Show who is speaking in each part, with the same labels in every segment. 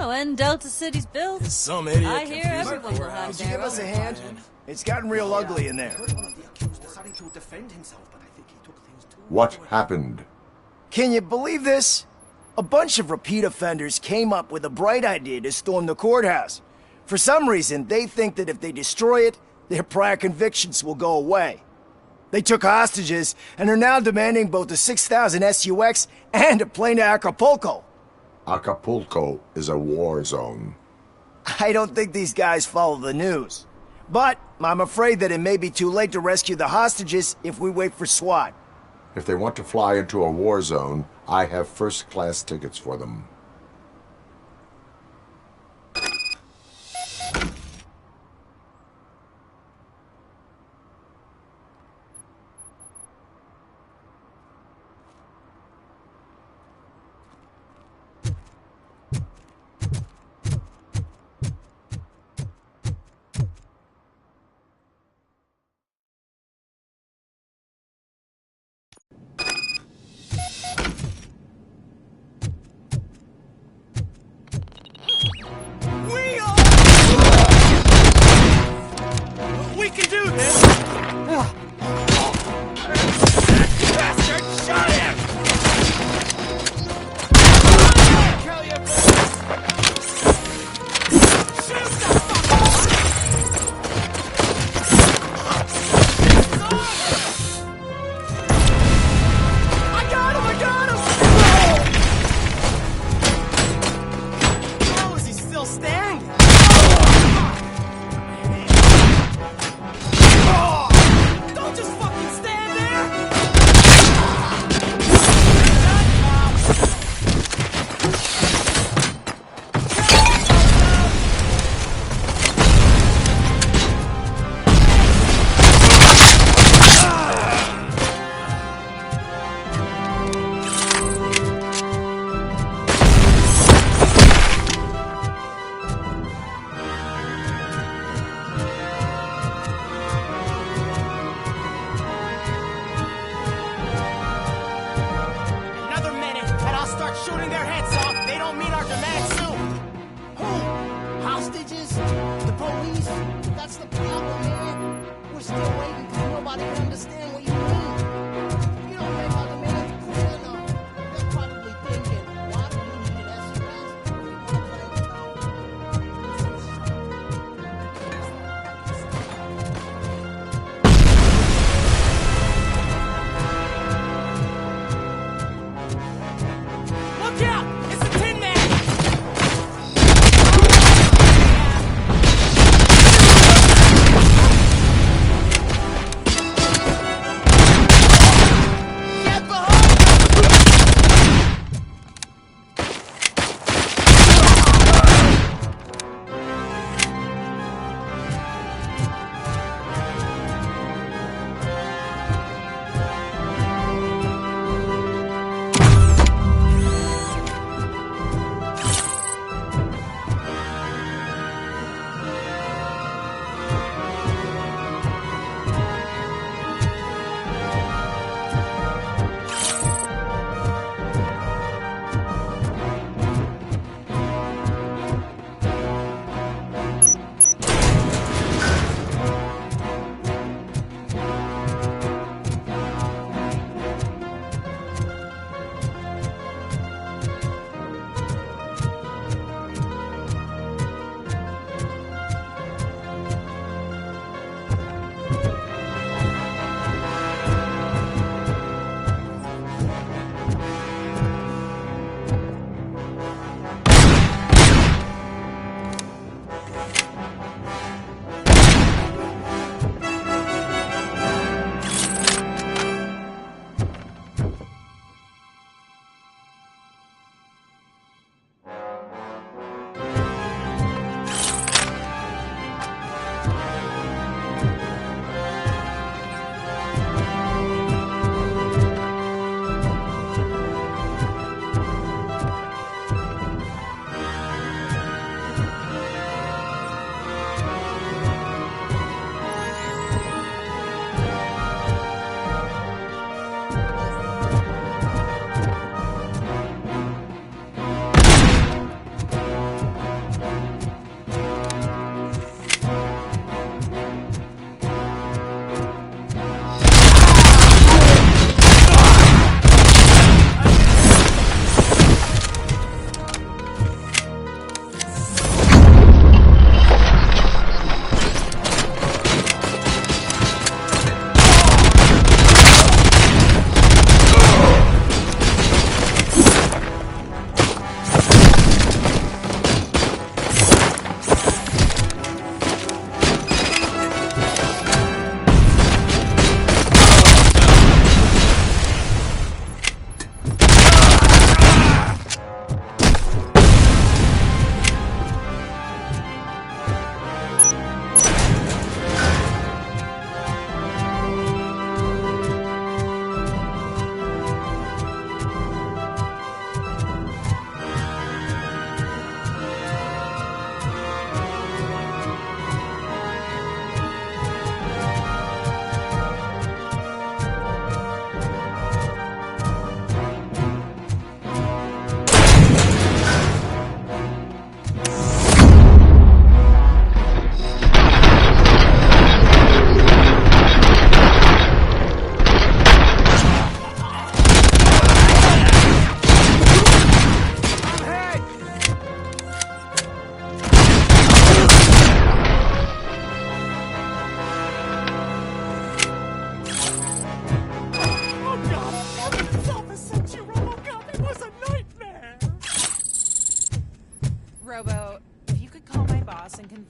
Speaker 1: Oh, and Delta City's built.
Speaker 2: Some idiot.
Speaker 1: I hear everyone will have
Speaker 3: Could you
Speaker 1: their
Speaker 3: give us a
Speaker 1: own
Speaker 3: hand? It's gotten real ugly in there.
Speaker 4: What happened?
Speaker 3: Can you believe this? A bunch of repeat offenders came up with a bright idea to storm the courthouse. For some reason, they think that if they destroy it, their prior convictions will go away. They took hostages and are now demanding both a 6,000 SUX and a plane to Acapulco.
Speaker 4: Acapulco is a war zone.
Speaker 3: I don't think these guys follow the news. But I'm afraid that it may be too late to rescue the hostages if we wait for SWAT.
Speaker 4: If they want to fly into a war zone, I have first-class tickets for them.
Speaker 2: We can do this! Bastard, shot him! I got him! How is he still standing? Don't just fucking stand there! Another minute, and I'll start shooting their heads off. They don't mean our demands soon.
Speaker 5: Who? Hostages? The police? That's the problem, man. We're still waiting because nobody can understand what you mean. You don't make our demands clear enough. They're probably thinking, why do you need an SUS?
Speaker 2: Look out! It's the Tin Man!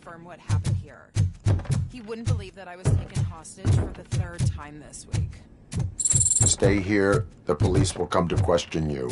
Speaker 6: confirm what happened here. He wouldn't believe that I was taken hostage for the 3rd time this week.
Speaker 4: Stay here. The police will come to question you.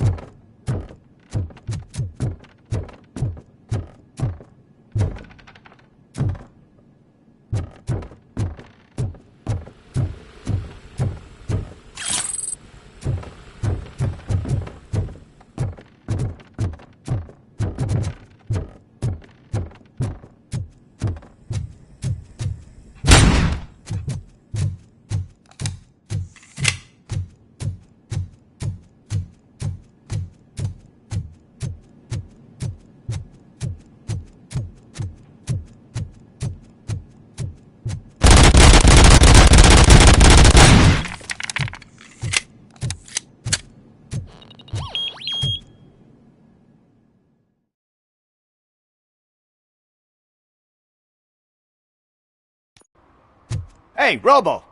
Speaker 3: Hey, Robo!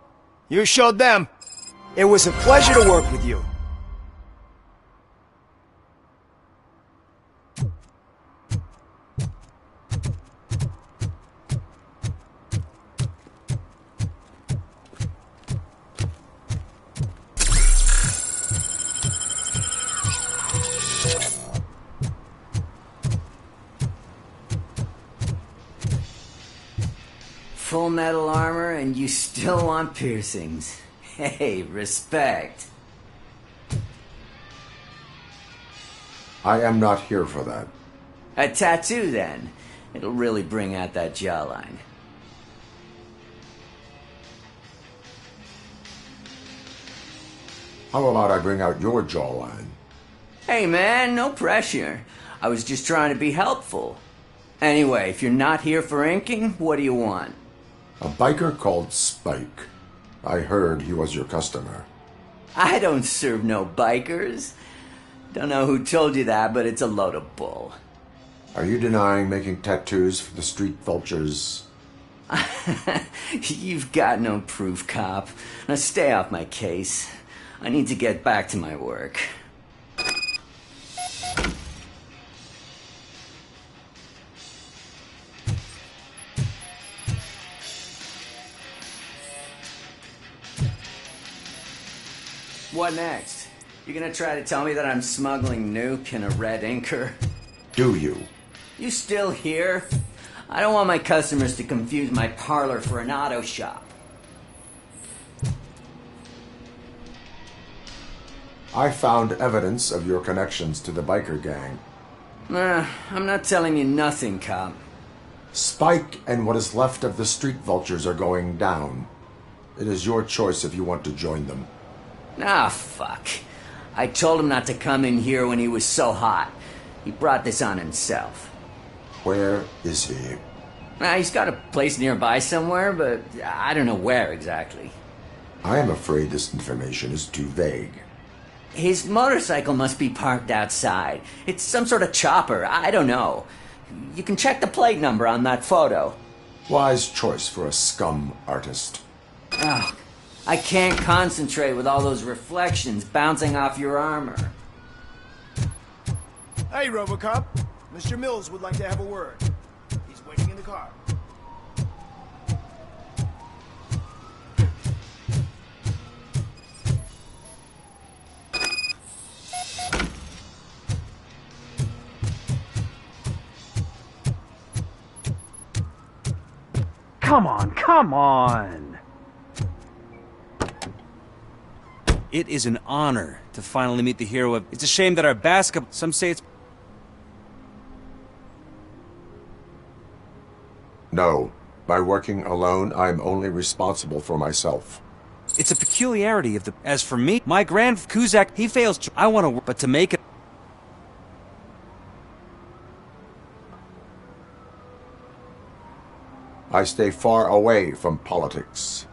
Speaker 3: You showed them. It was a pleasure to work with you.
Speaker 7: Full metal armor and you still want piercings. Hey, respect.
Speaker 4: I am not here for that.
Speaker 7: A tattoo, then. It'll really bring out that jawline.
Speaker 4: How about I bring out your jawline?
Speaker 7: Hey, man, no pressure. I was just trying to be helpful. Anyway, if you're not here for inking, what do you want?
Speaker 4: A biker called Spike. I heard he was your customer.
Speaker 7: I don't serve no bikers. Don't know who told you that, but it's a load of bull.
Speaker 4: Are you denying making tattoos for the street vultures?
Speaker 7: You've got no proof, cop. Now stay off my case. I need to get back to my work. What next? You gonna try to tell me that I'm smuggling nuke in a red inker?
Speaker 4: Do you?
Speaker 7: You still here? I don't want my customers to confuse my parlor for an auto shop.
Speaker 4: I found evidence of your connections to the biker gang.
Speaker 7: I'm not telling you nothing, cop.
Speaker 4: Spike and what is left of the street vultures are going down. It is your choice if you want to join them.
Speaker 7: Ah, fuck. I told him not to come in here when he was so hot. He brought this on himself.
Speaker 4: Where is he?
Speaker 7: He's got a place nearby somewhere, but I don't know where exactly.
Speaker 4: I am afraid this information is too vague.
Speaker 7: His motorcycle must be parked outside. It's some sort of chopper. I don't know. You can check the plate number on that photo.
Speaker 4: Wise choice for a scum artist.
Speaker 7: Oh, I can't concentrate with all those reflections bouncing off your armor.
Speaker 3: Hey, Robocop. Mr. Mills would like to have a word. He's waiting in the car.
Speaker 8: Come on, come on!
Speaker 9: It is an honor to finally meet the hero of... It's a shame that our basketball... Some say it's...
Speaker 4: No. By working alone, I'm only responsible for myself.
Speaker 9: It's a peculiarity of the... As for me, my grand Kuzak, he fails to... I want to work, but to make it...
Speaker 4: I stay far away from politics.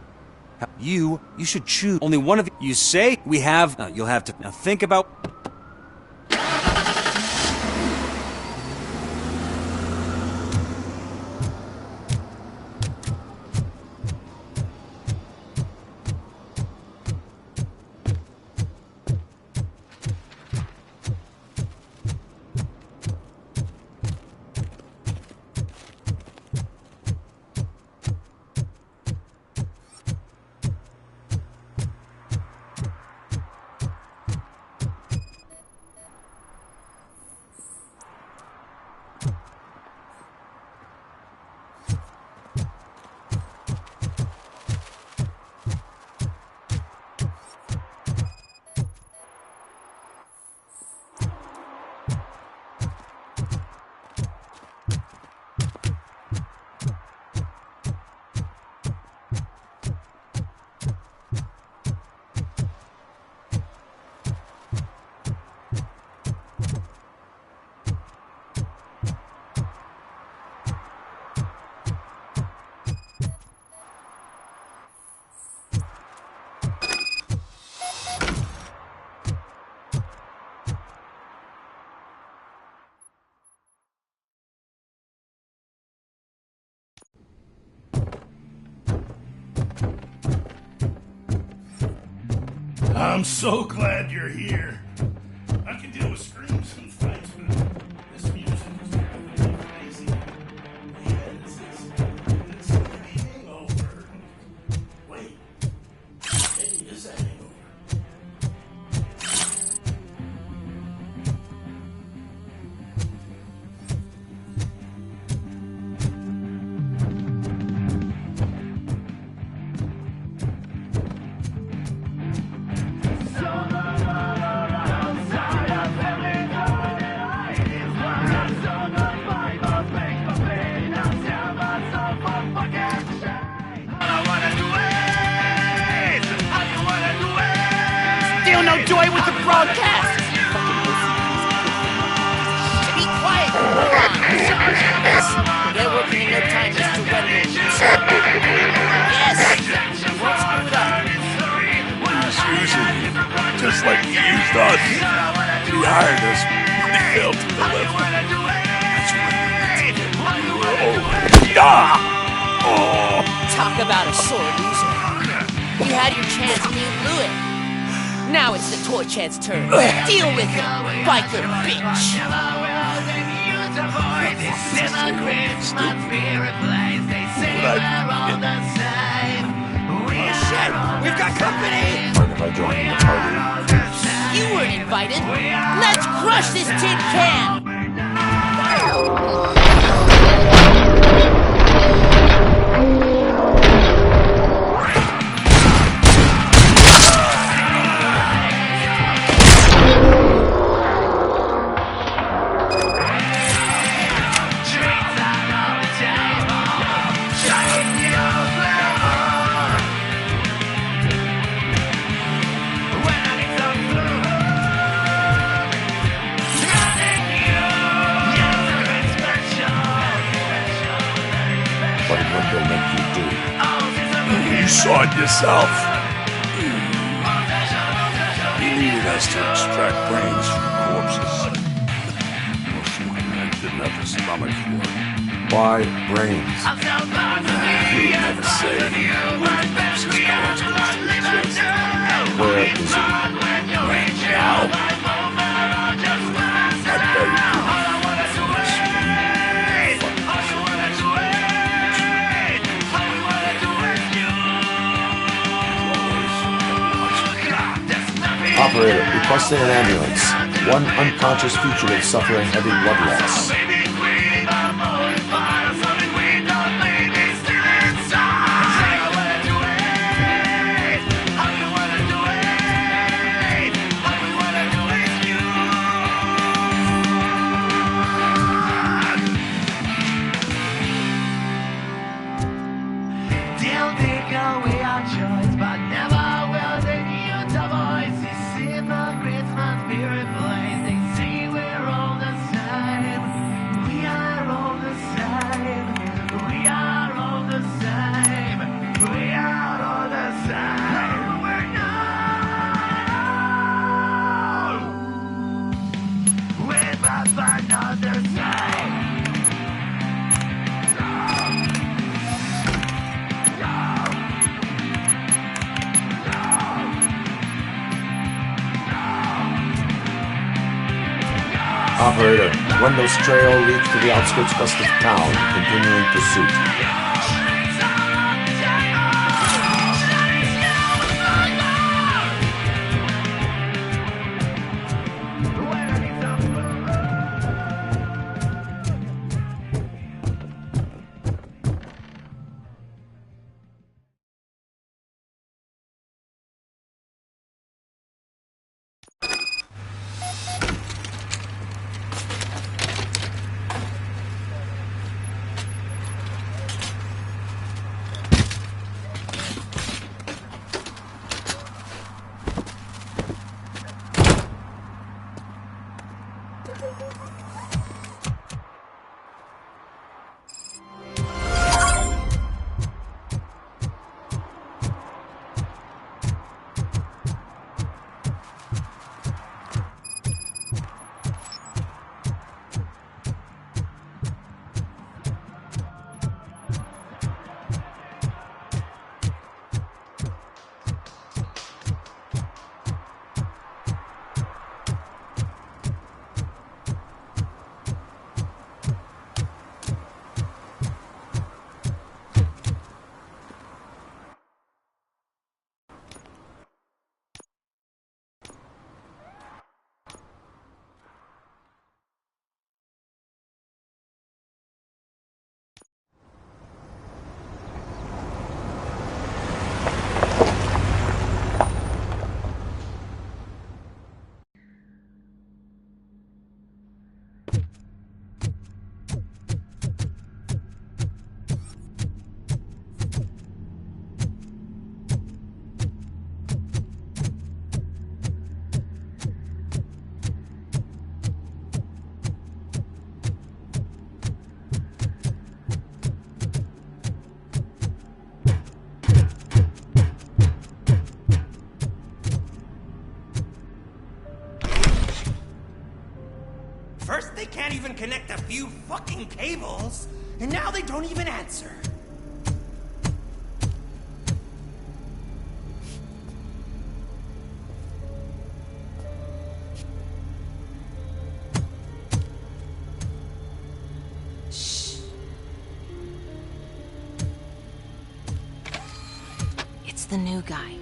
Speaker 9: You should choose only one of you. You say we have... you'll have to... Now think about...
Speaker 10: I'm so glad you're here. I can deal with screams and fights, but this music is driving me crazy. Man, it's a hangover. Wait, maybe it is a hangover.
Speaker 5: Still no joy with the broadcast! Be quiet, morons! They're working in their time, Mr. Wendell. Yes! You won't screw it up.
Speaker 10: He's using you, just like he used us. He hired us, but he failed to deliver. That's when we were over. Oh!
Speaker 5: Talk about a sore loser. You had your chance and you blew it. Now it's the toy chat's turn. Deal with it, biker bitch. Shit, we've got company.
Speaker 4: Mind if I join the party?
Speaker 5: You weren't invited. Let's crush this tin can.
Speaker 4: What did Wendell make you do?
Speaker 10: You saw it yourself. He needed us to extract brains from corpses. Most of my men didn't have the stomach for it.
Speaker 4: Why brains?
Speaker 10: He would never say when he keeps his cause close to his chest.
Speaker 4: Where is he?
Speaker 10: Now, I buried him.
Speaker 4: Operator, requesting an ambulance. One unconscious fugitive suffering heavy blood loss. Operator, Wendell's trail leads to the outskirts west of town, continuing pursuit.
Speaker 2: First, they can't even connect a few fucking cables, and now they don't even answer.
Speaker 6: It's the new guy.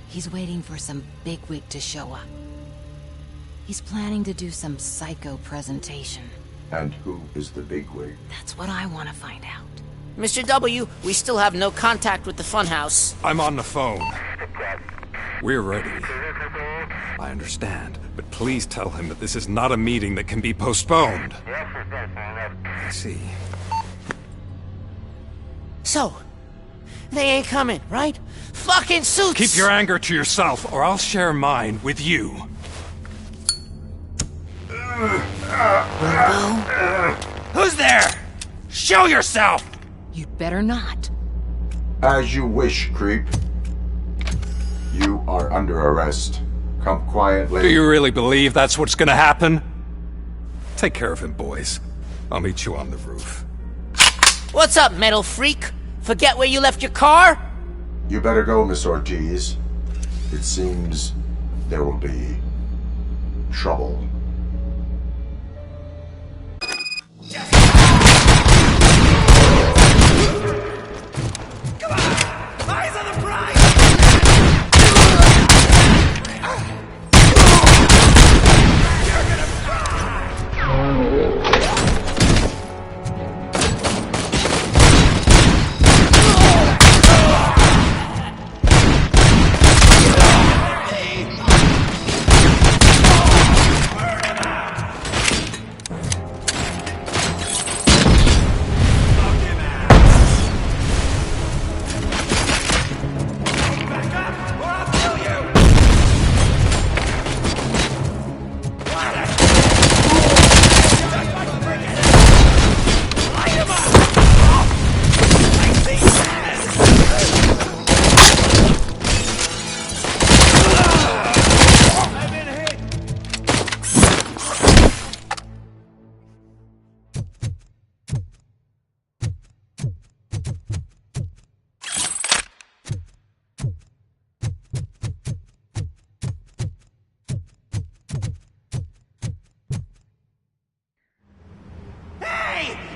Speaker 6: He's waiting for some bigwig to show up. He's planning to do some psycho presentation.
Speaker 4: And who is the bigwig?
Speaker 6: That's what I want to find out.
Speaker 5: Mr. W, we still have no contact with the funhouse.
Speaker 11: I'm on the phone. We're ready. I understand, but please tell him that this is not a meeting that can be postponed. I see.
Speaker 5: So, they ain't coming, right? Fucking suits!
Speaker 11: Keep your anger to yourself, or I'll share mine with you.
Speaker 2: Who's there? Show yourself!
Speaker 6: You'd better not.
Speaker 4: As you wish, creep. You are under arrest. Come quietly.
Speaker 11: Do you really believe that's what's gonna happen? Take care of him, boys. I'll meet you on the roof.
Speaker 5: What's up, metal freak? Forget where you left your car?
Speaker 4: You better go, Miss Ortiz. It seems there will be trouble.
Speaker 2: Eyes on the prize!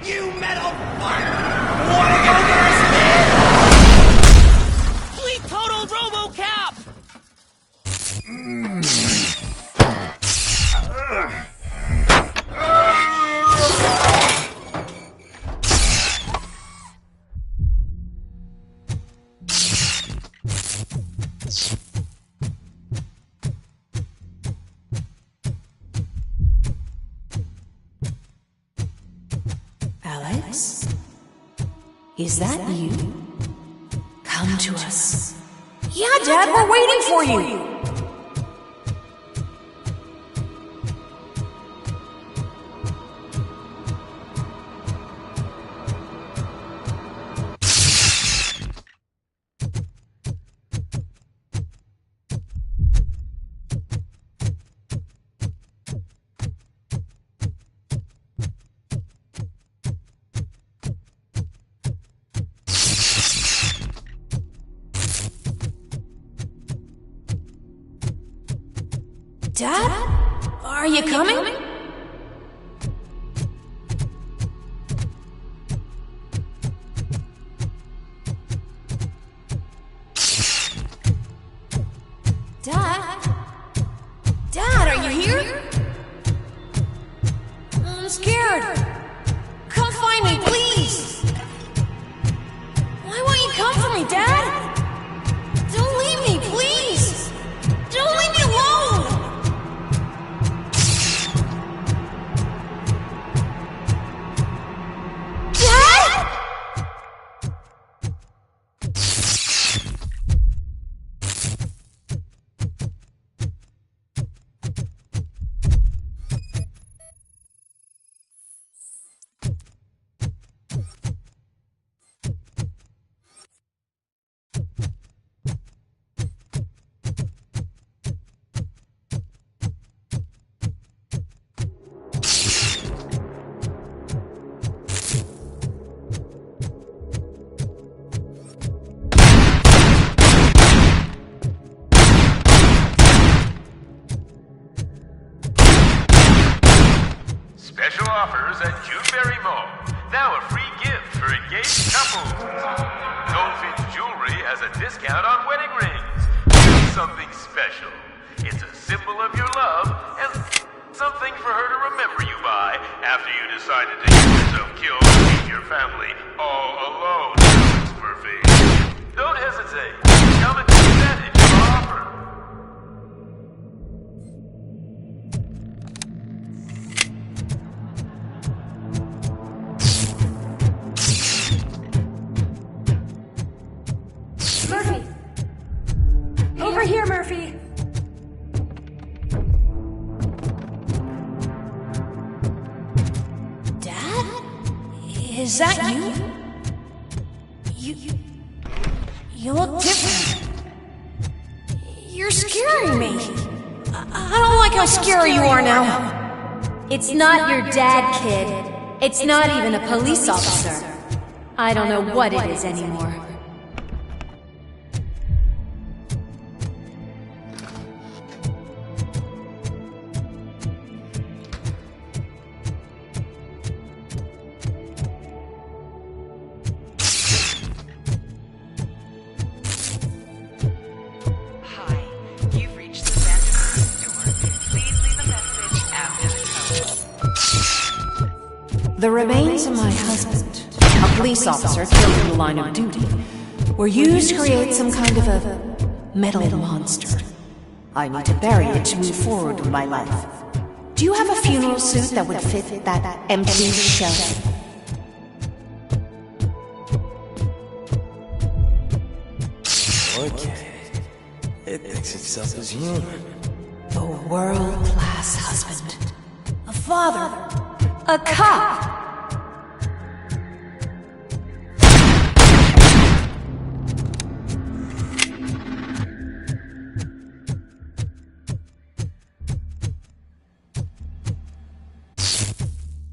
Speaker 2: You metal fuck! Wanna go first, man?
Speaker 5: Fleet total RoboCap!
Speaker 6: Alex? Is that you? Come to us.
Speaker 12: Yeah, Dad, we're waiting for you! Dad? Are you coming? Dad? Dad, are you here? I'm scared. Come find me, please. Why won't you come for me, Dad? Don't leave me, please. Don't leave me alone.
Speaker 13: Special offers at Juneberry Mall. Now a free gift for engaged couples. Goldfinch Jewelry has a discount on wedding rings. It's something special. It's a symbol of your love and something for her to remember you by after you decided to get yourself killed and leave your family all alone, Murphy. Don't hesitate. Come and take advantage of our offer.
Speaker 12: Murphy! Over here, Murphy! Dad? Is that you? You look different. You're scaring me. I don't like how scary you are now.
Speaker 14: It's not your dad, kid. It's not even a police officer. I don't know what it is anymore.
Speaker 6: The remains of my husband, a police officer killed in the line of duty, were used to create some kind of a metal monster. I need to bury it to move forward with my life. Do you have a funeral suit that would fit that empty shelf?
Speaker 2: Okay. It thinks itself as human.
Speaker 6: A world-class husband.
Speaker 12: A father. A cop.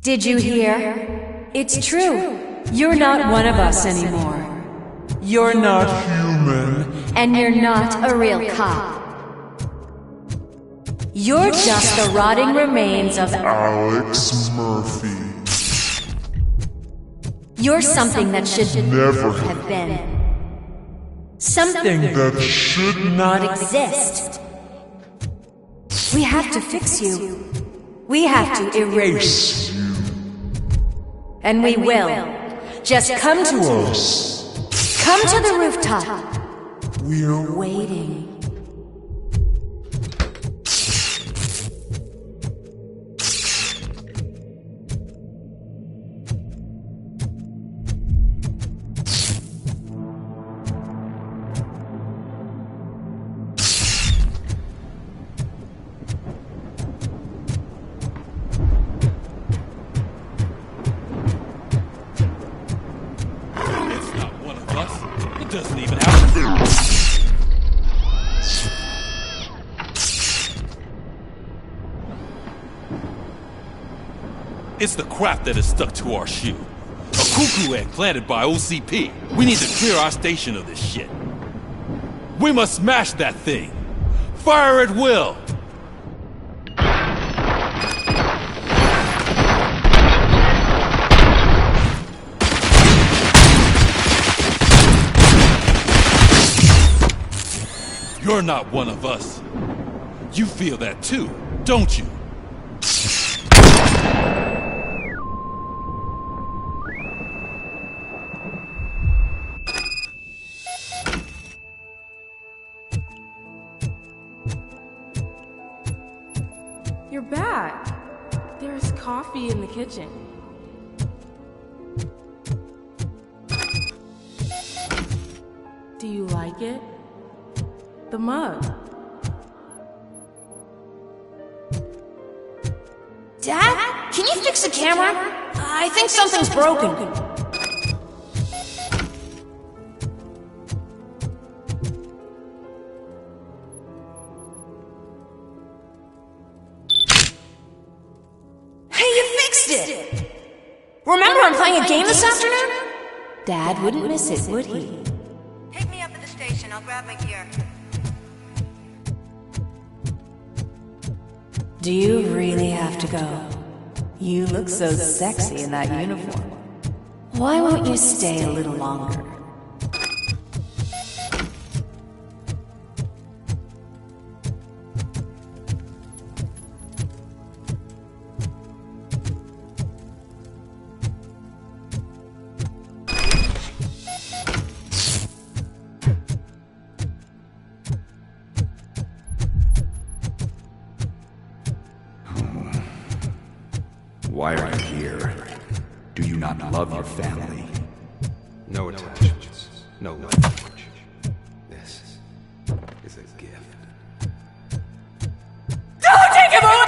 Speaker 14: Did you hear? It's true. You're not one of us anymore.
Speaker 15: You're not human.
Speaker 14: And you're not a real cop. You're just the rotting remains of
Speaker 15: Alex Murphy.
Speaker 14: You're something that should
Speaker 15: never
Speaker 14: have been.
Speaker 15: Something that should
Speaker 14: not exist. We have to fix you. We have to erase
Speaker 15: you.
Speaker 14: And we will. Just come to
Speaker 15: us.
Speaker 14: Come to the rooftop.
Speaker 15: We're
Speaker 14: waiting.
Speaker 9: Doesn't even have to. It's the crap that is stuck to our shoe. A cuckoo egg planted by OCP. We need to clear our station of this shit. We must smash that thing. Fire at will. You're not one of us. You feel that too, don't you?
Speaker 16: You're back. There's coffee in the kitchen. Do you like it? The mug.
Speaker 12: Dad? Can you fix the camera? I think something's broken. Hey, you fixed it! Remember I'm playing a game this afternoon?
Speaker 6: Dad wouldn't miss it, would he?
Speaker 17: Take me up to the station. I'll grab my gear.
Speaker 6: Do you really have to go? You look so sexy in that uniform. Why won't you stay a little longer?
Speaker 18: Why are you here? Do you not love your family?
Speaker 11: No attachments. No language. This is a gift.
Speaker 12: Don't take him on!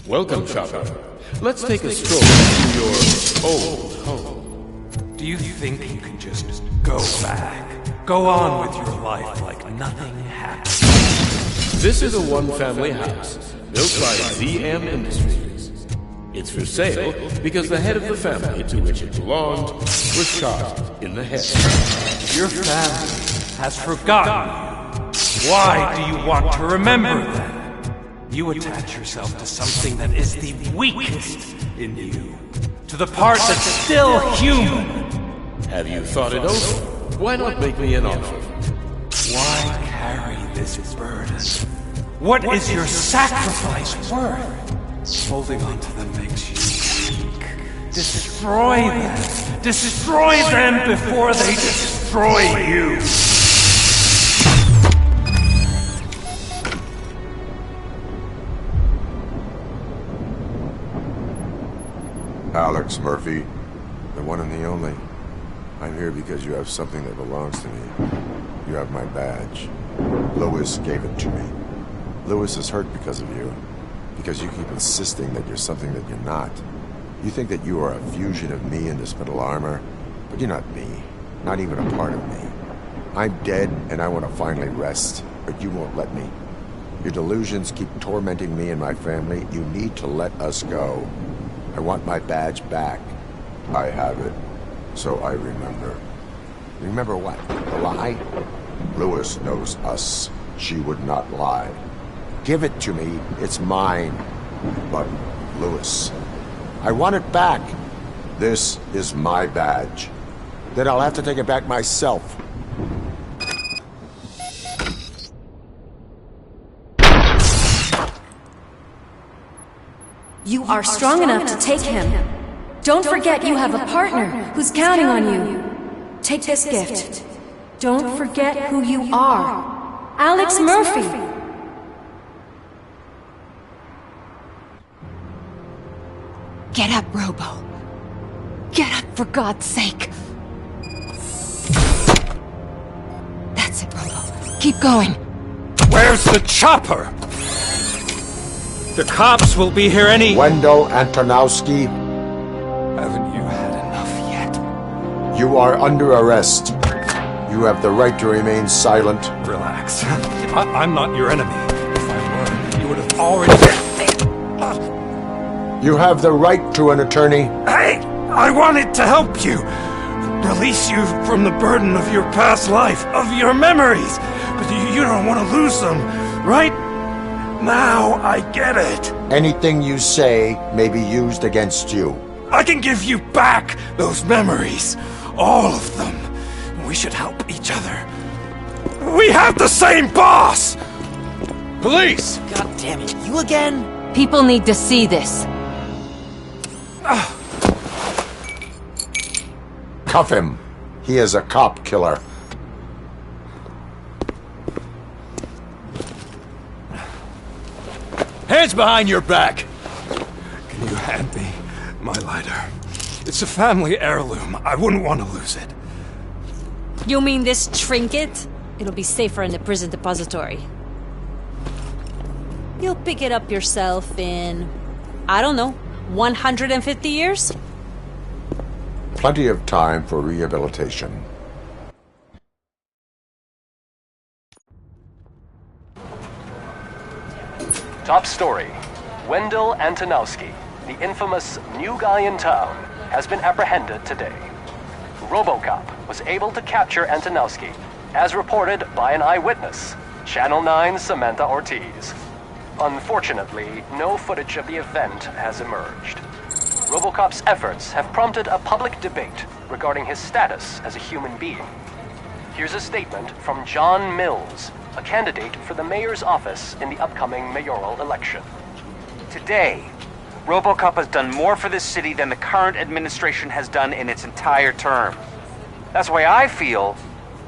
Speaker 9: Welcome, Chopper. Let's take a stroll to your old home.
Speaker 11: Do you think you can just go back? Go on with your life like nothing happened?
Speaker 9: This is a one-family house built by ZM Industries. It's for sale because the head of the family to which it belonged was shot in the head.
Speaker 11: Your family has forgotten you. Why do you want to remember them? You attach yourself to something that is the weakest in you. To the part that's still human.
Speaker 9: Have you thought it over? Why not make me an offer?
Speaker 11: Why carry this burden? What is your sacrifice worth? Holding on to them makes you weak. Destroy them. Destroy them before they destroy you.
Speaker 4: Alex Murphy, the one and the only. I'm here because you have something that belongs to me. You have my badge. Lewis gave it to me. Lewis is hurt because of you. Because you keep insisting that you're something that you're not. You think that you are a fusion of me in this metal armor, but you're not me. Not even a part of me. I'm dead and I want to finally rest, but you won't let me. Your delusions keep tormenting me and my family. You need to let us go. I want my badge back. I have it. So I remember. Remember what? The lie? Lewis knows us. She would not lie. Give it to me. It's mine. But, Lewis, I want it back. This is my badge. Then I'll have to take it back myself.
Speaker 14: You are strong enough to take him. Don't forget you have a partner who's counting on you. Take this gift. Don't forget who you are. Alex Murphy. Get up, Robo. Get up, for God's sake. That's it, Robo. Keep going.
Speaker 11: Where's the chopper? The cops will be here any...
Speaker 4: Wendell Antonowski.
Speaker 11: Haven't you had enough yet?
Speaker 4: You are under arrest. You have the right to remain silent.
Speaker 11: Relax. I'm not your enemy. If I were, you would have already...
Speaker 4: You have the right to an attorney.
Speaker 11: Hey! I wanted to help you! Release you from the burden of your past life, of your memories! But you don't want to lose them, right? Now I get it.
Speaker 4: Anything you say may be used against you.
Speaker 11: I can give you back those memories. All of them. We should help each other. We have the same boss!
Speaker 9: Police!
Speaker 2: God damn it, you again?
Speaker 14: People need to see this.
Speaker 4: Cuff him. He is a cop killer.
Speaker 9: Hands behind your back!
Speaker 11: Can you hand me my lighter? It's a family heirloom. I wouldn't want to lose it.
Speaker 1: You mean this trinket? It'll be safer in the prison depository. You'll pick it up yourself in, I don't know, 150 years?
Speaker 4: Plenty of time for rehabilitation.
Speaker 19: Top story. Wendell Antonowski, the infamous new guy in town, has been apprehended today. RoboCop was able to capture Antonowski, as reported by an eyewitness, Channel 9's Samantha Ortiz. Unfortunately, no footage of the event has emerged. RoboCop's efforts have prompted a public debate regarding his status as a human being. Here's a statement from John Mills, a candidate for the mayor's office in the upcoming mayoral election.
Speaker 20: Today, RoboCop has done more for this city than the current administration has done in its entire term. That's why I feel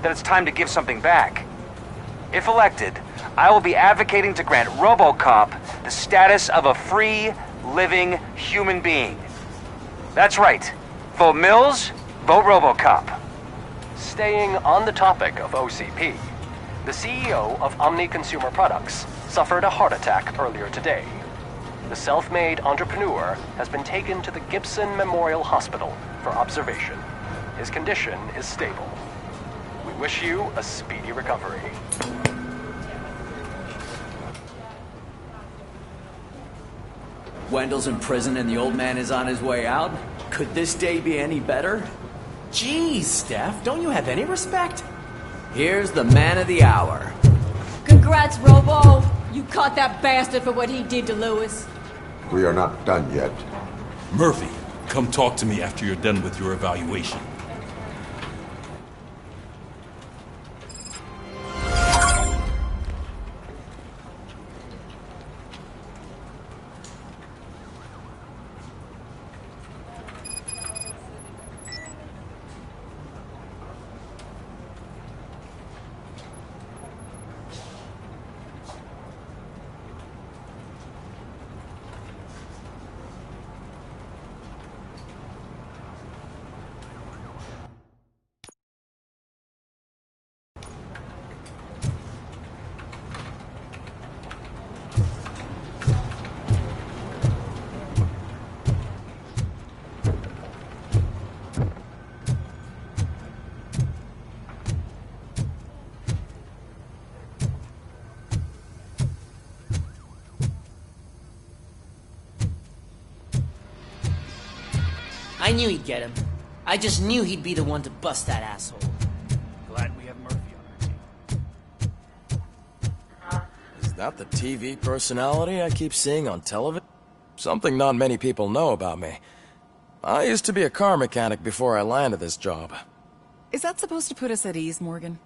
Speaker 20: that it's time to give something back. If elected, I will be advocating to grant RoboCop the status of a free, living human being. That's right. Vote Mills, vote RoboCop.
Speaker 19: Staying on the topic of OCP, the CEO of Omni Consumer Products suffered a heart attack earlier today. The self-made entrepreneur has been taken to the Gibson Memorial Hospital for observation. His condition is stable. We wish you a speedy recovery.
Speaker 7: Wendell's in prison and the old man is on his way out? Could this day be any better?
Speaker 2: Jeez, Steph, don't you have any respect?
Speaker 7: Here's the man of the hour.
Speaker 1: Congrats, Robo! You caught that bastard for what he did to Lewis.
Speaker 4: We are not done yet.
Speaker 9: Murphy, come talk to me after you're done with your evaluation.
Speaker 2: I knew he'd get him. I just knew he'd be the one to bust that asshole.
Speaker 8: Glad we have Murphy on our team.
Speaker 21: Is that the TV personality I keep seeing on television? Something not many people know about me. I used to be a car mechanic before I landed this job.
Speaker 22: Is that supposed to put us at ease, Morgan?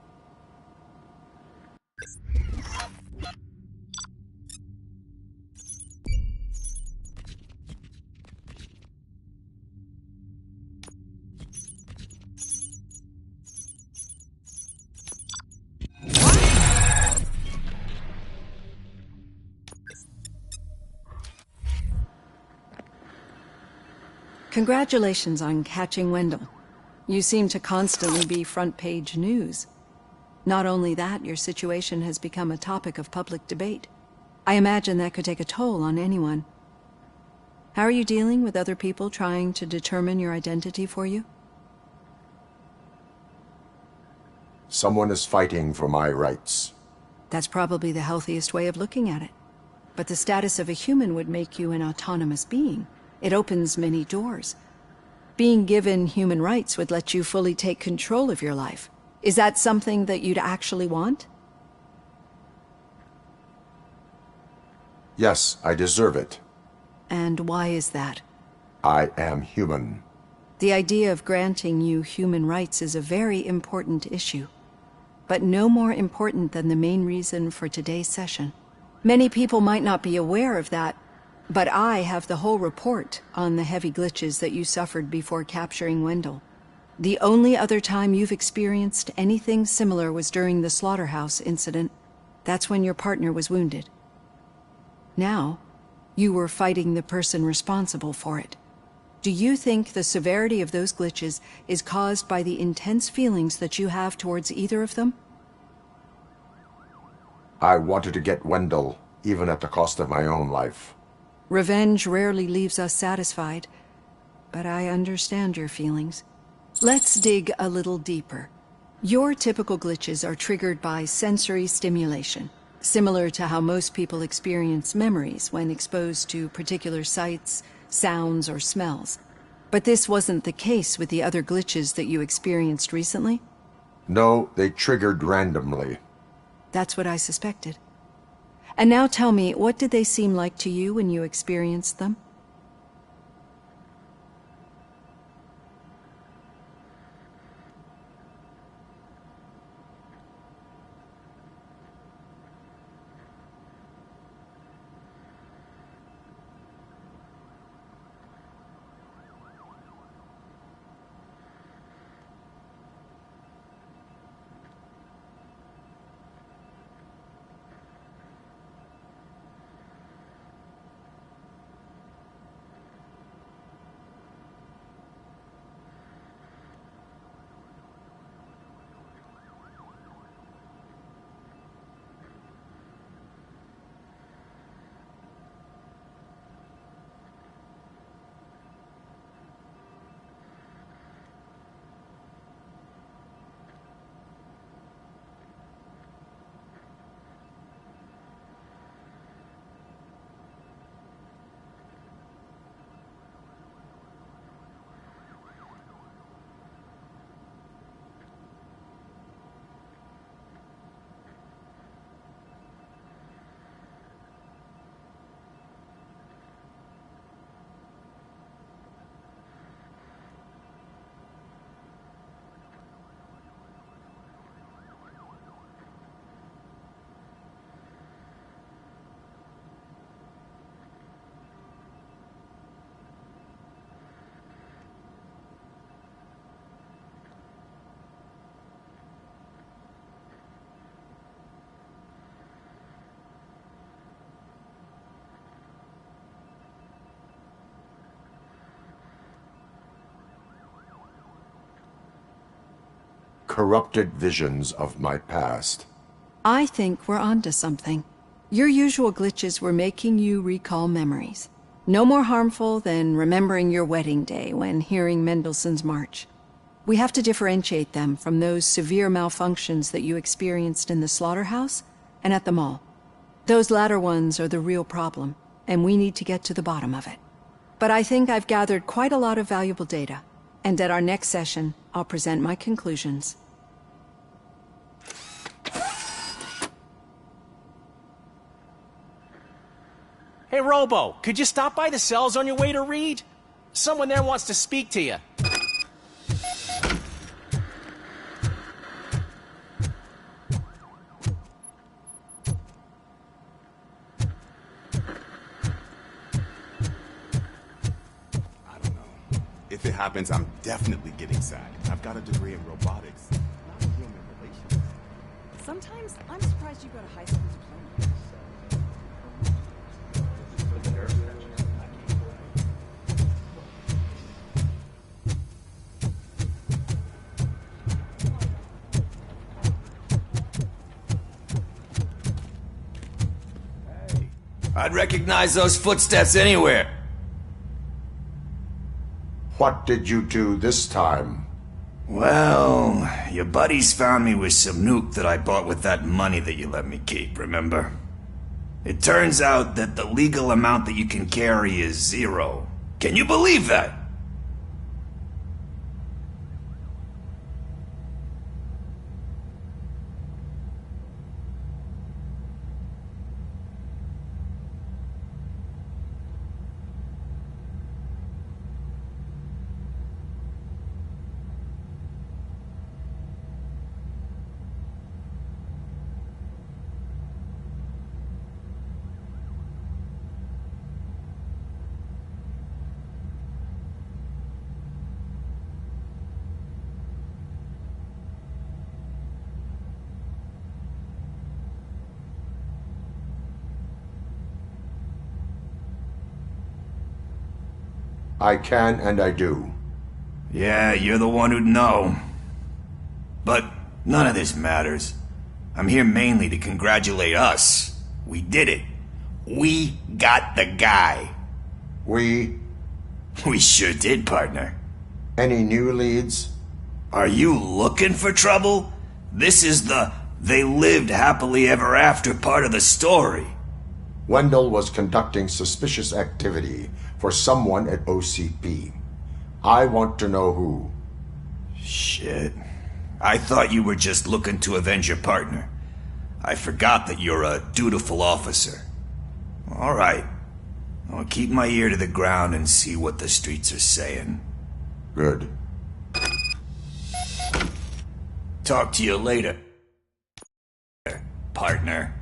Speaker 6: Congratulations on catching Wendell. You seem to constantly be front-page news. Not only that, your situation has become a topic of public debate. I imagine that could take a toll on anyone. How are you dealing with other people trying to determine your identity for you?
Speaker 4: Someone is fighting for my rights.
Speaker 6: That's probably the healthiest way of looking at it. But the status of a human would make you an autonomous being. It opens many doors. Being given human rights would let you fully take control of your life. Is that something that you'd actually want?
Speaker 4: Yes, I deserve it.
Speaker 6: And why is that?
Speaker 4: I am human.
Speaker 6: The idea of granting you human rights is a very important issue, but no more important than the main reason for today's session. Many people might not be aware of that, but I have the whole report on the heavy glitches that you suffered before capturing Wendell. The only other time you've experienced anything similar was during the slaughterhouse incident. That's when your partner was wounded. Now, you were fighting the person responsible for it. Do you think the severity of those glitches is caused by the intense feelings that you have towards either of them?
Speaker 4: I wanted to get Wendell, even at the cost of my own life.
Speaker 6: Revenge rarely leaves us satisfied, but I understand your feelings. Let's dig a little deeper. Your typical glitches are triggered by sensory stimulation, similar to how most people experience memories when exposed to particular sights, sounds, or smells. But this wasn't the case with the other glitches that you experienced recently?
Speaker 4: No, they triggered randomly.
Speaker 6: That's what I suspected. And now tell me, what did they seem like to you when you experienced them?
Speaker 4: Corrupted visions of my past.
Speaker 6: I think we're onto something. Your usual glitches were making you recall memories. No more harmful than remembering your wedding day when hearing Mendelssohn's March. We have to differentiate them from those severe malfunctions that you experienced in the slaughterhouse and at the mall. Those latter ones are the real problem, and we need to get to the bottom of it. But I think I've gathered quite a lot of valuable data, and at our next session, I'll present my conclusions.
Speaker 2: Hey, Robo, could you stop by the cells on your way to Reed? Someone there wants to speak to you.
Speaker 3: If it happens, I'm definitely getting SAG. I've got a degree in robotics, not in human relations.
Speaker 22: Sometimes I'm surprised you go to high school diploma.
Speaker 10: I'd recognize those footsteps anywhere.
Speaker 4: What did you do this time?
Speaker 10: Well, your buddies found me with some nuke that I bought with that money that you let me keep, remember? It turns out that the legal amount that you can carry is 0. Can you believe that?
Speaker 4: I can and I do.
Speaker 10: Yeah, you're the one who'd know. But none of this matters. I'm here mainly to congratulate us. We did it. We got the guy.
Speaker 4: We
Speaker 10: sure did, partner.
Speaker 4: Any new leads?
Speaker 10: Are you looking for trouble? This is the they lived happily ever after part of the story.
Speaker 4: Wendell was conducting suspicious activity for someone at OCP. I want to know who.
Speaker 10: Shit. I thought you were just looking to avenge your partner. I forgot that you're a dutiful officer. All right. I'll keep my ear to the ground and see what the streets are saying.
Speaker 4: Good.
Speaker 10: Talk to you later, partner.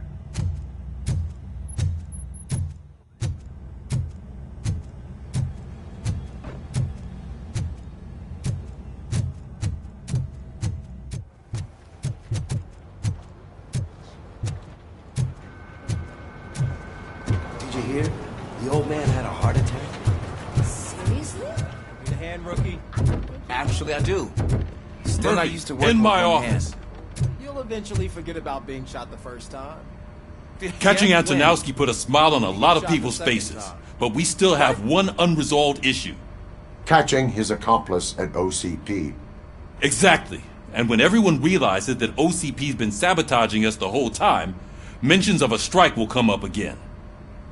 Speaker 5: Did you hear? The old man had a heart attack.
Speaker 12: Seriously?
Speaker 8: Need a hand, rookie?
Speaker 5: Actually, I do. Still not used to working
Speaker 9: in my
Speaker 5: with one
Speaker 9: office.
Speaker 5: hand.
Speaker 2: You'll eventually forget about being shot the first time.
Speaker 9: Catching
Speaker 2: Yeah,
Speaker 9: Antonowski put a smile on a lot of
Speaker 2: shot the
Speaker 9: people's
Speaker 2: second
Speaker 9: faces,
Speaker 2: time.
Speaker 9: but we still have one unresolved issue.
Speaker 4: Catching his accomplice at OCP.
Speaker 9: Exactly. And when everyone realizes that OCP's been sabotaging us the whole time, mentions of a strike will come up again.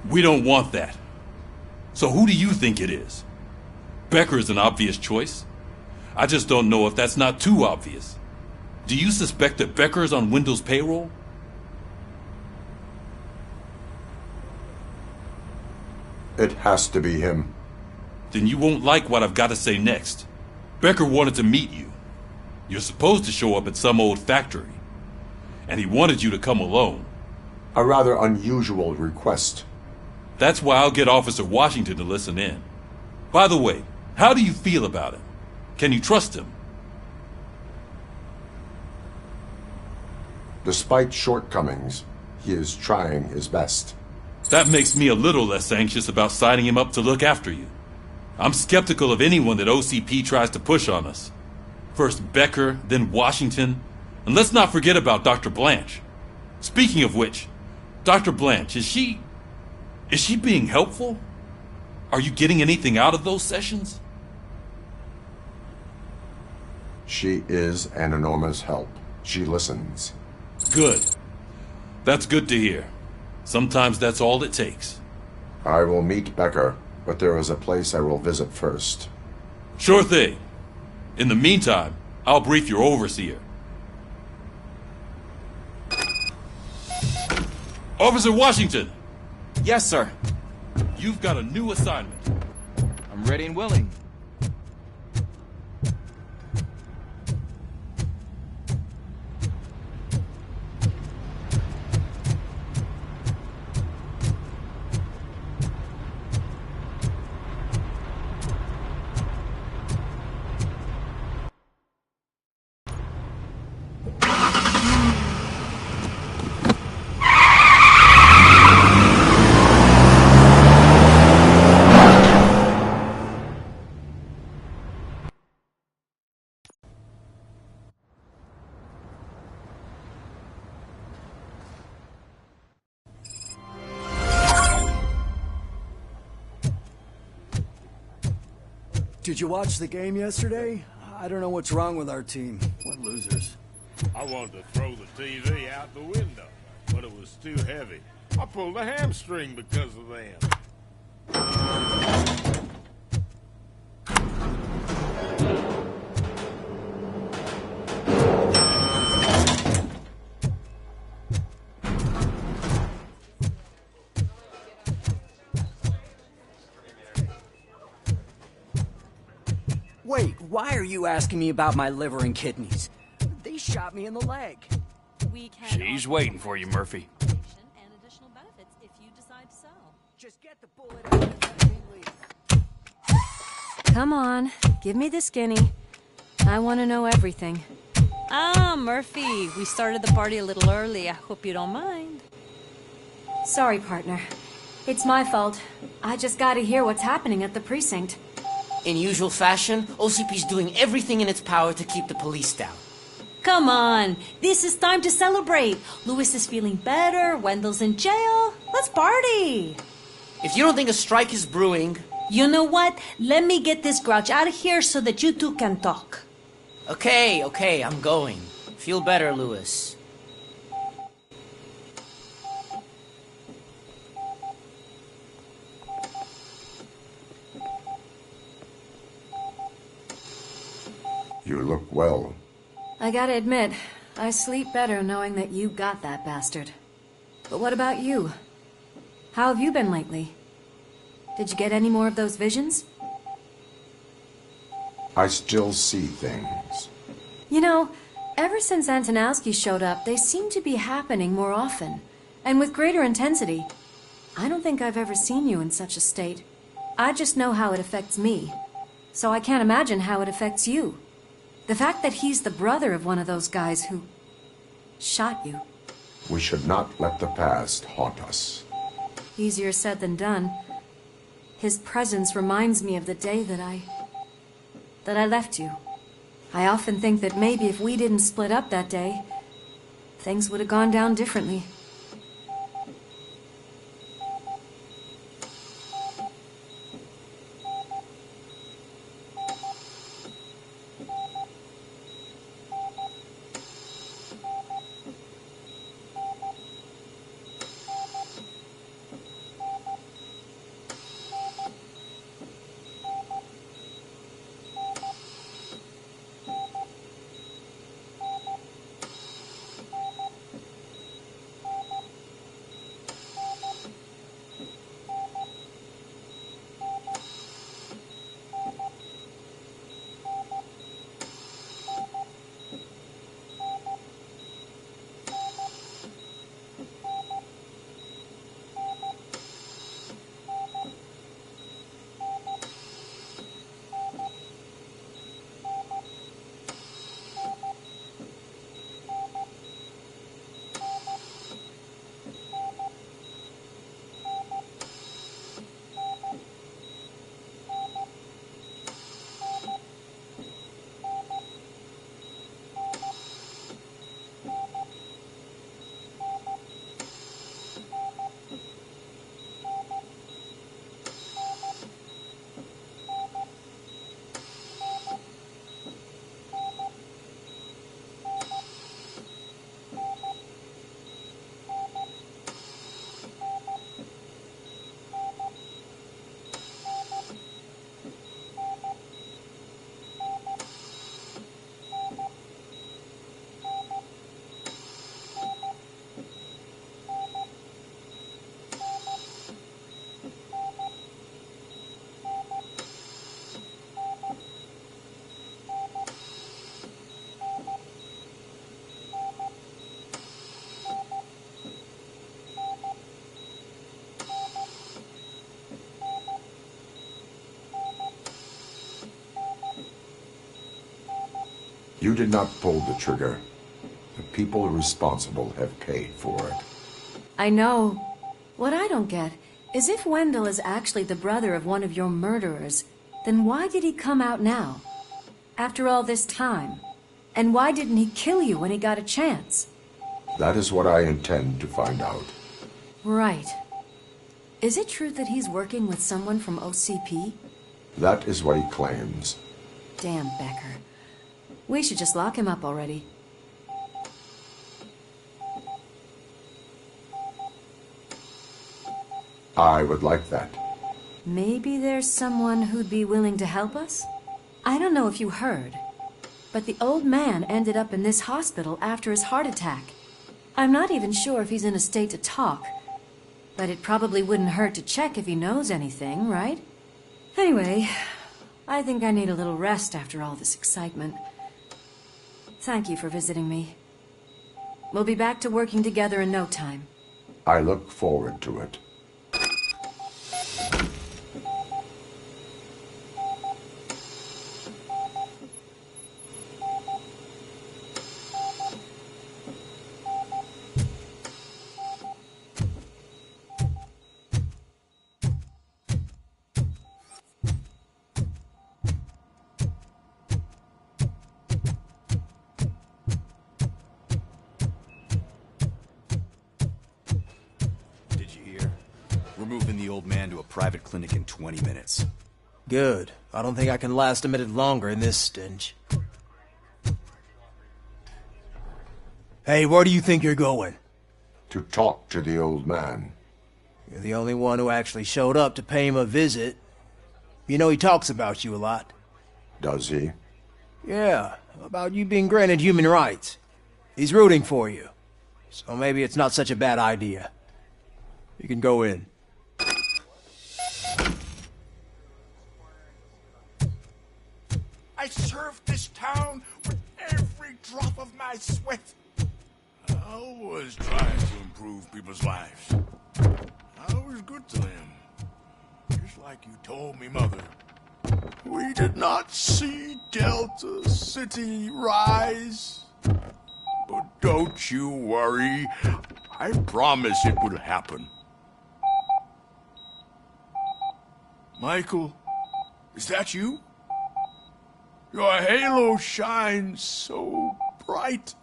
Speaker 9: We don't want that. So who do you think it is? Becker is an obvious choice. I just don't know if that's not too obvious. Do you suspect that Becker is on Wendell's payroll?
Speaker 4: It has to be him.
Speaker 9: Then you won't like what I've got to say next. Becker wanted to meet you. You're supposed to show up at some old factory. And he wanted you to come alone.
Speaker 4: A rather unusual request.
Speaker 9: That's why I'll get Officer Washington to listen in. By the way, how do you feel about him? Can you trust him?
Speaker 4: Despite shortcomings, he is trying his best.
Speaker 9: That makes me a little less anxious about signing him up to look after you. I'm skeptical of anyone that OCP tries to push on us. First Becker, then Washington, and let's not forget about Dr. Blanche. Speaking of which, Dr. Blanche, is she being helpful? Are you getting anything out of those sessions?
Speaker 4: She is an enormous help. She listens.
Speaker 9: Good. That's good to hear. Sometimes that's all it takes.
Speaker 4: I will meet Becker, but there is a place I will visit first.
Speaker 9: Sure thing. In the meantime, I'll brief your overseer. Officer Washington!
Speaker 5: Yes, sir.
Speaker 9: You've got a new assignment.
Speaker 5: I'm ready and willing.
Speaker 13: Did you watch the game yesterday? I don't know what's wrong with our team. What losers.
Speaker 23: I wanted to throw the TV out the window, but it was too heavy. I pulled a hamstring because of them.
Speaker 13: Wait, why are you asking me about my liver and kidneys? They shot me in the leg.
Speaker 1: We can
Speaker 8: She's waiting for you, Murphy.
Speaker 1: and additional benefits if you decide to sell.
Speaker 13: Just get the bullet out and leave.
Speaker 14: Come on, give me the skinny. I want to know everything.
Speaker 1: Ah, Murphy, we started the party a little early. I hope you don't mind.
Speaker 14: Sorry, partner. It's my fault. I just gotta hear what's happening at the precinct.
Speaker 7: In usual fashion, OCP's doing everything in its power to keep the police down.
Speaker 1: Come on, this is time to celebrate. Louis is feeling better, Wendell's in jail. Let's party.
Speaker 7: If you don't think a strike is brewing...
Speaker 1: You know what? Let me get this grouch out of here so that you two can talk.
Speaker 7: Okay, I'm going. Feel better, Louis.
Speaker 4: You look well.
Speaker 14: I gotta admit, I sleep better knowing that you got that bastard. But what about you? How have you been lately? Did you get any more of those visions?
Speaker 4: I still see things.
Speaker 14: You know, ever since Antonowski showed up, they seem to be happening more often, and with greater intensity. I don't think I've ever seen you in such a state. I just know how it affects me, so I can't imagine how it affects you. The fact that he's the brother of one of those guys who shot you.
Speaker 4: We should not let the past haunt us.
Speaker 14: Easier said than done. His presence reminds me of the day that I left you. I often think that maybe if we didn't split up that day, things would have gone down differently.
Speaker 4: You did not pull the trigger. The people responsible have paid for it.
Speaker 14: I know. What I don't get is if Wendell is actually the brother of one of your murderers, then why did he come out now? After all this time? And why didn't he kill you when he got a chance?
Speaker 4: That is what I intend to find out.
Speaker 14: Right. Is it true that he's working with someone from OCP?
Speaker 4: That is what he claims.
Speaker 14: Damn Becker. We should just lock him up already.
Speaker 4: I would like that.
Speaker 14: Maybe there's someone who'd be willing to help us? I don't know if you heard, but the old man ended up in this hospital after his heart attack. I'm not even sure if he's in a state to talk, but it probably wouldn't hurt to check if he knows anything, right? Anyway, I think I need a little rest after all this excitement. Thank you for visiting me. We'll be back to working together in no time.
Speaker 4: I look forward to it.
Speaker 18: We're moving the old man to a private clinic in 20 minutes.
Speaker 2: Good. I don't think I can last a minute longer in this stench. Hey, where do you think you're going?
Speaker 4: To talk to the old man.
Speaker 2: You're the only one who actually showed up to pay him a visit. You know he talks about you a lot.
Speaker 4: Does he?
Speaker 5: Yeah, about you being granted human rights. He's rooting for you. So maybe it's not such a bad idea. You can go in.
Speaker 23: I served this town with every drop of my sweat. I always tried to improve people's lives. I was good to them. Just like you told me, Mother. We did not see Delta City rise. But don't you worry. I promise it will happen. Michael, is that you? Your halo shines so bright.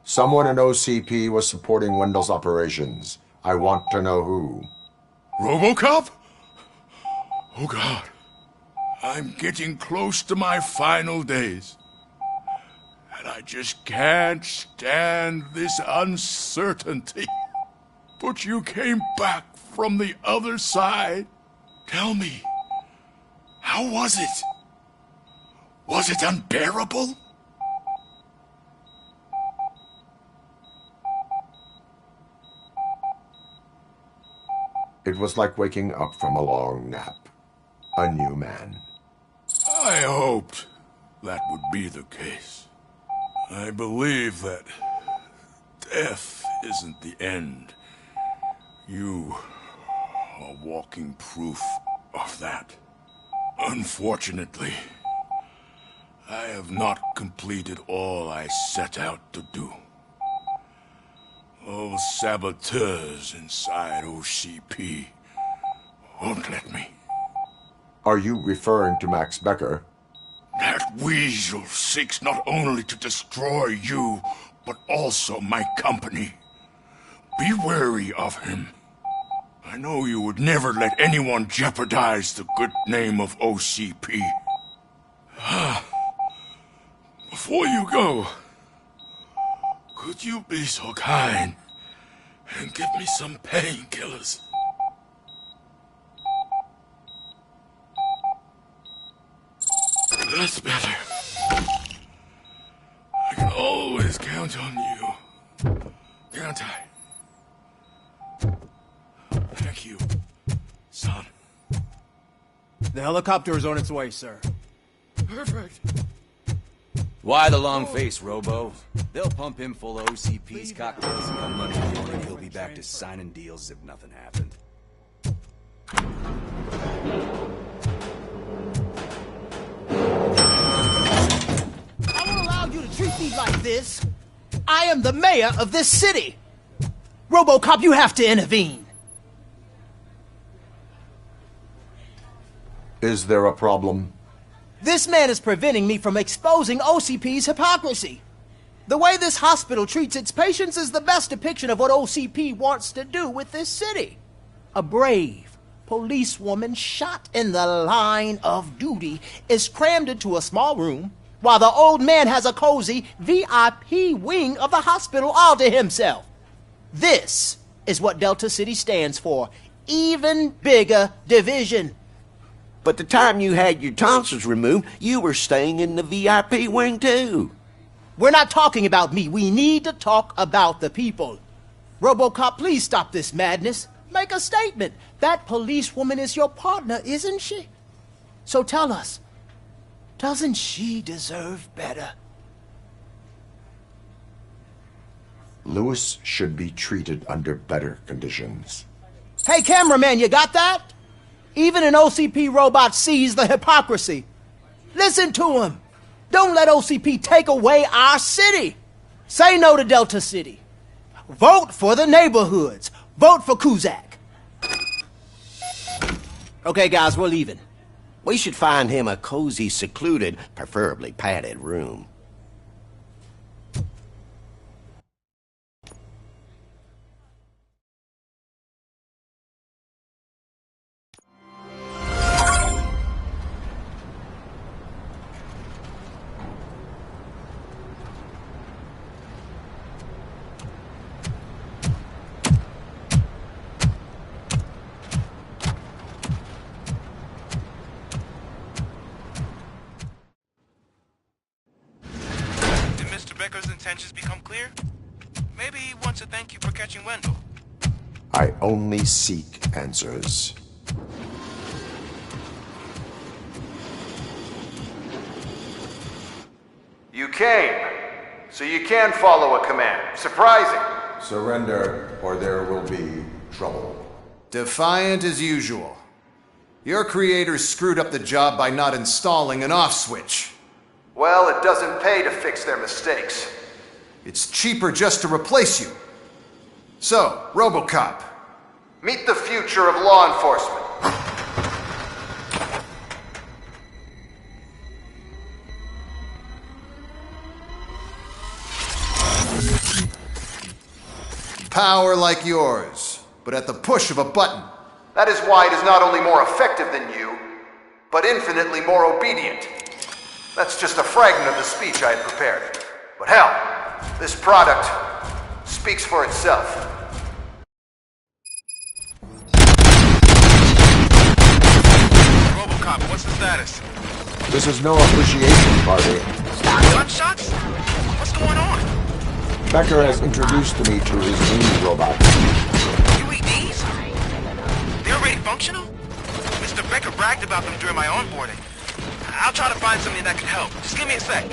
Speaker 4: Someone in OCP was supporting Wendell's operations. I want to know who.
Speaker 23: RoboCop? Oh God. I'm getting close to my final days. And I just can't stand this uncertainty. But you came back from the other side. Tell me, how was it? Was it unbearable?
Speaker 4: It was like waking up from a long nap. A new man.
Speaker 23: I hoped that would be the case. I believe that death isn't the end. You are walking proof of that. Unfortunately, I have not completed all I set out to do. Those saboteurs inside OCP won't let me.
Speaker 4: Are you referring to Max Becker?
Speaker 23: That weasel seeks not only to destroy you, but also my company. Be wary of him. I know you would never let anyone jeopardize the good name of OCP. Before you go, could you be so kind and give me some painkillers? That's better. I can always count on you. Can't I? Thank you, son.
Speaker 5: The helicopter is on its way, sir.
Speaker 23: Perfect.
Speaker 8: Why the long face, Robo? They'll pump him full of OCP's cocktails and come Monday morning he'll be back to signing deals as if nothing happened.
Speaker 15: I won't allow you to treat me like this. I am the mayor of this city. RoboCop, you have to intervene.
Speaker 4: Is there a problem?
Speaker 15: This man is preventing me from exposing OCP's hypocrisy. The way this hospital treats its patients is the best depiction of what OCP wants to do with this city. A brave policewoman shot in the line of duty is crammed into a small room, while the old man has a cozy VIP wing of the hospital all to himself. This is what Delta City stands for. Even bigger division.
Speaker 16: But the time you had your tonsils removed, you were staying in the VIP wing too.
Speaker 15: We're not talking about me. We need to talk about the people. RoboCop, please stop this madness. Make a statement. That policewoman is your partner, isn't she? So tell us, doesn't she deserve better?
Speaker 4: Lewis should be treated under better conditions.
Speaker 15: Hey, cameraman, you got that? Even an OCP robot sees the hypocrisy. Listen to him. Don't let OCP take away our city. Say no to Delta City. Vote for the neighborhoods. Vote for Kuzak. Okay, guys, we're leaving.
Speaker 16: We should find him a cozy, secluded, preferably padded room.
Speaker 11: intentions become clear, maybe he wants to thank you for catching Wendell.
Speaker 4: I only seek answers.
Speaker 17: You came, so you can follow a command. Surprising.
Speaker 4: Surrender, or there will be trouble.
Speaker 17: Defiant as usual. Your creators screwed up the job by not installing an off switch. Well, it doesn't pay to fix their mistakes. It's cheaper just to replace you. So, RoboCop, meet the future of law enforcement. Power like yours, but at the push of a button. That is why it is not only more effective than you, but infinitely more obedient. That's just a fragment of the speech I had prepared. But hell, this product speaks for itself.
Speaker 11: RoboCop, what's the status?
Speaker 4: This is no appreciation party.
Speaker 11: Gunshots? What's going on?
Speaker 4: Becker has introduced me to his new robot.
Speaker 11: UEDs? They're already functional? Mr. Becker bragged about them during my onboarding. I'll try to find something that can help. Just give me a sec.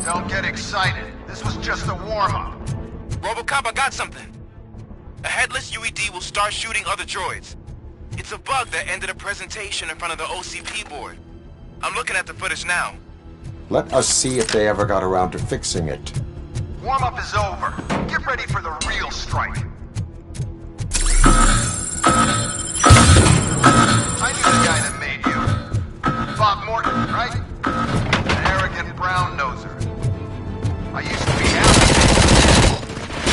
Speaker 17: Don't get excited. This was just a warm-up.
Speaker 11: RoboCop, I got something. A headless UED will start shooting other droids. It's a bug that ended a presentation in front of the OCP board. I'm looking at the footage now.
Speaker 4: Let us see if they ever got around to fixing it.
Speaker 17: Warm-up is over. Get ready for the real strike. I knew the guy that made you. Bob Morton, right? An arrogant brown-noser. I used to be happy.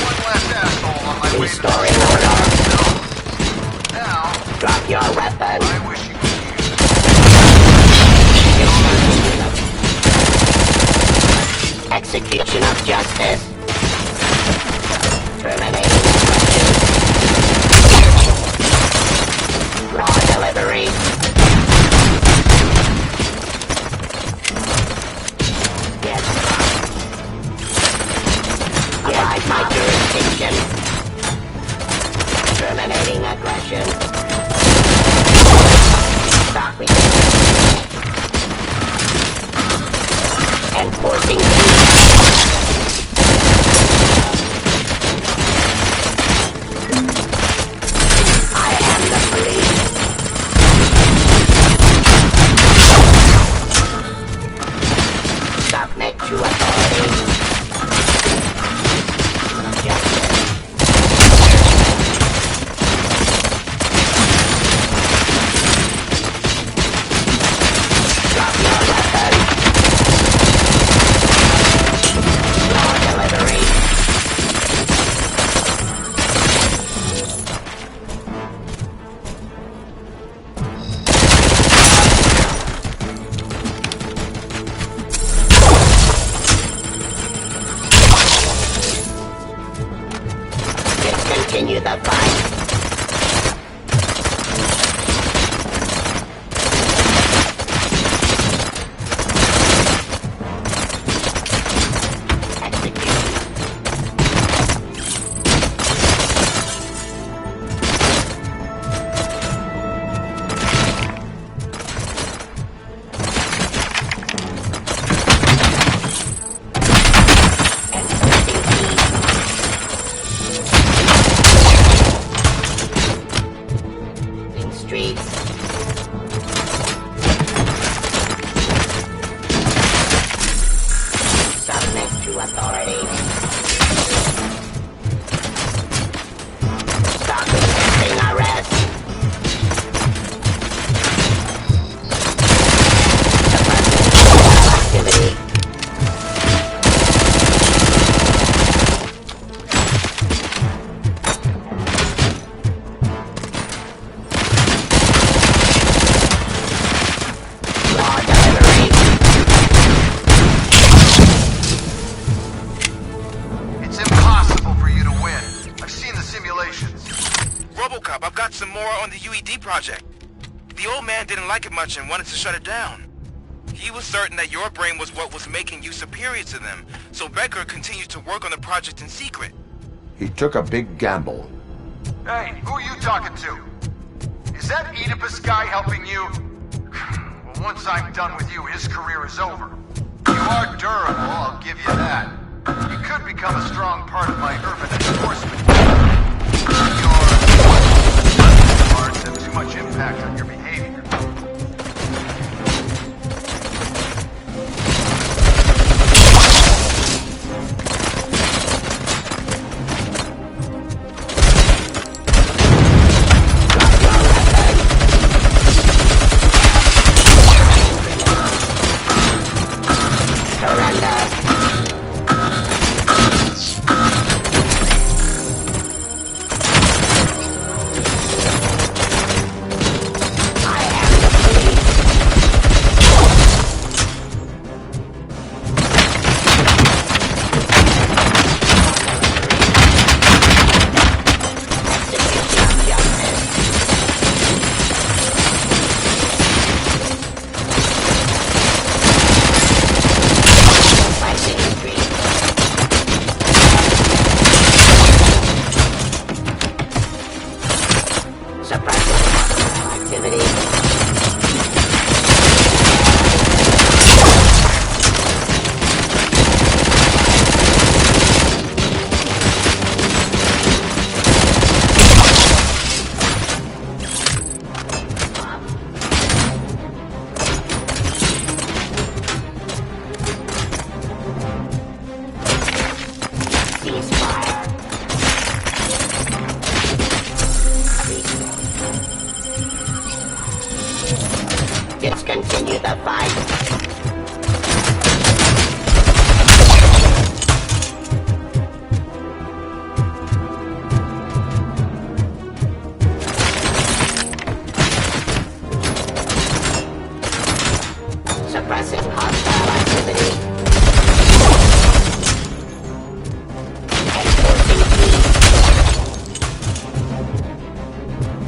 Speaker 17: One less asshole on my way to the Now, drop your weapon. I wish you could use it.
Speaker 20: Execution of justice. Terminating raw delivery. Yes. Abide my jurisdiction. Terminating aggression. Stop me. Enforcing I am the police. Submit to authority. Justice. Drop your weapon. streets. Submit to authority. Stop resisting arrest. Suppressing activity.
Speaker 11: RoboCop, I've got some more on the UED project. The old man didn't like it much and wanted to shut it down. He was certain that your brain was what was making you superior to them, so Becker continued to work on the project in secret.
Speaker 4: He took a big gamble.
Speaker 17: Hey, who are you talking to? Is that Oedipus guy helping you? Well, once I'm done with you, his career is over. You are durable, I'll give you that. You could become a strong part of my urban enforcement. Your cards have too much impact on your behavior. Let's continue the fight. Suppressing hostile activity.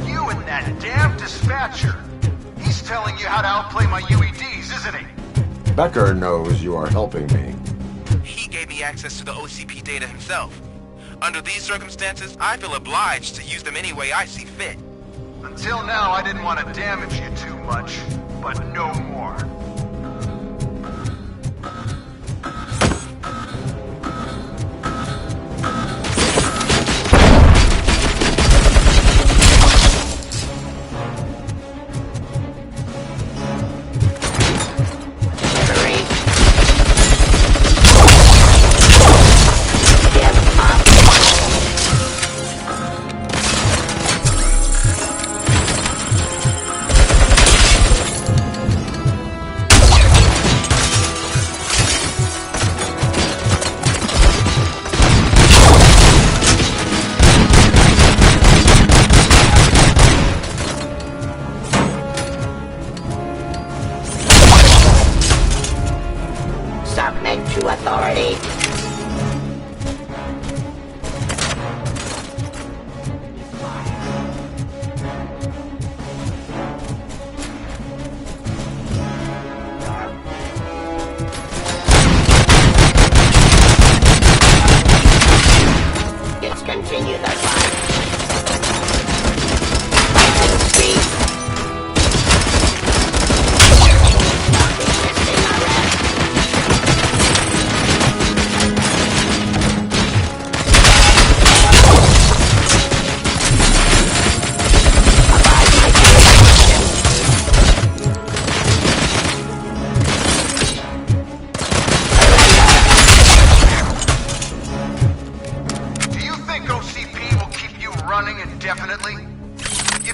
Speaker 17: You and that damn dispatcher. He's telling you how to outplay my UEDs, isn't he?
Speaker 4: Becker knows you are helping me.
Speaker 11: He gave me access to the OCP data himself. Under these circumstances, I feel obliged to use them any way I see fit.
Speaker 17: Until now, I didn't want to damage you too much, but no more.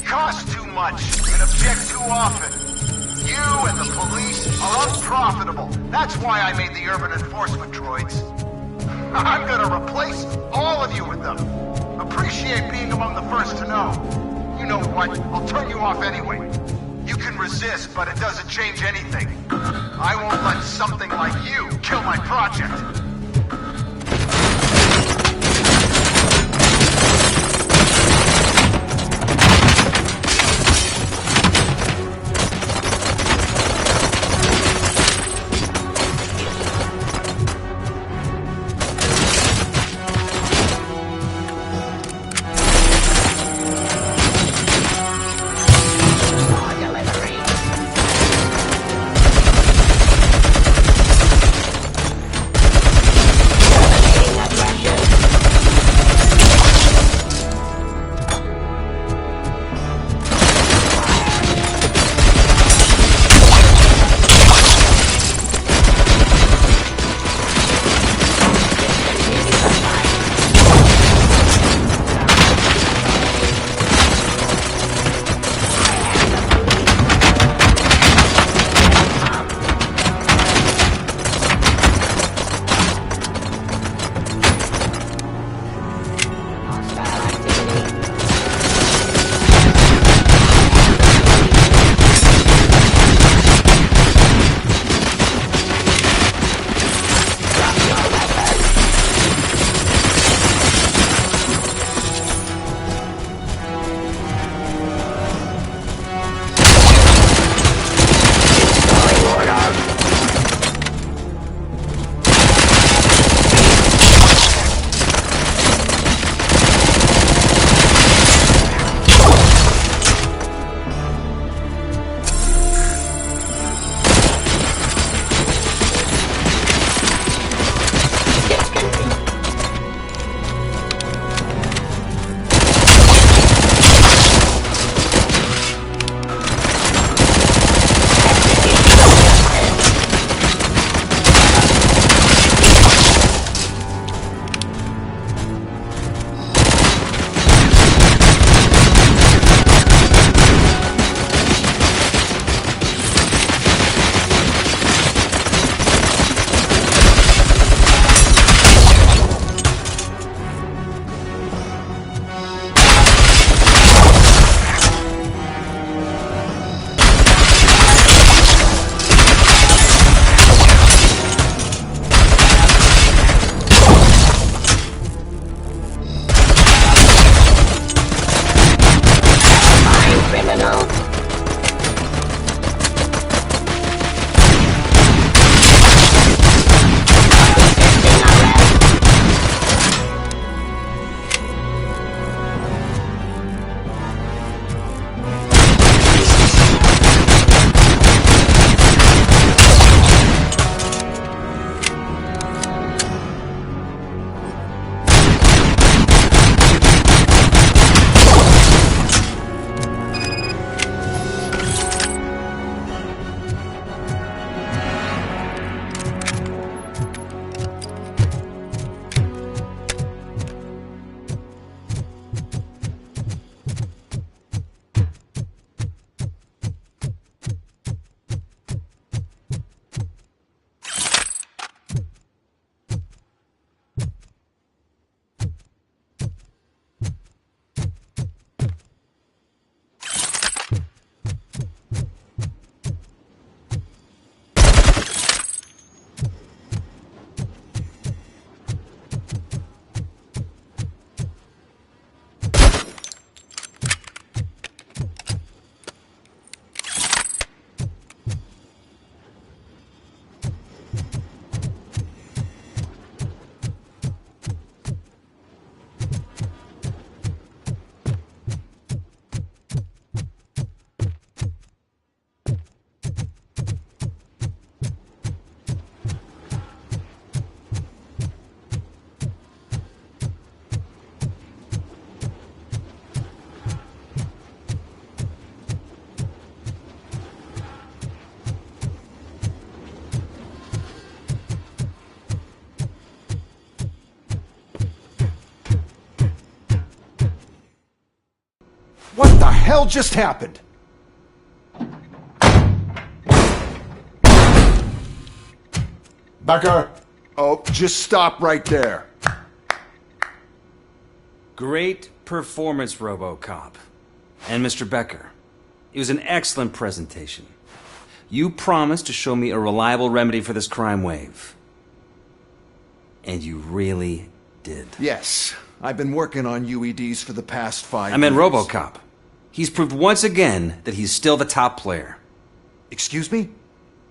Speaker 6: cost too much and object too often. You and the police are unprofitable. That's why I made the urban enforcement droids. I'm gonna replace all of you with them. Appreciate being among the first to know. You know what? I'll turn you off anyway. You can resist, but it doesn't change anything. I won't let something like you kill my project.
Speaker 17: hell just happened?
Speaker 4: Becker!
Speaker 17: Oh, just stop right there.
Speaker 3: Great performance, RoboCop. And Mr. Becker, it was an excellent presentation. You promised to show me a reliable remedy for this crime wave. And you really did.
Speaker 17: Yes, I've been working on UEDs for the past 5 years.
Speaker 3: I meant RoboCop. He's proved once again that he's still the top player.
Speaker 17: Excuse me?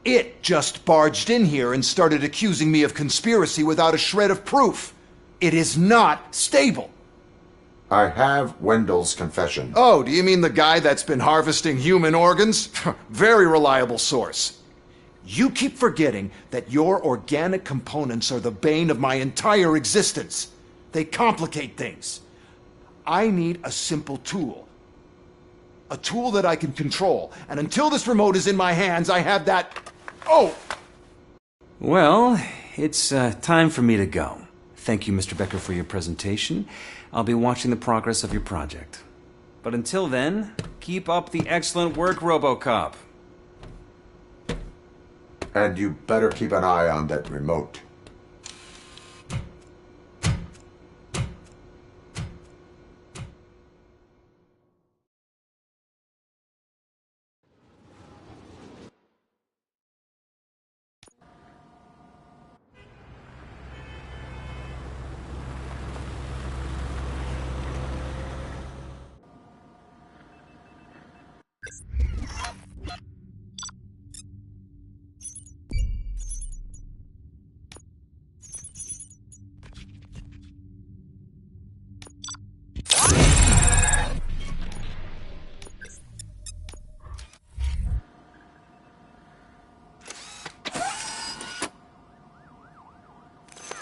Speaker 17: It just barged in here and started accusing me of conspiracy without a shred of proof. It is not stable.
Speaker 4: I have Wendell's confession.
Speaker 17: Oh, do you mean the guy that's been harvesting human organs? Very reliable source. You keep forgetting that your organic components are the bane of my entire existence. They complicate things. I need a simple tool. A tool that I can control. And until this remote is in my hands, I have that... Oh!
Speaker 3: Well, it's time for me to go. Thank you, Mr. Becker, for your presentation. I'll be watching the progress of your project. But until then, keep up the excellent work, RoboCop.
Speaker 4: And you better keep an eye on that remote.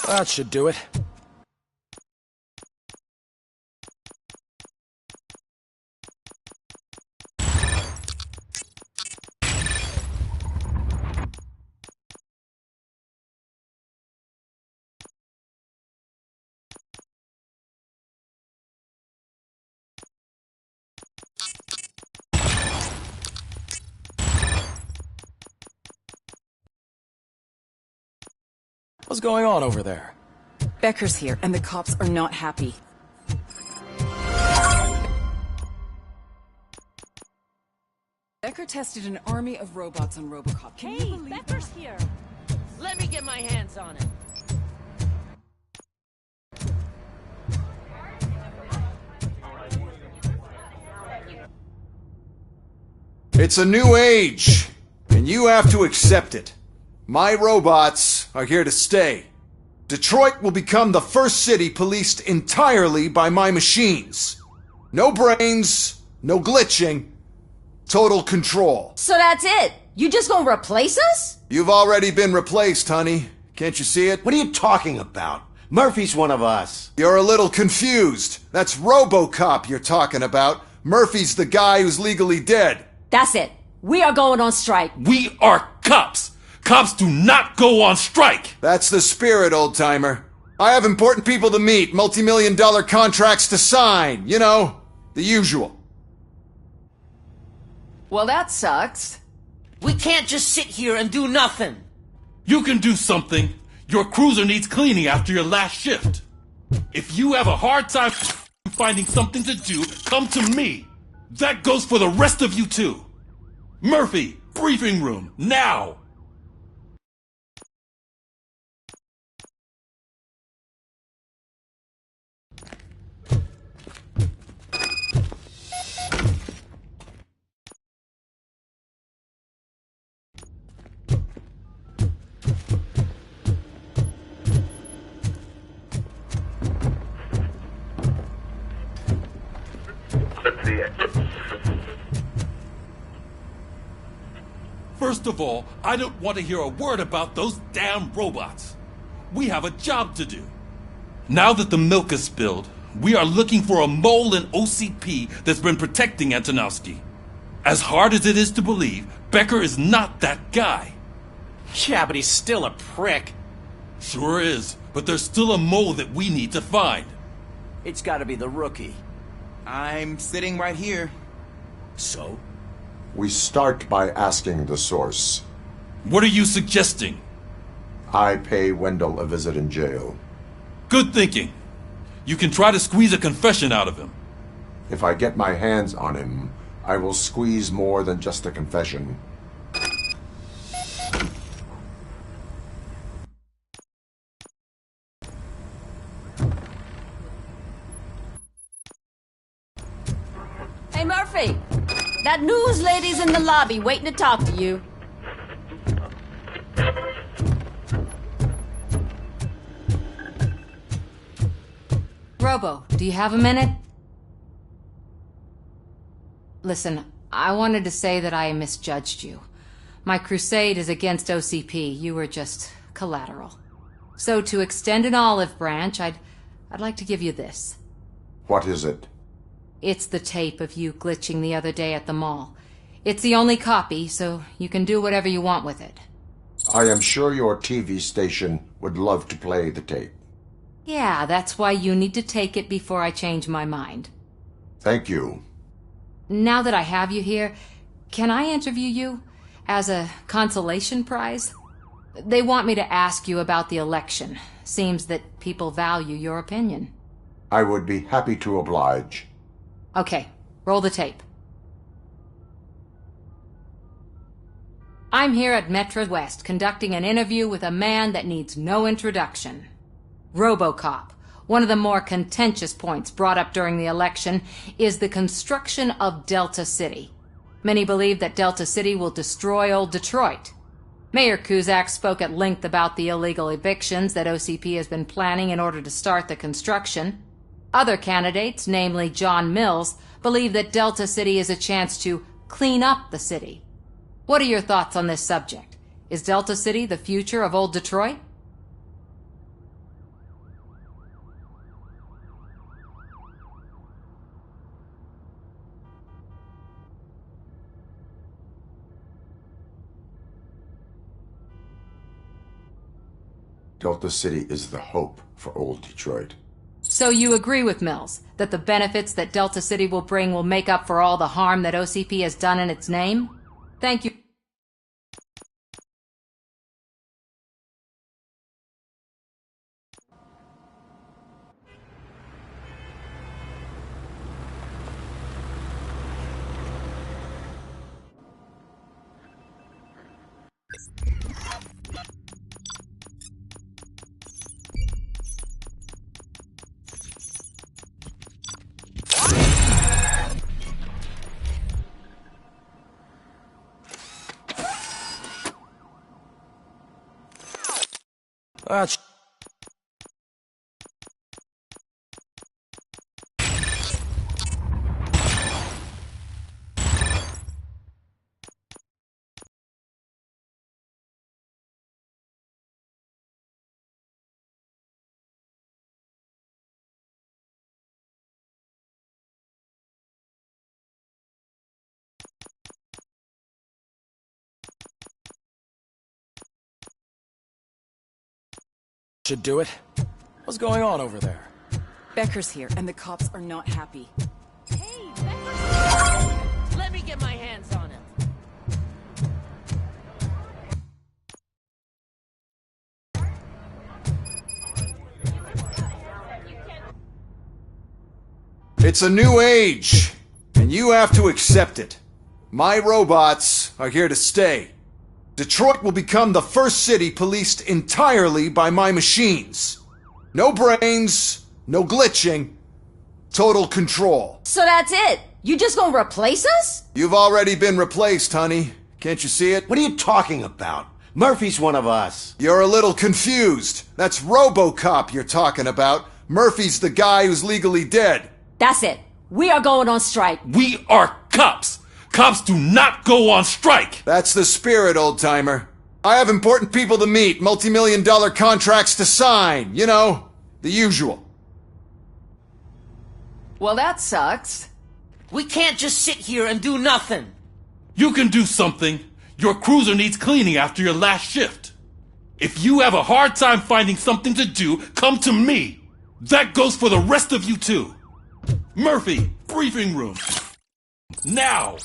Speaker 2: That should do it. What's going on over there?
Speaker 22: Becker's here, and the cops are not happy. Becker tested an army of robots on RoboCop. Can you believe
Speaker 1: Becker's here.
Speaker 19: Let me get my hands on it.
Speaker 17: It's a new age, and you have to accept it. My robots are here to stay. Detroit will become the first city policed entirely by my machines. No brains, no glitching, total control.
Speaker 12: So that's it? You just gonna replace us?
Speaker 17: You've already been replaced, honey. Can't you see it?
Speaker 16: What are you talking about? Murphy's one of us.
Speaker 17: You're a little confused. That's RoboCop you're talking about. Murphy's the guy who's legally dead.
Speaker 12: That's it. We are going on strike.
Speaker 9: We are cops. Cops do not go on strike!
Speaker 17: That's the spirit, old-timer. I have important people to meet, multi-million-dollar contracts to sign. You know, the usual.
Speaker 19: Well, that sucks. We can't just sit here and do nothing.
Speaker 9: You can do something. Your cruiser needs cleaning after your last shift. If you have a hard time finding something to do, come to me. That goes for the rest of you too. Murphy, briefing room, now! First of all, I don't want to hear a word about those damn robots. We have a job to do. Now that the milk is spilled, we are looking for a mole in OCP that's been protecting Antonowski. As hard as it is to believe, Becker is not that guy.
Speaker 2: Yeah, but he's still a prick.
Speaker 9: Sure is, but there's still a mole that we need to find.
Speaker 7: It's gotta be the rookie.
Speaker 21: I'm sitting right here.
Speaker 8: So?
Speaker 4: We start by asking the source.
Speaker 9: What are you suggesting?
Speaker 4: I pay Wendell a visit in jail.
Speaker 9: Good thinking. You can try to squeeze a confession out of him.
Speaker 4: If I get my hands on him, I will squeeze more than just a confession.
Speaker 14: Hey, Murphy! That news lady's in the lobby waiting to talk to you.
Speaker 10: Robo, do you have a minute? Listen, I wanted to say that I misjudged you. My crusade is against OCP. You were just collateral. So to extend an olive branch, I'd like to give you this.
Speaker 4: What is it?
Speaker 10: It's the tape of you glitching the other day at the mall. It's the only copy, so you can do whatever you want with it.
Speaker 4: I am sure your TV station would love to play the tape.
Speaker 10: Yeah, that's why you need to take it before I change my mind.
Speaker 4: Thank you.
Speaker 10: Now that I have you here, can I interview you as a consolation prize? They want me to ask you about the election. Seems that people value your opinion.
Speaker 4: I would be happy to oblige.
Speaker 10: Okay, roll the tape. I'm here at Metro West conducting an interview with a man that needs no introduction. RoboCop. One of the more contentious points brought up during the election is the construction of Delta City. Many believe that Delta City will destroy old Detroit. Mayor Cusack spoke at length about the illegal evictions that OCP has been planning in order to start the construction. Other candidates, namely John Mills, believe that Delta City is a chance to clean up the city. What are your thoughts on this subject? Is Delta City the future of old Detroit?
Speaker 4: Delta City is the hope for old Detroit.
Speaker 10: So you agree with Mills, that the benefits that Delta City will bring will make up for all the harm that OCP has done in its name? Thank you.
Speaker 2: Should do it. What's going on over there?
Speaker 22: Becker's here, and the cops are not happy.
Speaker 19: Hey, Becker's... Let me get my hands on him.
Speaker 17: It's a new age, and you have to accept it. My robots are here to stay. Detroit will become the first city policed entirely by my machines. No brains, no glitching, total control.
Speaker 14: So that's it? You just gonna replace us?
Speaker 17: You've already been replaced, honey. Can't you see it?
Speaker 16: What are you talking about? Murphy's one of us.
Speaker 17: You're a little confused. That's RoboCop you're talking about. Murphy's the guy who's legally dead.
Speaker 14: That's it. We are going on strike.
Speaker 9: We are cops. Cops do not go on strike!
Speaker 17: That's the spirit, old-timer. I have important people to meet, multi-million-dollar contracts to sign. You know, the usual.
Speaker 19: Well, that sucks. We can't just sit here and do nothing.
Speaker 9: You can do something. Your cruiser needs cleaning after your last shift. If you have a hard time finding something to do, come to me. That goes for the rest of you too. Murphy, briefing room. Now!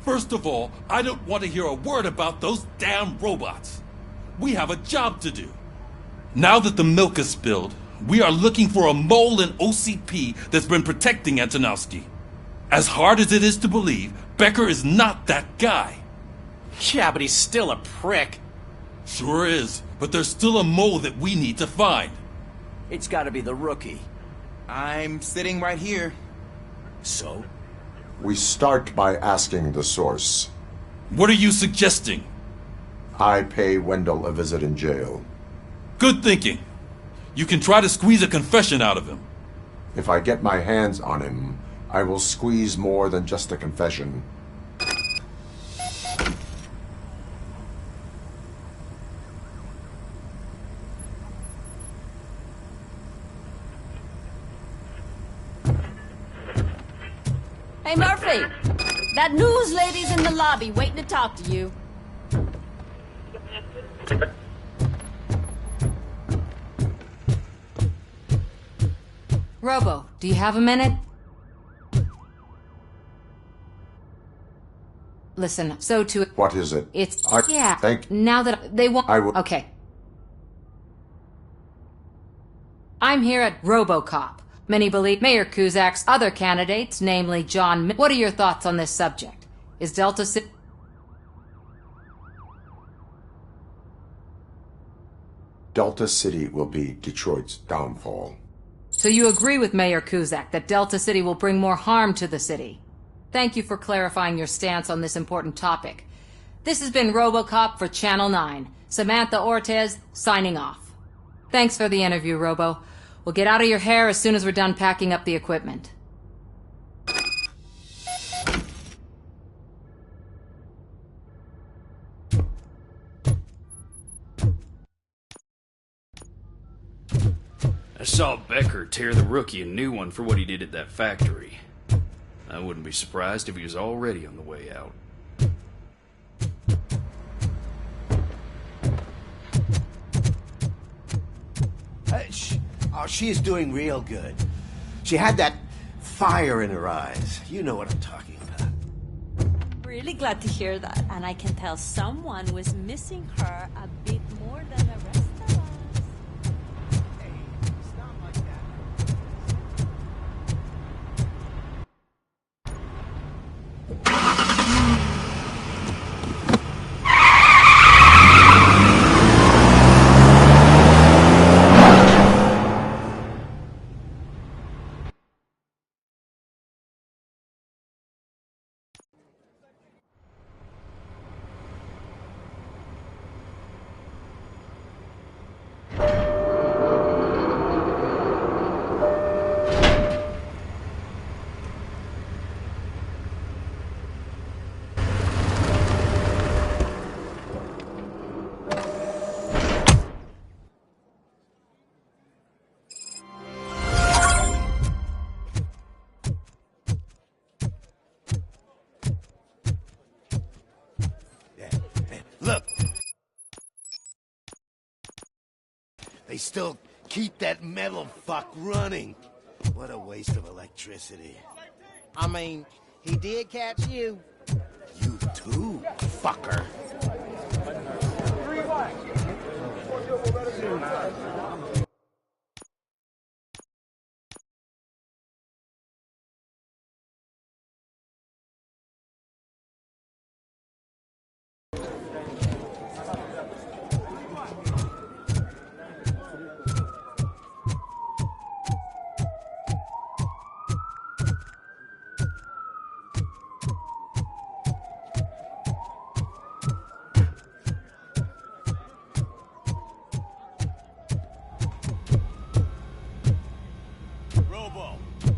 Speaker 9: First of all, I don't want to hear a word about those damn robots. We have a job to do. Now that the milk is spilled, we are looking for a mole in OCP that's been protecting Antonowski. As hard as it is to believe, Becker is not that guy.
Speaker 2: Yeah, but he's still a prick.
Speaker 9: Sure is, but there's still a mole that we need to find.
Speaker 7: It's gotta be the rookie.
Speaker 13: I'm sitting right here.
Speaker 4: So? We start by asking the source.
Speaker 9: What are you suggesting?
Speaker 4: I pay Wendell a visit in jail.
Speaker 9: Good thinking. You can try to squeeze a confession out of him.
Speaker 4: If I get my hands on him, I will squeeze more than just a confession.
Speaker 12: Hey, Murphy! That news lady's in the lobby waiting to talk to you.
Speaker 10: Robo, do you have a minute? Listen, so to...
Speaker 4: What is it?
Speaker 10: It's...
Speaker 4: I
Speaker 10: yeah,
Speaker 4: think
Speaker 10: now that they want...
Speaker 4: I will...
Speaker 10: Okay. I'm here at RoboCop. Many believe Mayor Kuzak's other candidates, namely John... What are your thoughts on this subject? Is Delta City...
Speaker 4: Delta City will be Detroit's downfall.
Speaker 10: So you agree with Mayor Kuzak that Delta City will bring more harm to the city? Thank you for clarifying your stance on this important topic. This has been RoboCop for Channel 9. Samantha Ortez, signing off. Thanks for the interview, Robo. We'll get out of your hair as soon as we're done packing up the equipment.
Speaker 18: I saw Becker tear the rookie a new one for what he did at that factory. I wouldn't be surprised if he was already on the way out.
Speaker 16: She is doing real good. She had that fire in her eyes. You know what I'm talking about.
Speaker 1: Really glad to hear that. And I can tell someone was missing her a bit more than the rest of us.
Speaker 16: Look. They still keep that metal fuck running. What a waste of electricity.
Speaker 15: I mean, he did catch you.
Speaker 16: You too, fucker.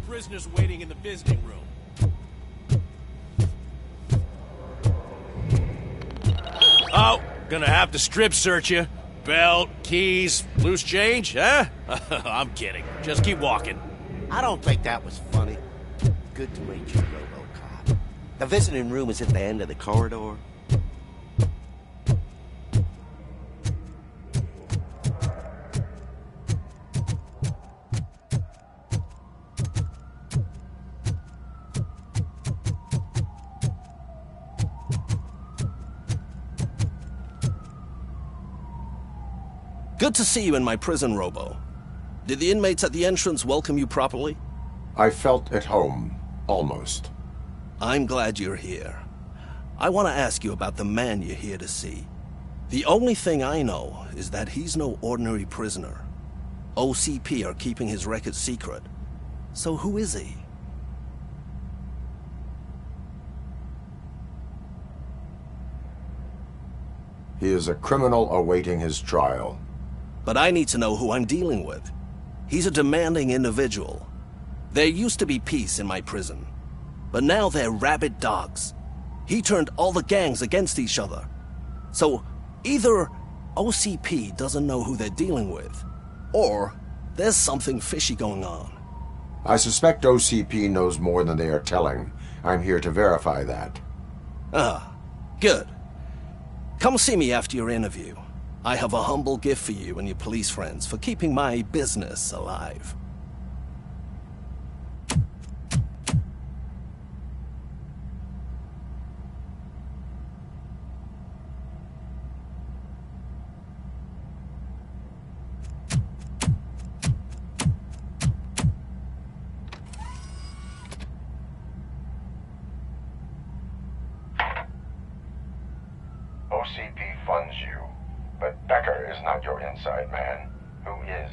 Speaker 2: Prisoners waiting in the visiting room. Oh, gonna have to strip search you. Belt, keys, loose change, huh? I'm kidding. Just keep walking.
Speaker 16: I don't think that was funny. Good to meet you, RoboCop. The visiting room is at the end of the corridor.
Speaker 5: Good to see you in my prison, Robo. Did the inmates at the entrance welcome you properly?
Speaker 4: I felt at home, almost.
Speaker 5: I'm glad you're here. I want to ask you about the man you're here to see. The only thing I know is that he's no ordinary prisoner. OCP are keeping his record secret. So who is he?
Speaker 4: He is a criminal awaiting his trial.
Speaker 5: But I need to know who I'm dealing with. He's a demanding individual. There used to be peace in my prison, but now they're rabid dogs. He turned all the gangs against each other. So either OCP doesn't know who they're dealing with, or there's something fishy going on.
Speaker 4: I suspect OCP knows more than they are telling. I'm here to verify that.
Speaker 5: Ah, good. Come see me after your interview. I have a humble gift for you and your police friends for keeping my business alive.
Speaker 4: OCP funds you, but Becker is not your inside man. Who is?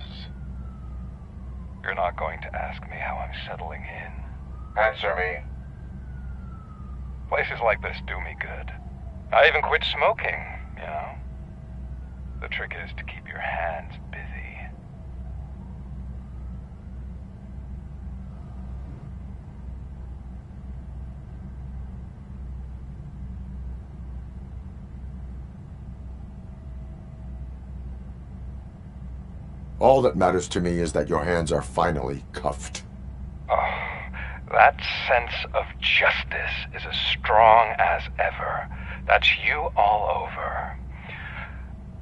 Speaker 21: You're not going to ask me how I'm settling in.
Speaker 4: Answer me.
Speaker 21: Places like this do me good. I even quit smoking, you know. The trick is to keep your hands busy.
Speaker 4: All that matters to me is that your hands are finally cuffed.
Speaker 21: Oh, that sense of justice is as strong as ever. That's you all over.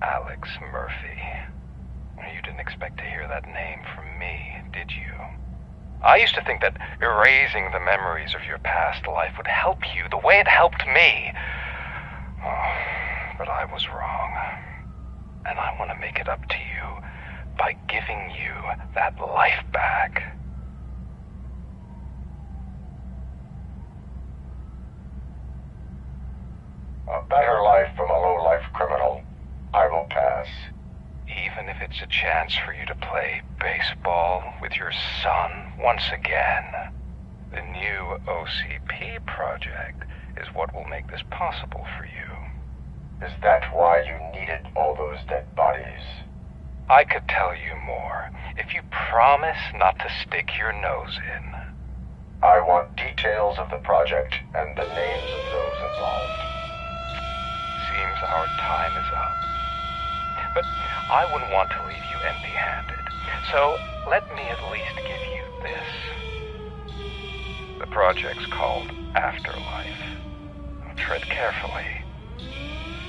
Speaker 21: Alex Murphy. You didn't expect to hear that name from me, did you? I used to think that erasing the memories of your past life would help you the way it helped me. Oh, but I was wrong. And I want to make it up to you by giving you that life back.
Speaker 4: A better life from a low-life criminal. I will pass.
Speaker 21: Even if it's a chance for you to play baseball with your son once again. The new OCP project is what will make this possible for you.
Speaker 4: Is that why you needed all those dead bodies?
Speaker 21: I could tell you more if you promise not to stick your nose in.
Speaker 4: I want details of the project and the names of those involved.
Speaker 21: Seems our time is up. But I wouldn't want to leave you empty-handed. So let me at least give you this. The project's called Afterlife. Tread carefully.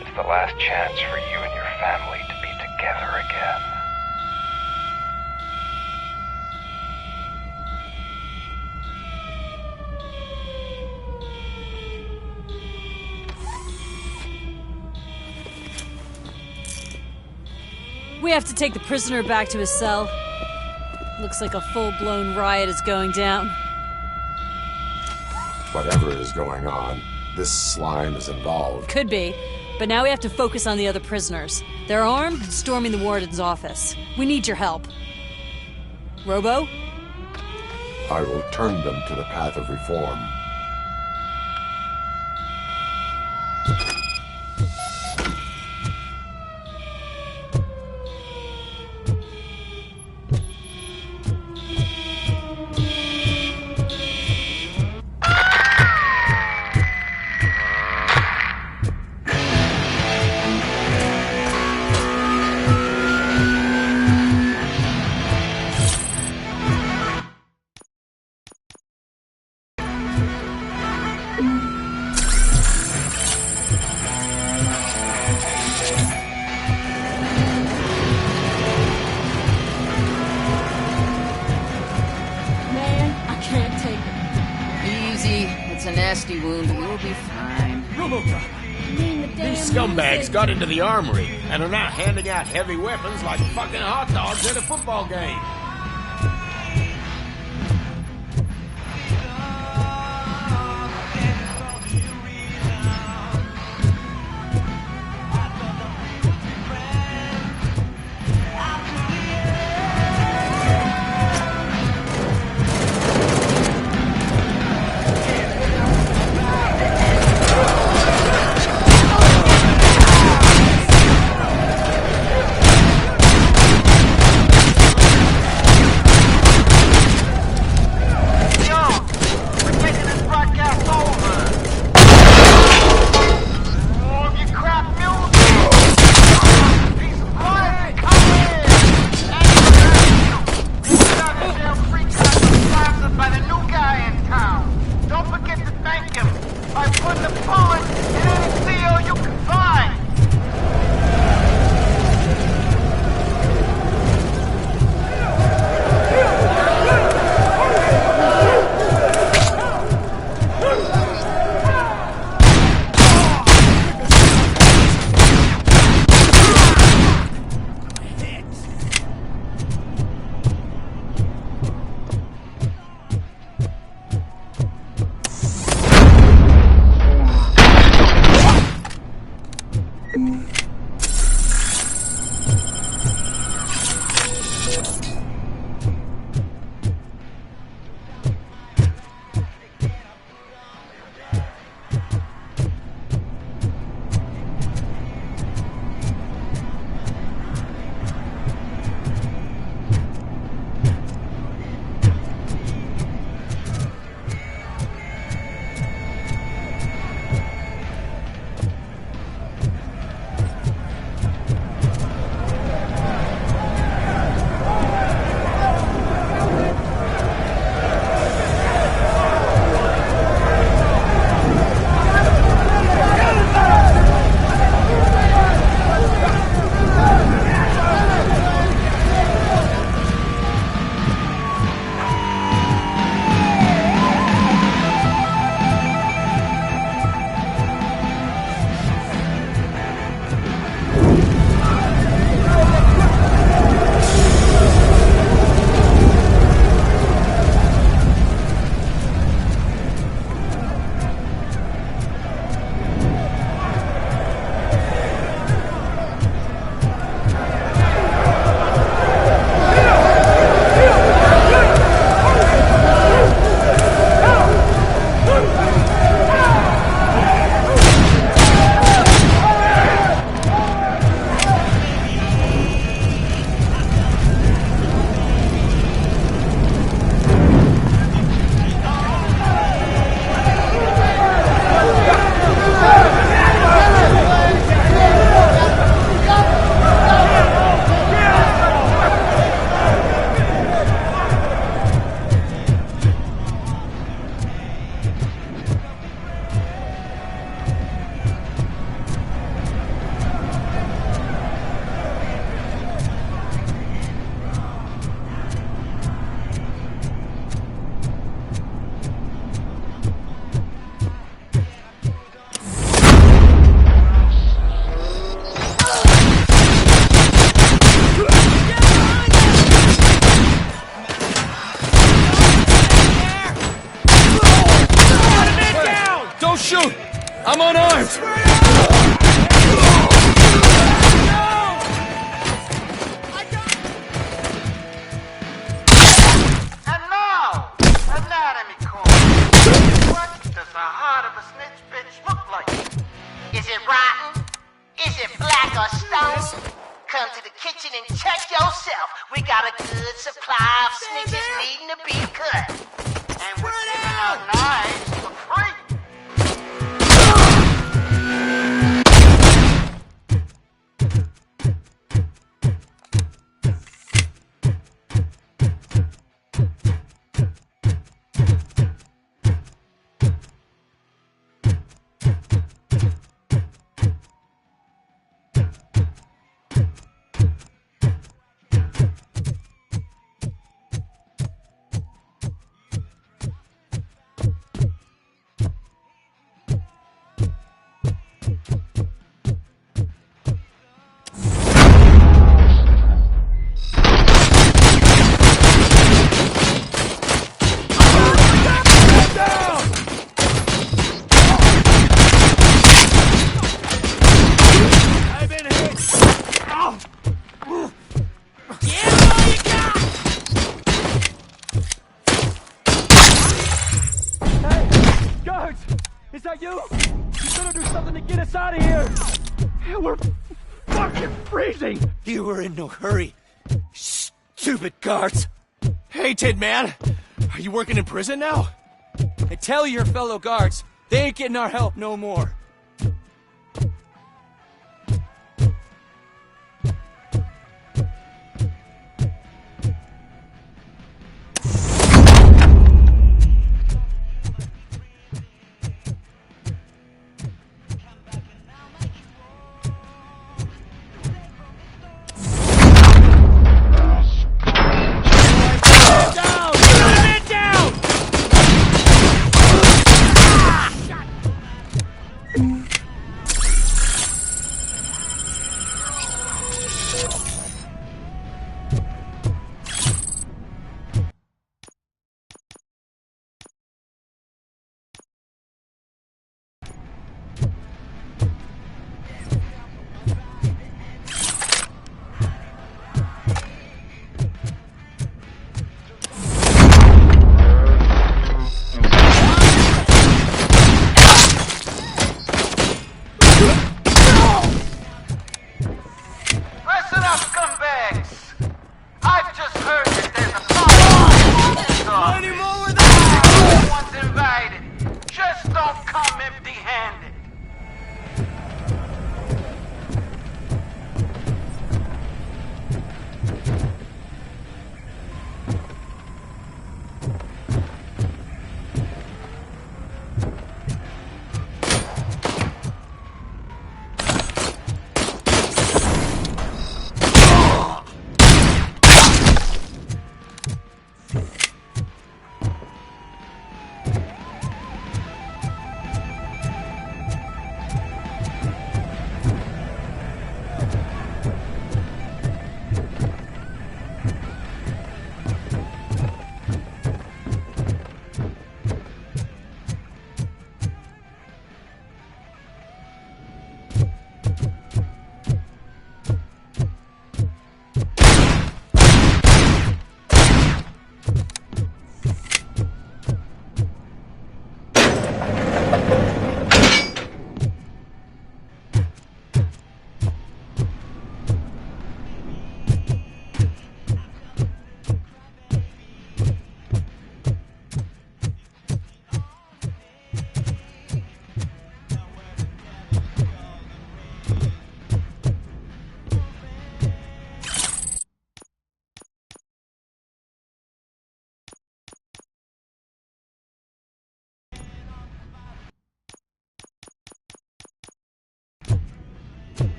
Speaker 21: It's the last chance for you and your family to be together again.
Speaker 1: We have to take the prisoner back to his cell. Looks like a full-blown riot is going down.
Speaker 4: Whatever is going on, this slime is involved.
Speaker 1: Could be, but now we have to focus on the other prisoners. They're armed and storming the warden's office. We need your help. Robo?
Speaker 4: I will turn them to the path of reform.
Speaker 11: These scumbags got into the armory and are now handing out heavy weapons like fucking hot dogs at a football game.
Speaker 2: I'm unarmed!
Speaker 6: And now, anatomy course. What does the heart of a snitch bitch look like?
Speaker 20: Is it rotten? Is it black or stone? Come to the kitchen and check yourself. We got a good supply of snitches needing to be cut.
Speaker 6: And we're giving out knives for free.
Speaker 2: We're fucking freezing!
Speaker 3: You were in no hurry. Stupid guards.
Speaker 2: Hey, Tin Man. Are you working in prison now?
Speaker 3: And tell your fellow guards, they ain't getting our help no more.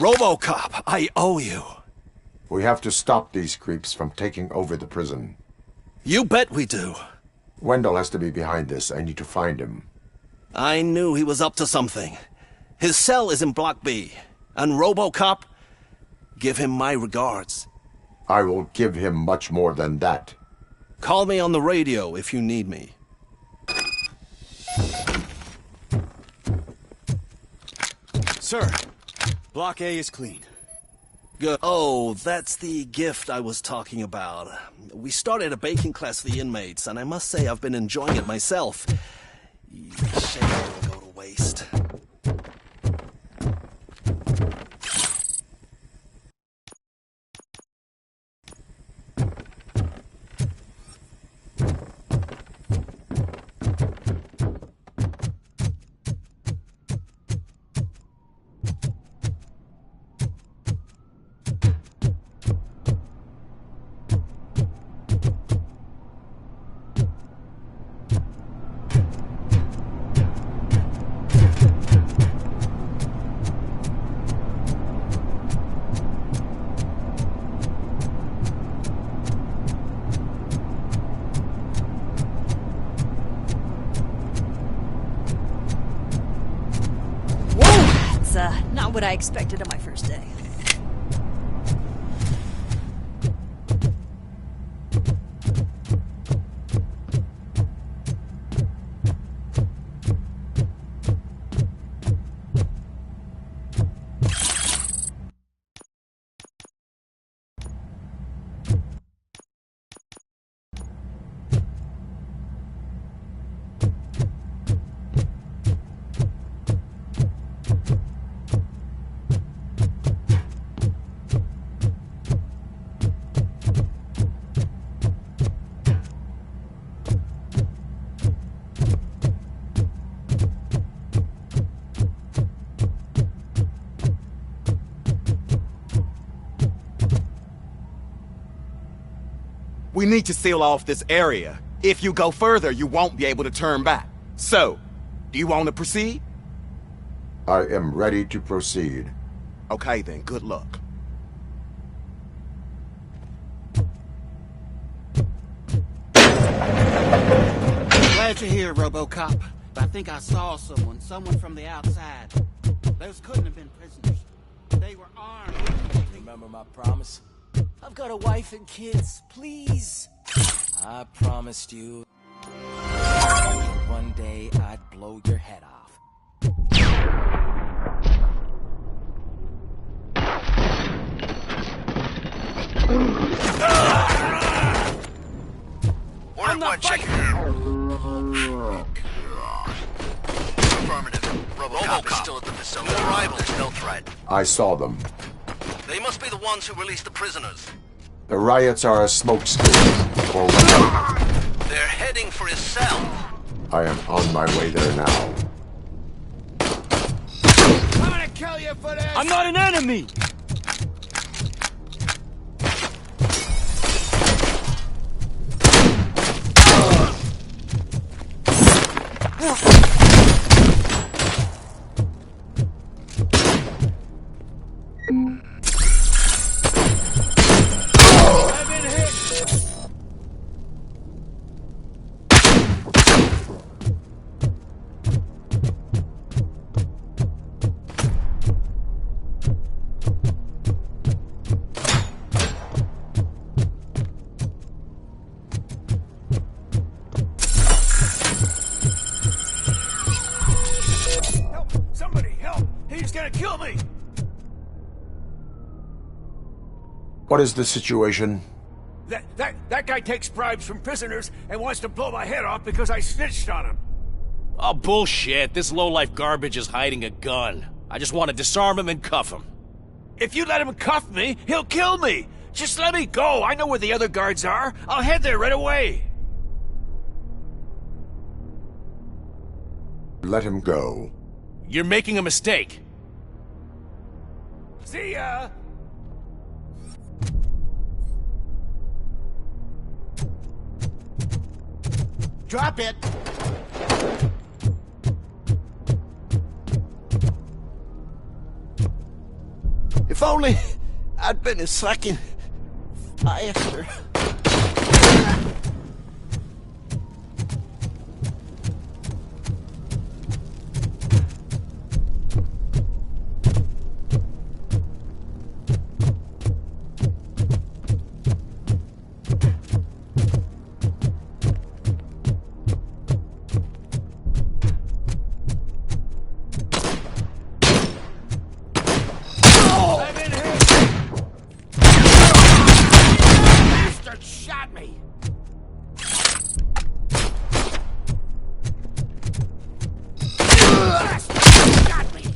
Speaker 5: RoboCop, I owe you.
Speaker 4: We have to stop these creeps from taking over the prison.
Speaker 5: You bet we do.
Speaker 4: Wendell has to be behind this. I need to find him.
Speaker 5: I knew he was up to something. His cell is in Block B. And RoboCop, give him my regards.
Speaker 4: I will give him much more than that.
Speaker 5: Call me on the radio if you need me.
Speaker 3: Sir, Block A is clean.
Speaker 5: Good. Oh, that's the gift I was talking about. We started a baking class for the inmates, and I must say I've been enjoying it myself. Shame it will go to waste.
Speaker 1: Not what I expected on my first day.
Speaker 13: We need to seal off this area. If you go further, you won't be able to turn back. So, do you want to proceed?
Speaker 4: I am ready to proceed.
Speaker 13: Okay then, good luck.
Speaker 8: Glad you're here, RoboCop. But I think I saw someone from the outside. Those couldn't have been prisoners. They were armed.
Speaker 3: Remember my promise? I've got a wife and kids, please. I promised you one day I'd blow your head off.
Speaker 6: Order one, check Affirmative. RoboCop is still at the facility. No rivals, no threat.
Speaker 4: I saw them.
Speaker 5: They must be the ones who released the prisoners.
Speaker 4: The riots are a smokescreen.
Speaker 5: They're heading for his cell.
Speaker 4: I am on my way there now.
Speaker 11: I'm gonna kill you for this!
Speaker 3: I'm not an enemy!
Speaker 4: What is the situation?
Speaker 11: That guy takes bribes from prisoners and wants to blow my head off because I snitched on him.
Speaker 2: Oh, bullshit. This lowlife garbage is hiding a gun. I just want to disarm him and cuff him.
Speaker 11: If you let him cuff me, he'll kill me. Just let me go. I know where the other guards are. I'll head there right away.
Speaker 4: Let him go.
Speaker 2: You're making a mistake.
Speaker 11: See ya.
Speaker 8: Drop it!
Speaker 16: If only I'd been a second faster.
Speaker 11: Shot me! Got me!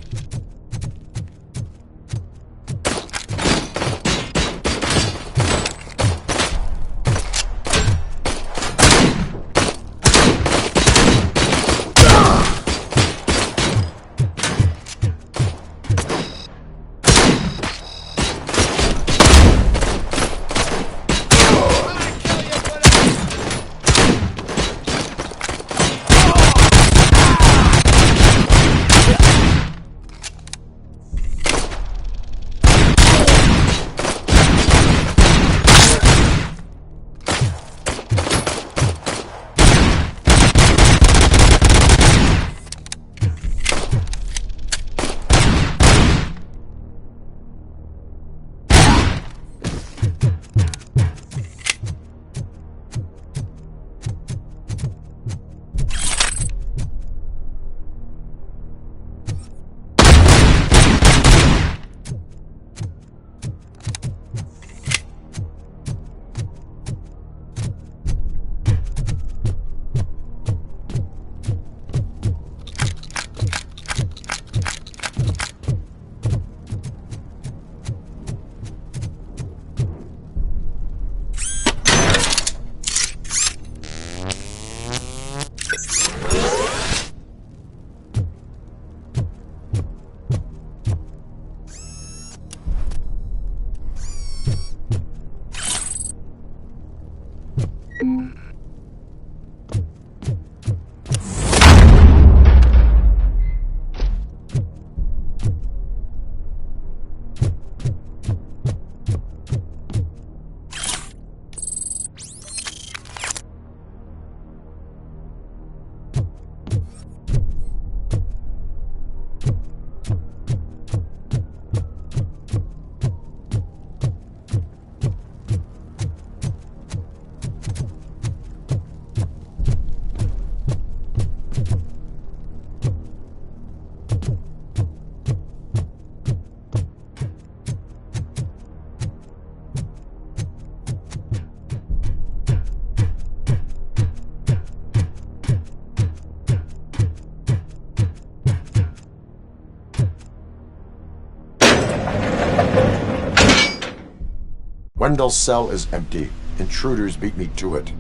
Speaker 4: Wendell's cell is empty. Intruders beat me to it.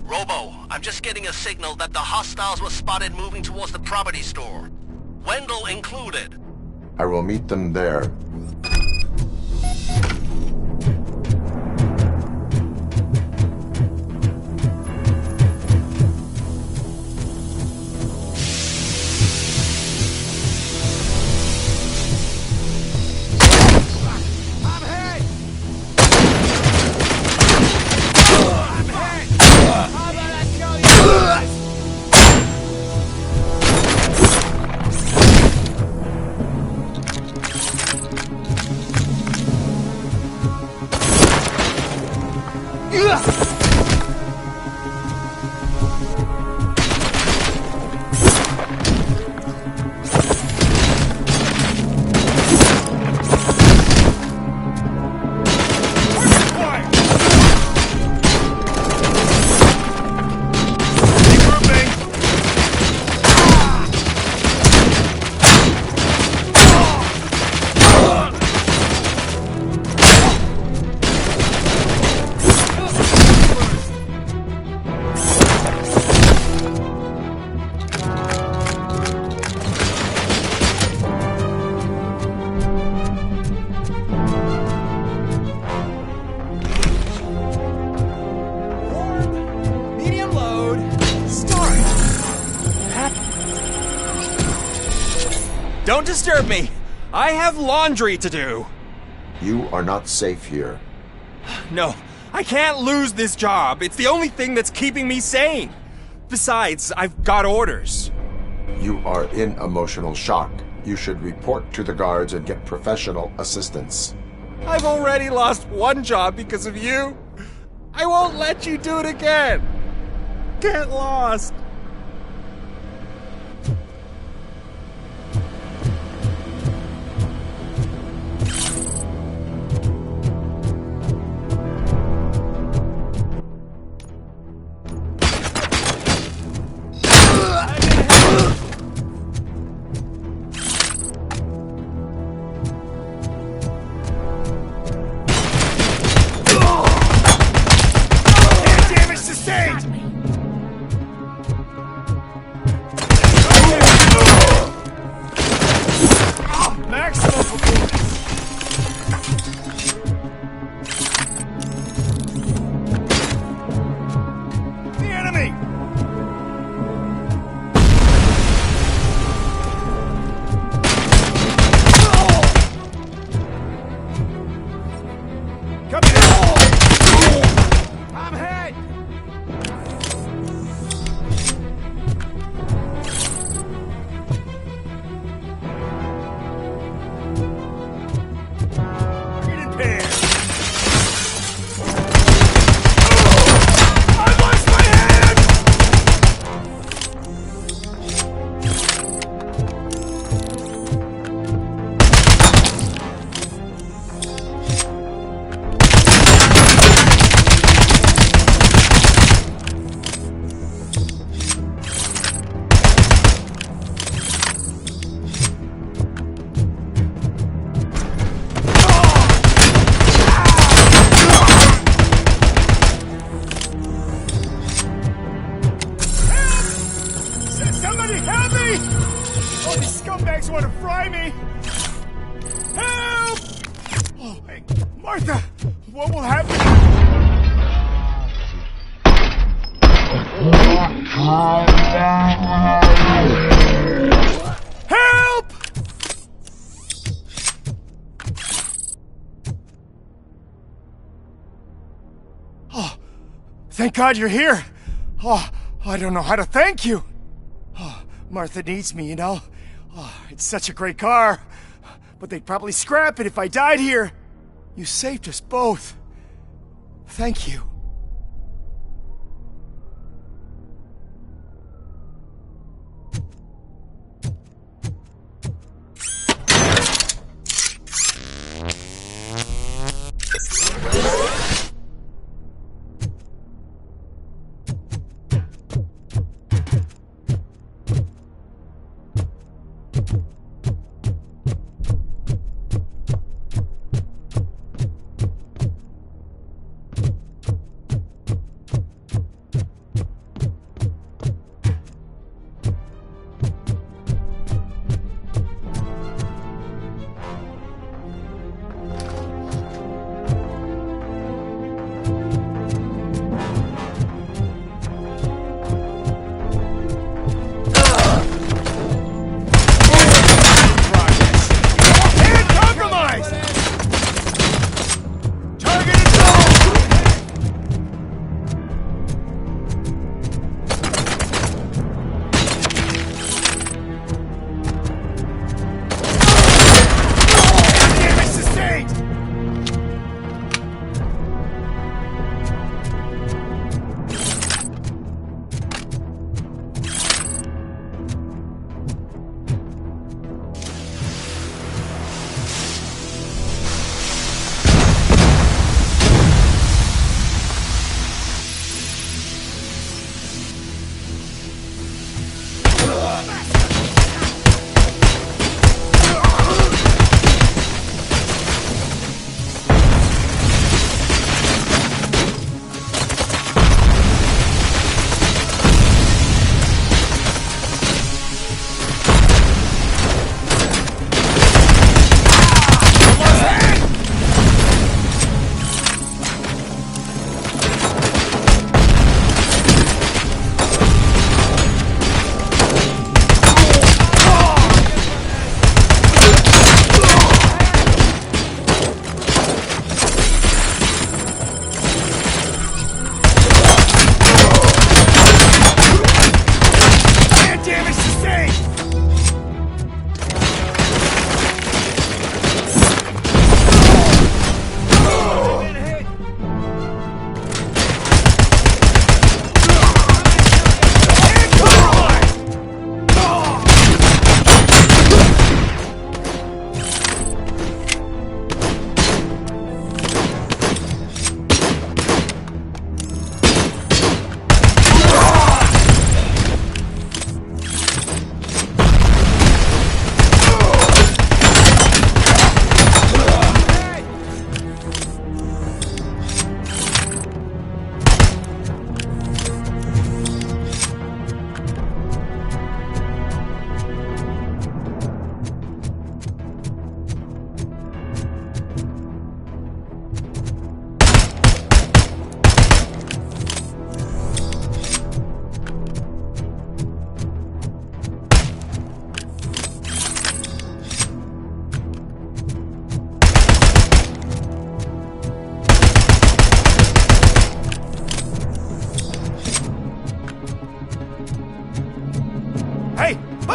Speaker 5: Robo, I'm just getting a signal that the hostiles were spotted moving towards the property store. Wendell included.
Speaker 4: I will meet them there.
Speaker 13: Medium load. Start. Don't disturb me. I have laundry to do.
Speaker 4: You are not safe here.
Speaker 13: No, I can't lose this job. It's the only thing that's keeping me sane. Besides, I've got orders.
Speaker 4: You are in emotional shock. You should report to the guards and get professional assistance.
Speaker 13: I've already lost one job because of you. I won't let you do it again. Get lost.
Speaker 11: Damage sustained! Maximum performance! The enemy! Come here! I'm hit! Green pan! I lost my hand! Somebody help me! Oh, these scumbags want to fry me! Help! Oh, hey, Martha! What will happen? Help! Oh, thank God you're here. Oh, I don't know how to thank you. Oh, Martha needs me, you know. Oh, it's such a great car. But they'd probably scrap it if I died here. You saved us both. Thank you.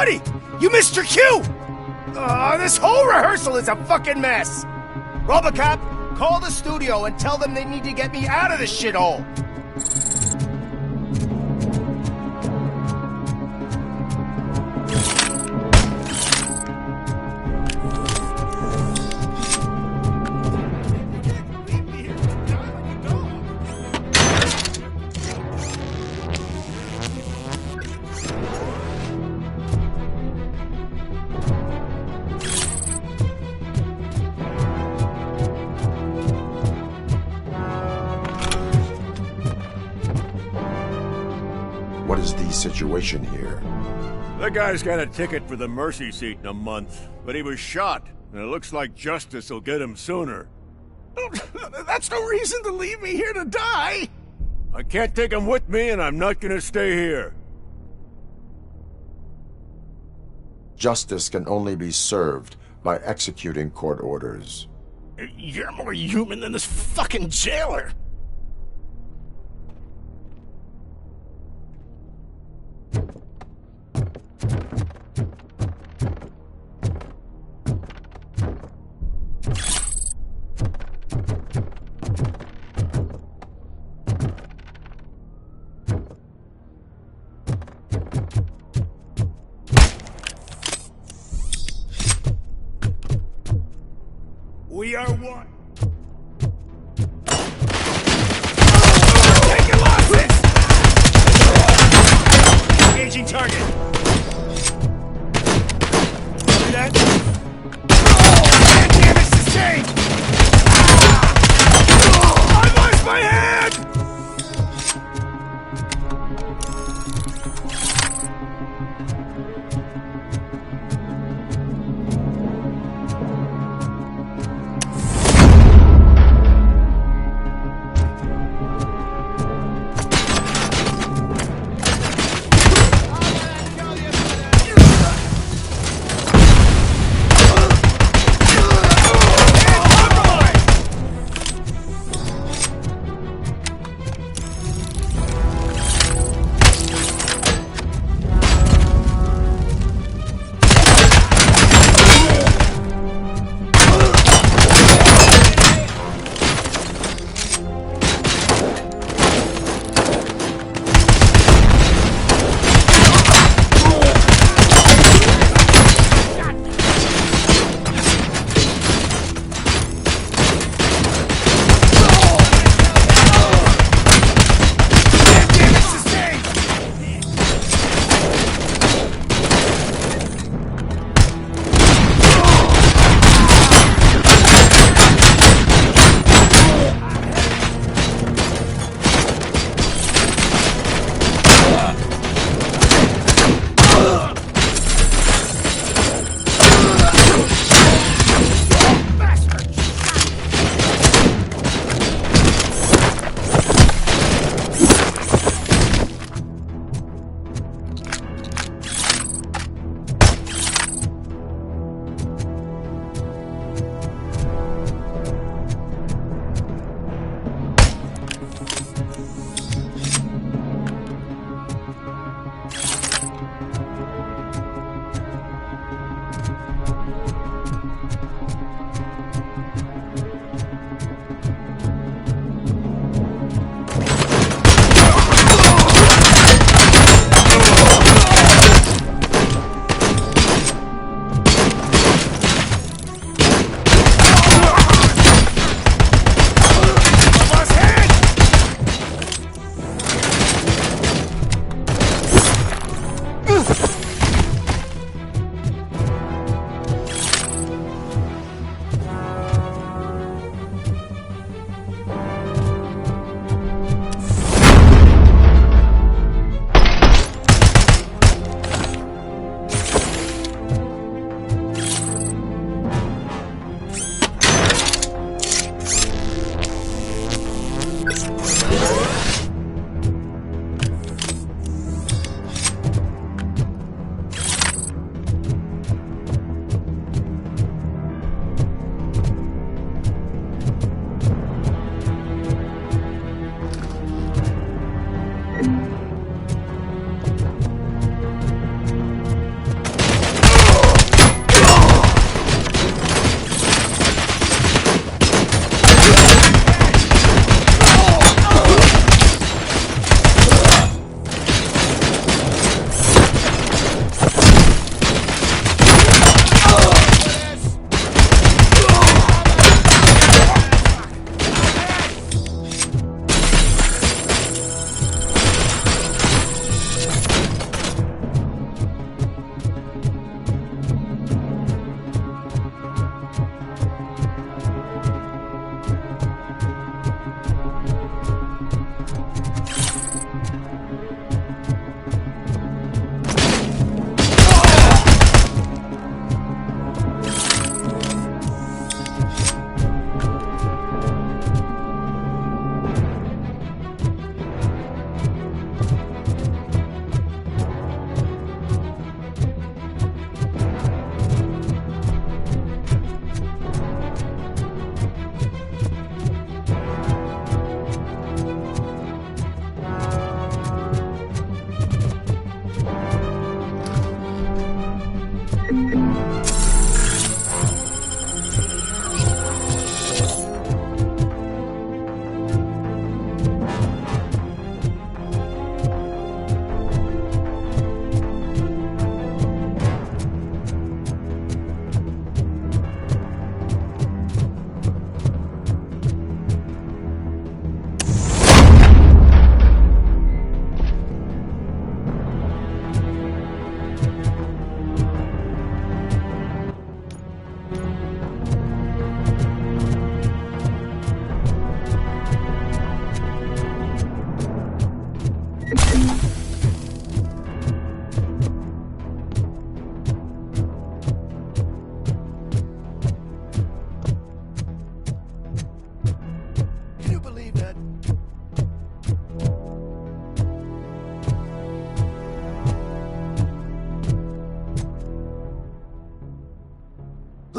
Speaker 11: Buddy, you missed your cue! This whole rehearsal is a fucking mess! Robocop, call the studio and tell them they need to get me out of this shithole!
Speaker 4: What is the situation here?
Speaker 14: The guy's got a ticket for the mercy seat in a month, but he was shot, and it looks like justice will get him sooner.
Speaker 11: That's no reason to leave me here to die!
Speaker 14: I can't take him with me, and I'm not gonna stay here.
Speaker 4: Justice can only be served by executing court orders.
Speaker 11: You're more human than this fucking jailer! We are one.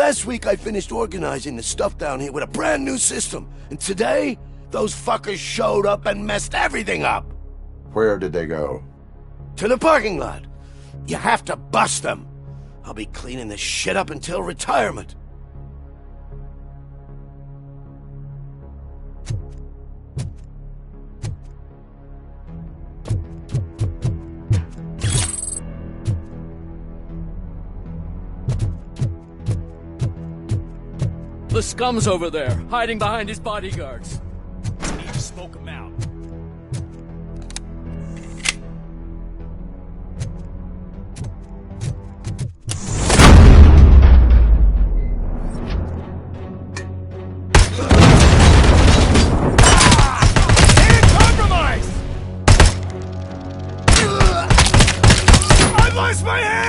Speaker 16: Last week I finished organizing the stuff down here with a brand new system. And today, those fuckers showed up and messed everything up.
Speaker 4: Where did they go?
Speaker 16: To the parking lot. You have to bust them. I'll be cleaning this shit up until retirement.
Speaker 17: The scum's over there, hiding behind his bodyguards.
Speaker 2: We need to smoke him out.
Speaker 11: I lost my hand!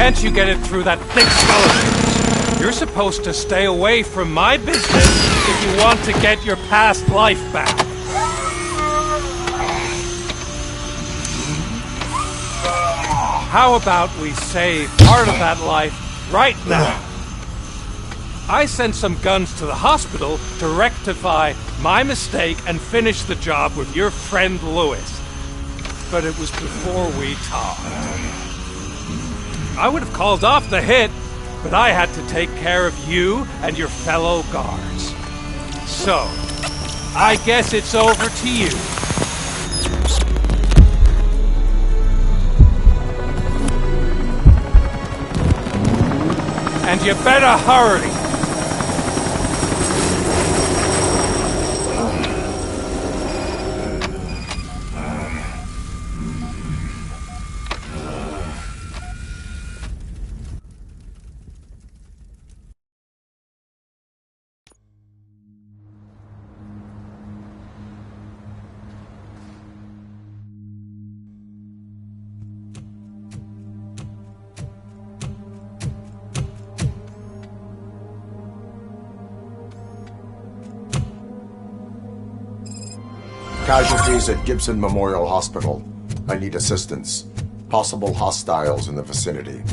Speaker 22: Can't you get it through that thick skeleton? You're supposed to stay away from my business if you want to get your past life back. How about we save part of that life right now? I sent some guns to the hospital to rectify my mistake and finish the job with your friend Lewis. But it was before we talked. I would have called off the hit, but I had to take care of you and your fellow guards. So, I guess it's over to you. And you better hurry.
Speaker 4: Casualties at Gibson Memorial Hospital. I need assistance. Possible hostiles in the vicinity.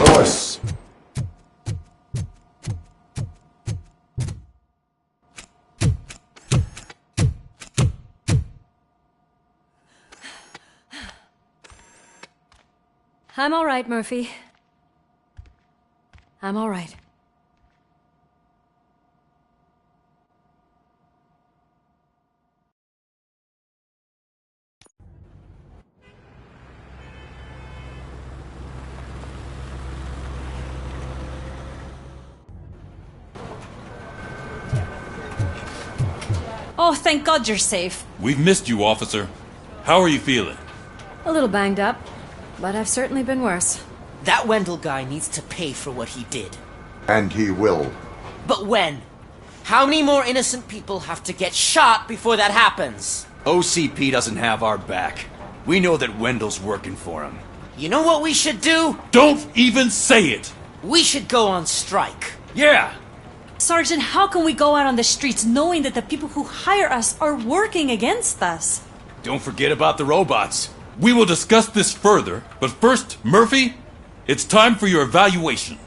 Speaker 4: Lewis!
Speaker 7: I'm all right, Murphy. I'm all right.
Speaker 1: Oh, thank God you're safe.
Speaker 9: We've missed you, officer. How are you feeling?
Speaker 7: A little banged up, but I've certainly been worse.
Speaker 3: That Wendell guy needs to pay for what he did.
Speaker 4: And he will.
Speaker 3: But when? How many more innocent people have to get shot before that happens?
Speaker 19: OCP doesn't have our back. We know that Wendell's working for him.
Speaker 3: You know what we should do?
Speaker 9: Don't even say it!
Speaker 3: We should go on strike.
Speaker 19: Yeah!
Speaker 1: Sergeant, how can we go out on the streets knowing that the people who hire us are working against us?
Speaker 19: Don't forget about the robots.
Speaker 9: We will discuss this further, but first, Murphy, it's time for your evaluation.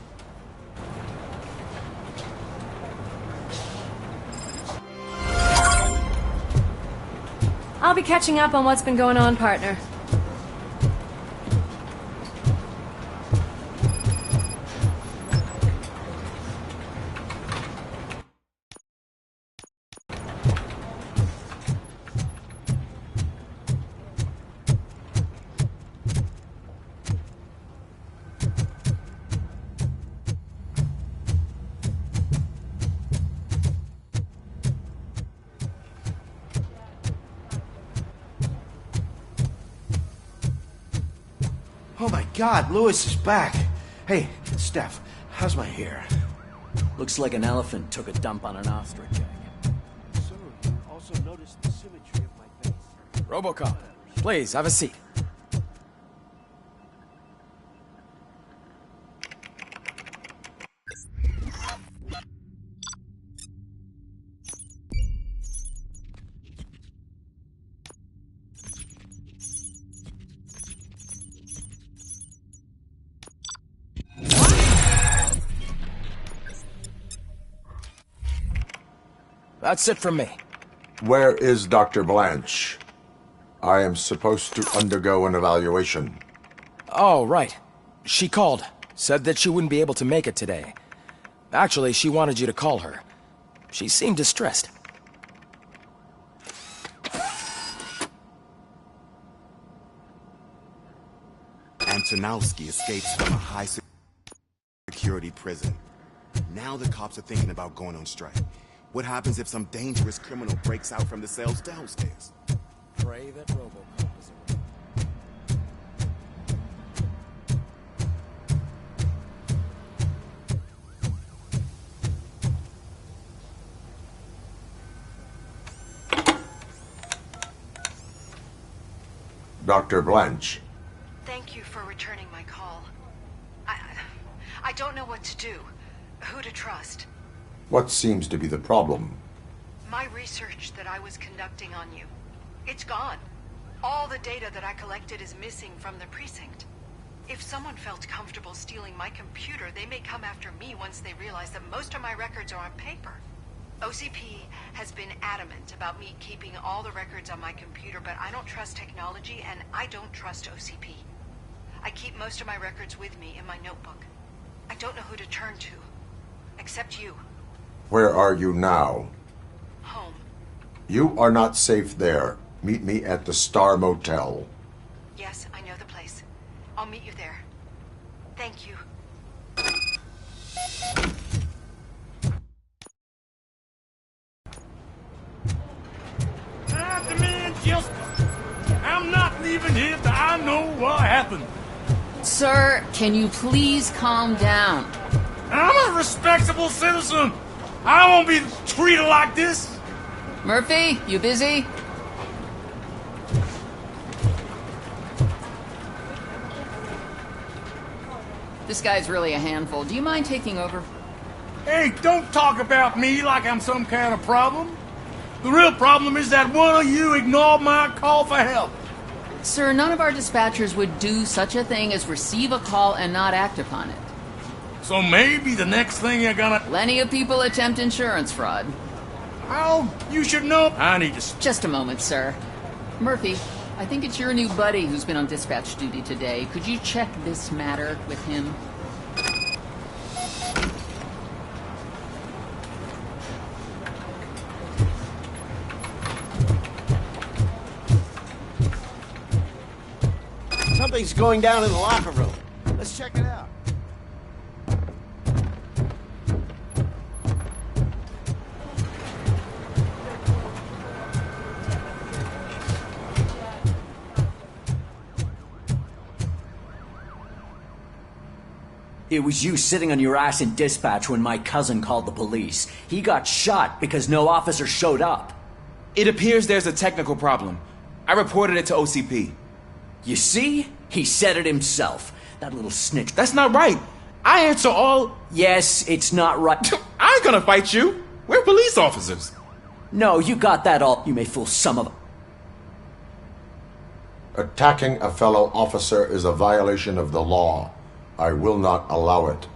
Speaker 7: I'll be catching up on what's been going on, partner.
Speaker 16: Oh my God, Lewis is back. Hey, Steph, how's my hair?
Speaker 17: Looks like an elephant took a dump on an ostrich egg.
Speaker 11: Sir, you also noticed the symmetry of my face.
Speaker 3: Robocop, please, have a seat. That's it from me.
Speaker 4: Where is Dr. Blanche? I am supposed to undergo an evaluation.
Speaker 3: Oh, right. She called. Said that she wouldn't be able to make it today. Actually, she wanted you to call her. She seemed distressed.
Speaker 13: Antonowski escapes from a high-security prison. Now the cops are thinking about going on strike. What happens if some dangerous criminal breaks out from the cells downstairs?
Speaker 3: Pray that Robocop is around.
Speaker 4: Dr. Blanche.
Speaker 23: Thank you for returning my call. I don't know what to do. Who to trust.
Speaker 4: What seems to be the problem?
Speaker 23: My research that I was conducting on you. It's gone. All the data that I collected is missing from the precinct. If someone felt comfortable stealing my computer, they may come after me once they realize that most of my records are on paper. OCP has been adamant about me keeping all the records on my computer, but I don't trust technology and I don't trust OCP. I keep most of my records with me in my notebook. I don't know who to turn to, except you.
Speaker 4: Where are you now?
Speaker 23: Home.
Speaker 4: You are not safe there. Meet me at the Star Motel.
Speaker 23: Yes, I know the place. I'll meet you there. Thank you.
Speaker 22: The man just... I'm not leaving here till I know what happened.
Speaker 10: Sir, can you please calm down?
Speaker 22: I'm a respectable citizen. I won't be treated like this.
Speaker 10: Murphy, you busy?
Speaker 12: This guy's really a handful. Do you mind taking over?
Speaker 15: Hey, don't talk about me like I'm some kind of problem. The real problem is that one of you ignored my call for help.
Speaker 12: Sir, none of our dispatchers would do such a thing as receive a call and not act upon it.
Speaker 15: So maybe the next thing you're gonna...
Speaker 12: Plenty of people attempt insurance fraud.
Speaker 15: Well, you should know. I need to...
Speaker 12: Just a moment, sir. Murphy, I think it's your new buddy who's been on dispatch duty today. Could you check this matter with him?
Speaker 16: Something's going down in the locker room. Let's check it out.
Speaker 18: It was you sitting on your ass in dispatch when my cousin called the police. He got shot because no officer showed up.
Speaker 24: It appears there's a technical problem. I reported it to OCP.
Speaker 18: You see? He said it himself. That little snitch.
Speaker 24: That's not right. I answer all...
Speaker 18: Yes, it's not right.
Speaker 24: I ain't gonna fight you. We're police officers.
Speaker 18: No, you got that all. You may fool some of them.
Speaker 4: Attacking a fellow officer is a violation of the law. I will not allow it.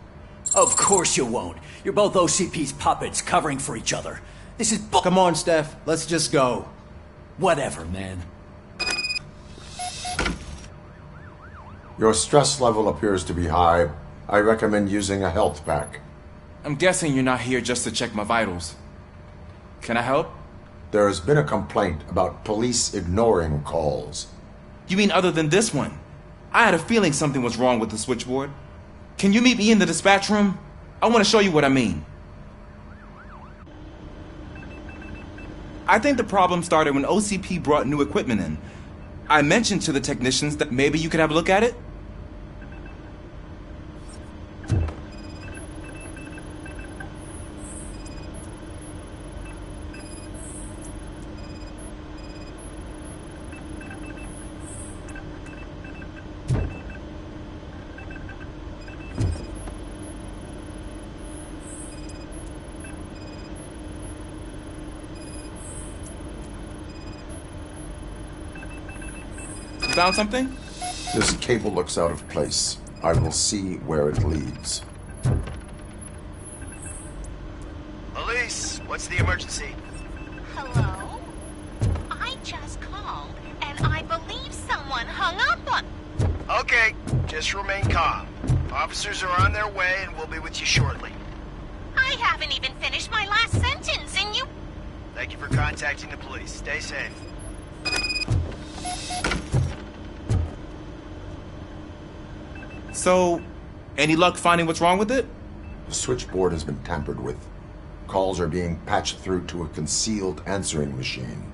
Speaker 18: Of course you won't. You're both OCP's puppets covering for each other. This is
Speaker 25: Come on, Steph. Let's just go.
Speaker 18: Whatever, man.
Speaker 4: Your stress level appears to be high. I recommend using a health pack.
Speaker 24: I'm guessing you're not here just to check my vitals. Can I help?
Speaker 4: There has been a complaint about police ignoring calls.
Speaker 24: You mean other than this one? I had a feeling something was wrong with the switchboard. Can you meet me in the dispatch room? I want to show you what I mean. I think the problem started when OCP brought new equipment in. I mentioned to the technicians that maybe you could have a look at it. You found something?
Speaker 4: This cable looks out of place. I will see where it leads.
Speaker 26: Police, what's the emergency?
Speaker 20: Hello? I just called, and I believe someone hung up on...
Speaker 26: Okay, just remain calm. Officers are on their way and we'll be with you shortly.
Speaker 20: I haven't even finished my last sentence, and you...
Speaker 26: Thank you for contacting the police. Stay safe.
Speaker 24: So, any luck finding what's wrong with it?
Speaker 4: The switchboard has been tampered with. Calls are being patched through to a concealed answering machine.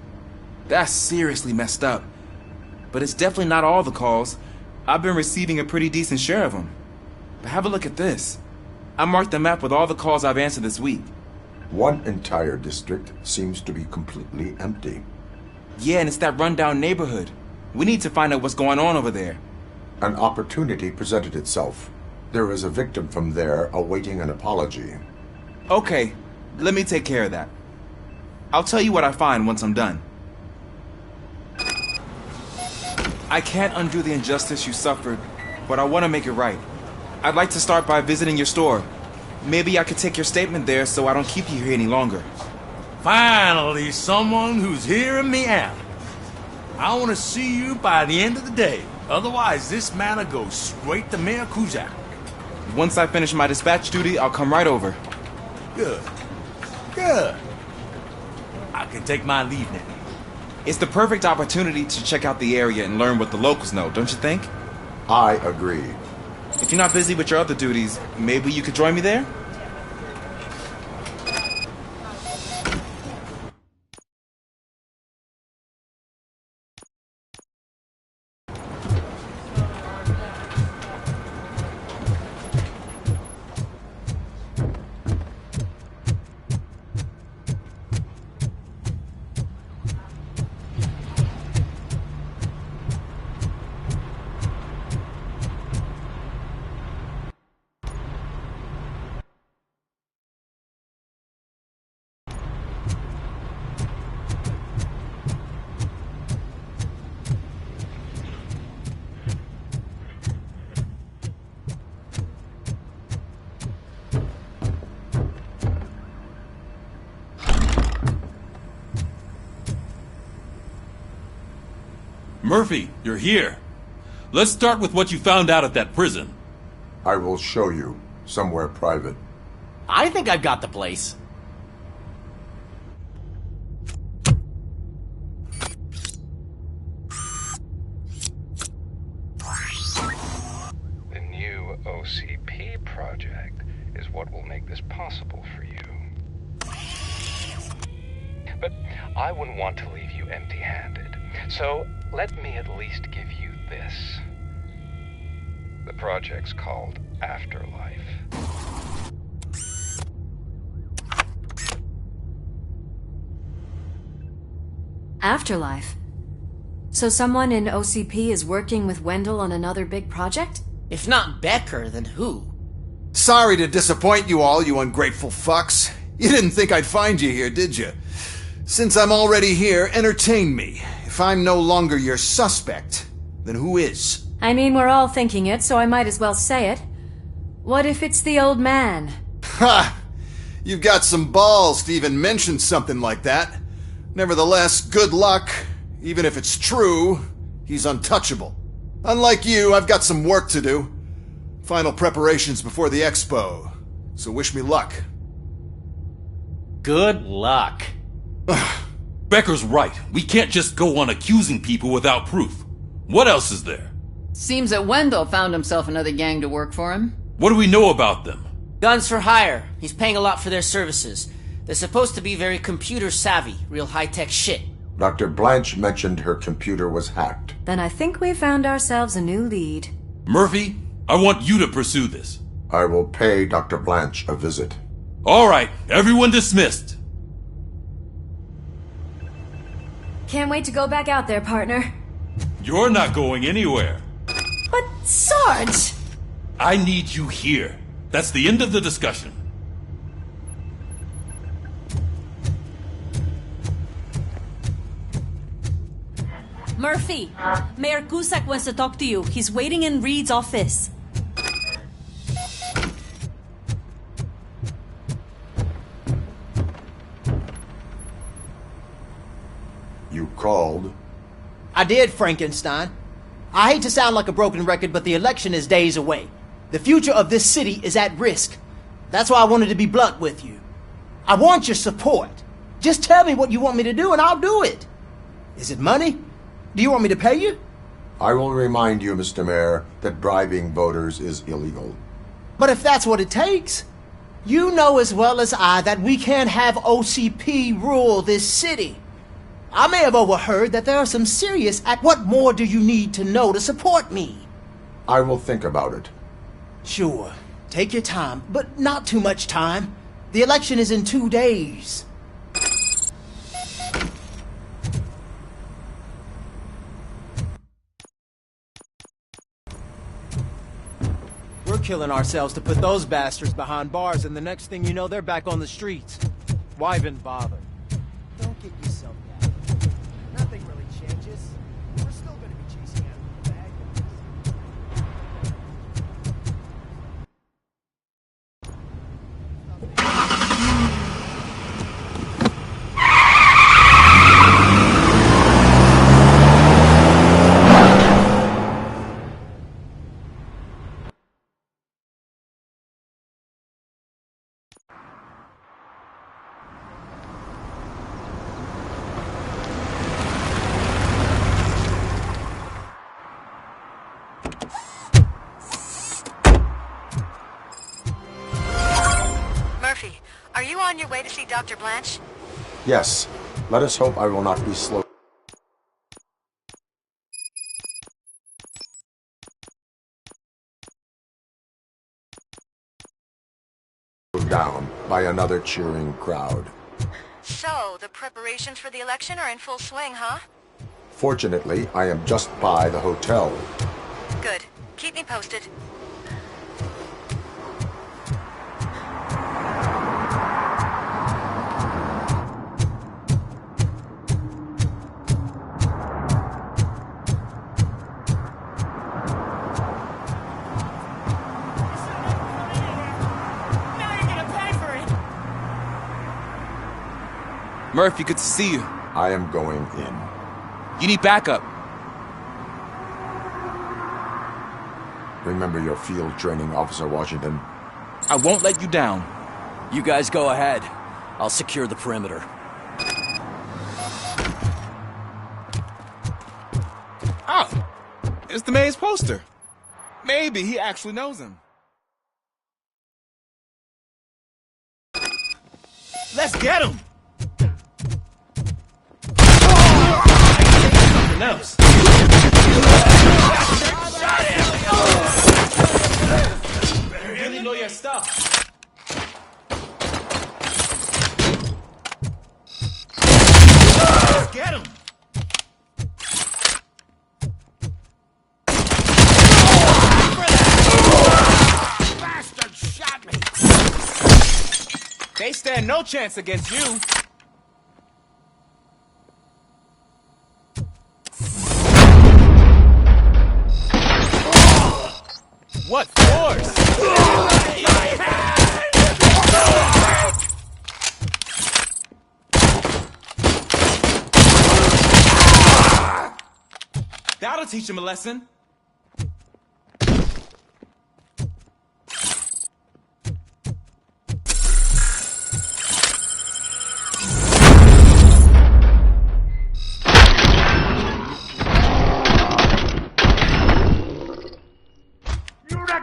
Speaker 24: That's seriously messed up. But it's definitely not all the calls. I've been receiving a pretty decent share of them. But have a look at this. I marked the map with all the calls I've answered this week.
Speaker 4: One entire district seems to be completely empty.
Speaker 24: Yeah, and it's that rundown neighborhood. We need to find out what's going on over there.
Speaker 4: An opportunity presented itself. There is a victim from there awaiting an apology.
Speaker 24: Okay, let me take care of that. I'll tell you what I find once I'm done. I can't undo the injustice you suffered, but I want to make it right. I'd like to start by visiting your store. Maybe I could take your statement there so I don't keep you here any longer.
Speaker 15: Finally, someone who's hearing me out. I want to see you by the end of the day. Otherwise, this matter goes straight to Mayor Kuzak.
Speaker 24: Once I finish my dispatch duty, I'll come right over.
Speaker 15: Good. Good. I can take my leave now.
Speaker 24: It's the perfect opportunity to check out the area and learn what the locals know, don't you think?
Speaker 4: I agree.
Speaker 24: If you're not busy with your other duties, maybe you could join me there?
Speaker 9: Murphy, you're here. Let's start with what you found out at that prison.
Speaker 4: I will show you, somewhere private.
Speaker 18: I think I've got the place.
Speaker 2: The new OCP project is what will make this possible for you. But I wouldn't want to leave you empty-handed. So let me at least give you this. The project's called Afterlife.
Speaker 7: Afterlife? So someone in OCP is working with Wendell on another big project?
Speaker 5: If not Becker, then who?
Speaker 6: Sorry to disappoint you all, you ungrateful fucks. You didn't think I'd find you here, did you? Since I'm already here, entertain me. If I'm no longer your suspect, then who is?
Speaker 7: I mean, we're all thinking it, so I might as well say it. What if it's the old man?
Speaker 6: Ha! You've got some balls to even mention something like that. Nevertheless, good luck. Even if it's true, he's untouchable. Unlike you, I've got some work to do. Final preparations before the expo. So wish me luck.
Speaker 5: Good luck.
Speaker 9: Becker's right. We can't just go on accusing people without proof. What else is there?
Speaker 12: Seems that Wendell found himself another gang to work for him.
Speaker 9: What do we know about them?
Speaker 5: Guns for hire. He's paying a lot for their services. They're supposed to be very computer savvy, real high-tech shit.
Speaker 4: Dr. Blanche mentioned her computer was hacked.
Speaker 7: Then I think we found ourselves a new lead.
Speaker 9: Murphy, I want you to pursue this.
Speaker 4: I will pay Dr. Blanche a visit.
Speaker 9: All right, everyone dismissed.
Speaker 7: Can't wait to go back out there, partner.
Speaker 9: You're not going anywhere.
Speaker 7: But, Sarge!
Speaker 9: I need you here. That's the end of the discussion.
Speaker 1: Murphy, Mayor Cusack wants to talk to you. He's waiting in Reed's office.
Speaker 4: You called?
Speaker 5: I did, Frankenstein. I hate to sound like a broken record, but the election is days away. The future of this city is at risk. That's why I wanted to be blunt with you. I want your support. Just tell me what you want me to do and I'll do it. Is it money? Do you want me to pay you?
Speaker 4: I will remind you, Mr. Mayor, that bribing voters is illegal.
Speaker 5: But if that's what it takes, you know as well as I that we can't have OCP rule this city. I may have overheard that there are some serious What more do you need to know to support me?
Speaker 4: I will think about it.
Speaker 5: Sure. Take your time, but not too much time. The election is in 2 days. We're killing ourselves to put those bastards behind bars, and the next thing you know, they're back on the streets. Why even bother? Don't get yourself down. Nothing really changes. We're still going to be chasing after the bad guys.
Speaker 23: Murphy, are you on your way to see Dr. Blanche?
Speaker 4: Yes. Let us hope I will not be slowed down by another cheering crowd.
Speaker 23: So, the preparations for the election are in full swing, huh?
Speaker 4: Fortunately, I am just by the hotel.
Speaker 23: Good. Keep me posted.
Speaker 24: Murphy, good to see you.
Speaker 4: I am going in.
Speaker 24: You need backup.
Speaker 4: Remember your field training, Officer Washington.
Speaker 24: I won't let you down.
Speaker 18: You guys go ahead. I'll secure the perimeter.
Speaker 24: Oh, it's the mayor's poster. Maybe he actually knows him. Let's get him! Something else. Better really know your stuff. Let's get him! Bastard shot me! They stand no chance against you. What force? That'll teach him a lesson.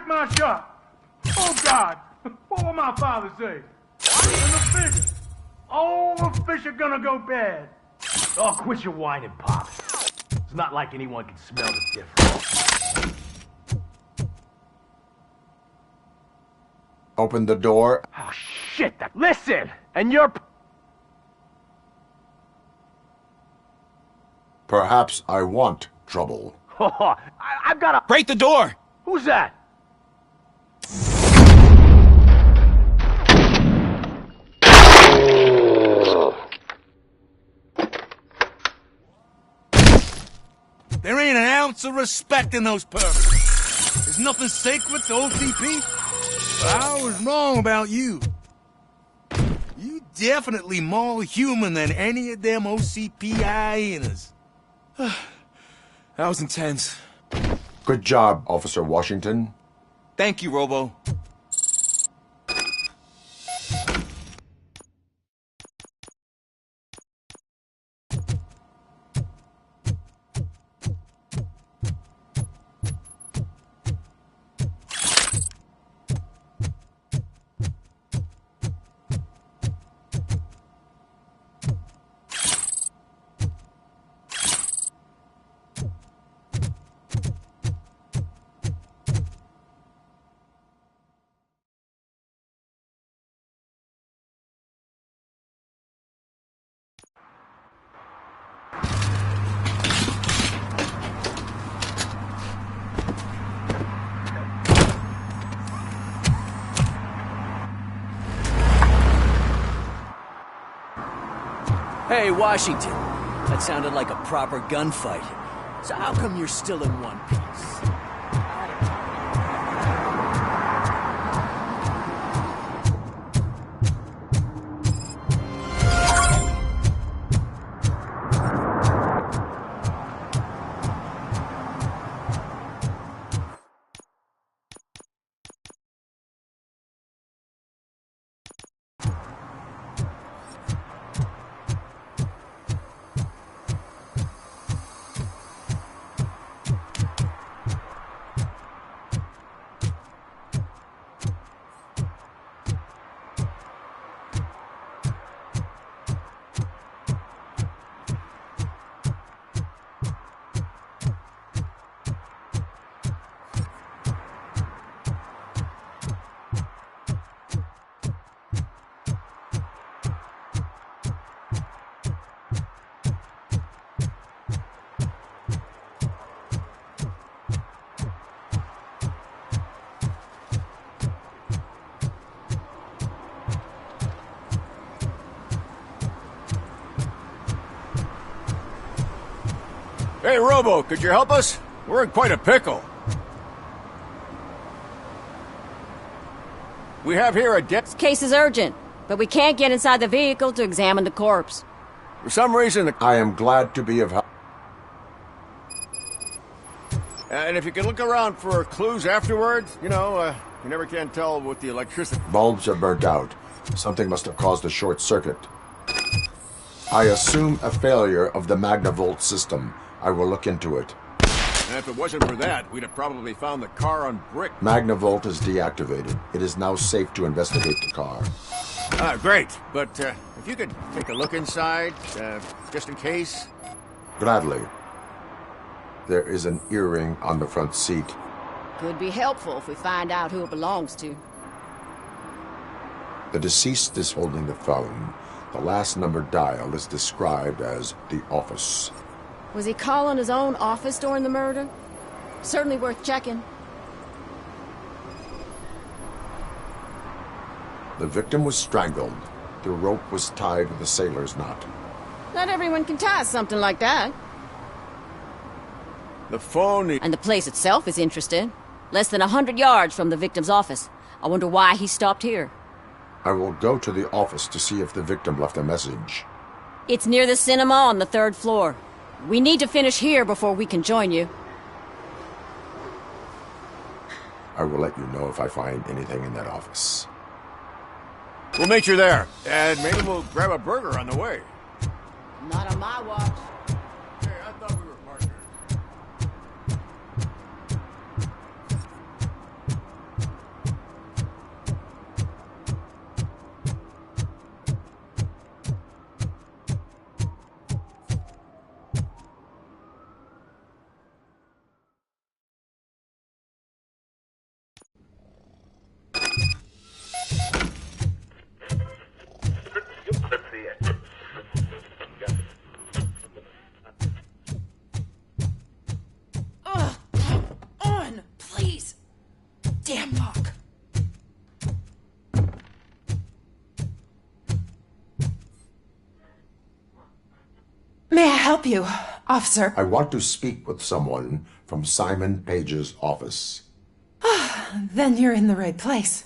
Speaker 15: My shot. Oh, God. What will my father say? And the fish. All the fish are gonna go bad. Oh, quit your whining, Pop. It's not like anyone can smell the difference.
Speaker 4: Open the door.
Speaker 15: Oh, shit. Listen! And you're...
Speaker 4: Perhaps I want trouble.
Speaker 15: I've got to...
Speaker 24: Break the door!
Speaker 15: Who's that? There ain't an ounce of respect in those perks. There's nothing sacred to OCP. But I was wrong about you. You definitely more human than any of them OCP hyenas.
Speaker 24: That was intense.
Speaker 4: Good job, Officer Washington.
Speaker 24: Thank you, Robo.
Speaker 18: Hey, Washington. That sounded like a proper gunfight. So how come you're still in one piece?
Speaker 8: Hey, Robo, could you help us? We're in quite a pickle. We have here a
Speaker 11: This case is urgent, but we can't get inside the vehicle to examine the corpse.
Speaker 8: For some reason,
Speaker 4: I am glad to be of help.
Speaker 8: And if you can look around for clues afterwards, you never can tell with the electricity.
Speaker 4: Bulbs are burnt out. Something must have caused a short circuit. I assume a failure of the Magnavolt system. I will look into it.
Speaker 8: And if it wasn't for that, we'd have probably found the car on brick.
Speaker 4: Magnavolt is deactivated. It is now safe to investigate the car.
Speaker 8: Great. But if you could take a look inside, just in case.
Speaker 4: Gladly. There is an earring on the front seat.
Speaker 11: Could be helpful if we find out who it belongs to.
Speaker 4: The deceased is holding the phone. The last number dialed is described as the office.
Speaker 11: Was he calling his own office during the murder? Certainly worth checking.
Speaker 4: The victim was strangled. The rope was tied with a sailor's knot.
Speaker 11: Not everyone can tie something like that.
Speaker 8: The phone...
Speaker 11: And the place itself is interesting. Less than 100 yards from the victim's office. I wonder why he stopped here.
Speaker 4: I will go to the office to see if the victim left a message.
Speaker 11: It's near the cinema on the 3rd floor. We need to finish here before we can join you.
Speaker 4: I will let you know if I find anything in that office.
Speaker 8: We'll meet you there. And maybe we'll grab a burger on the way.
Speaker 11: Not on my watch.
Speaker 8: Hey, I thought we were partners.
Speaker 3: May I help you, officer?
Speaker 4: I want to speak with someone from Simon Page's office.
Speaker 3: Then you're in the right place.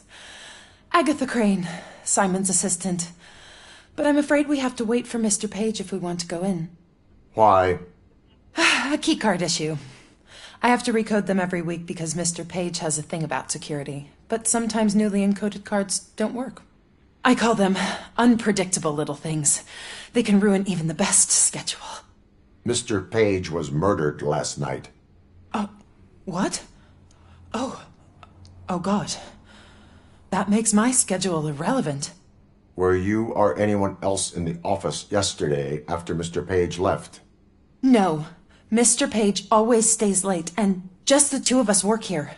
Speaker 3: Agatha Crane, Simon's assistant. But I'm afraid we have to wait for Mr. Page if we want to go in.
Speaker 4: Why?
Speaker 3: A keycard issue. I have to recode them every week because Mr. Page has a thing about security. But sometimes newly encoded cards don't work. I call them unpredictable little things. They can ruin even the best schedule.
Speaker 4: Mr. Page was murdered last night.
Speaker 3: What? Oh God. That makes my schedule irrelevant.
Speaker 4: Were you or anyone else in the office yesterday after Mr. Page left?
Speaker 3: No. Mr. Page always stays late, and just the two of us work here.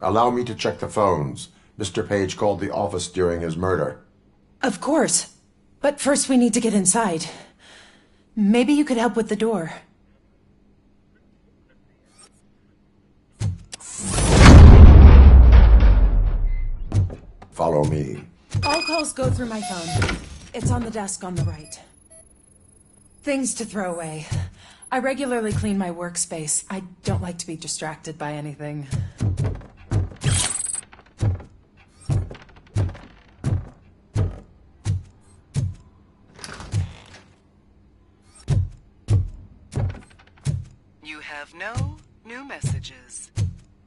Speaker 4: Allow me to check the phones. Mr. Page called the office during his murder.
Speaker 3: Of course. But first we need to get inside. Maybe you could help with the door.
Speaker 4: Follow me.
Speaker 3: All calls go through my phone. It's on the desk on the right. Things to throw away. I regularly clean my workspace. I don't like to be distracted by anything.
Speaker 23: You have no new messages.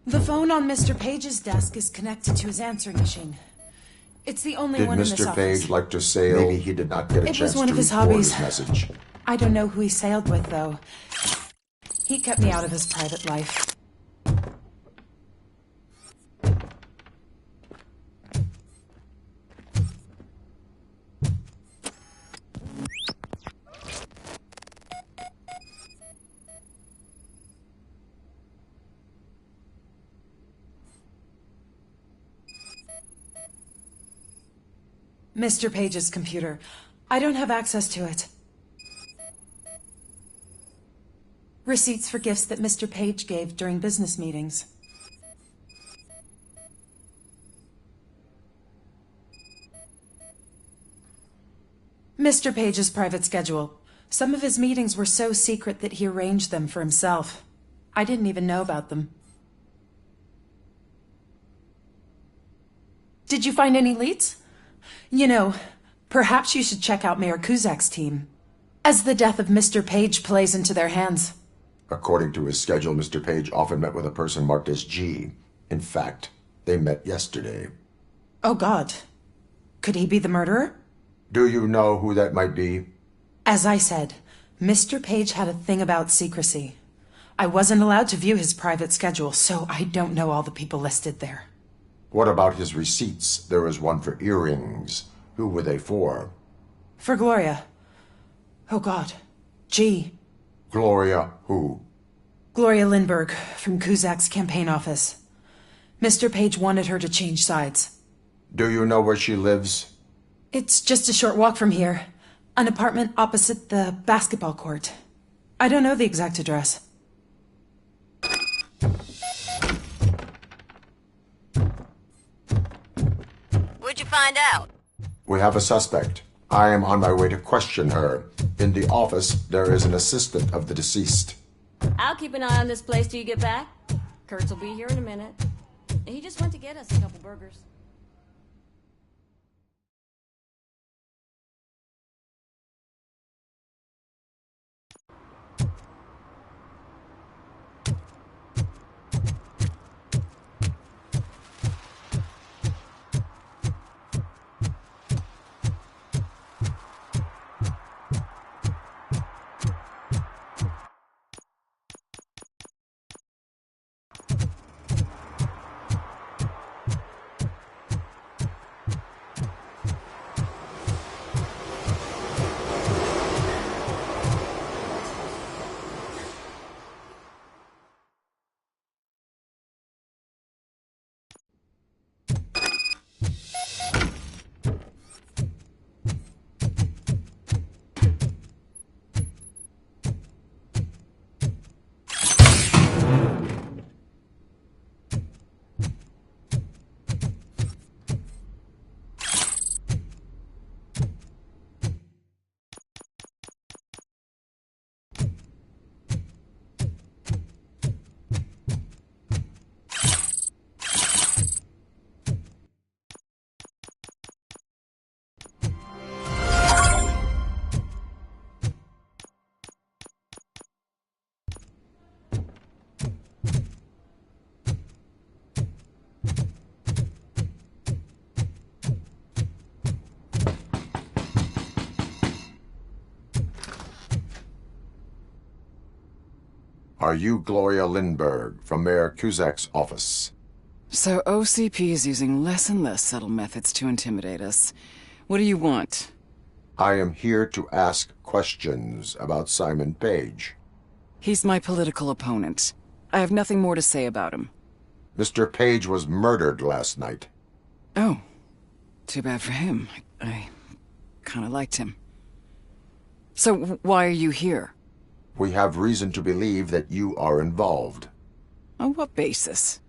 Speaker 3: The phone on Mr. Page's desk is connected to his answering machine. It's the only
Speaker 4: Did
Speaker 3: one in this
Speaker 4: Mr.
Speaker 3: office.
Speaker 4: Page like to sail? Maybe he did not get a
Speaker 3: It
Speaker 4: chance
Speaker 3: was one
Speaker 4: to
Speaker 3: of his
Speaker 4: record
Speaker 3: hobbies.
Speaker 4: his message.
Speaker 3: I don't know who he sailed with, though. He kept me out of his private life. Mr. Page's computer. I don't have access to it. Receipts for gifts that Mr. Page gave during business meetings. Mr. Page's private schedule. Some of his meetings were so secret that he arranged them for himself. I didn't even know about them. Did you find any leads? You know, perhaps you should check out Mayor Kuzak's team, as the death of Mr. Page plays into their hands.
Speaker 4: According to his schedule, Mr. Page often met with a person marked as G. In fact, they met yesterday.
Speaker 3: Oh, God. Could he be the murderer?
Speaker 4: Do you know who that might be?
Speaker 3: As I said, Mr. Page had a thing about secrecy. I wasn't allowed to view his private schedule, so I don't know all the people listed there.
Speaker 4: What about his receipts? There was one for earrings. Who were they for?
Speaker 3: For Gloria. Oh, God. G.
Speaker 4: Gloria who?
Speaker 3: Gloria Lindbergh, from Kuzak's campaign office. Mr. Page wanted her to change sides.
Speaker 4: Do you know where she lives?
Speaker 3: It's just a short walk from here. An apartment opposite the basketball court. I don't know the exact address.
Speaker 11: What'd you find out?
Speaker 4: We have a suspect. I am on my way to question her. In the office, there is an assistant of the deceased.
Speaker 11: I'll keep an eye on this place till you get back. Kurtz will be here in a minute. He just went to get us a couple burgers.
Speaker 4: Are you Gloria Lindbergh from Mayor Kuzak's office?
Speaker 13: So OCP is using less and less subtle methods to intimidate us. What do you want?
Speaker 4: I am here to ask questions about Simon Page.
Speaker 13: He's my political opponent. I have nothing more to say about him.
Speaker 4: Mr. Page was murdered last night.
Speaker 13: Oh. Too bad for him. I kinda liked him. So why are you here?
Speaker 4: We have reason to believe that you are involved.
Speaker 13: On what basis?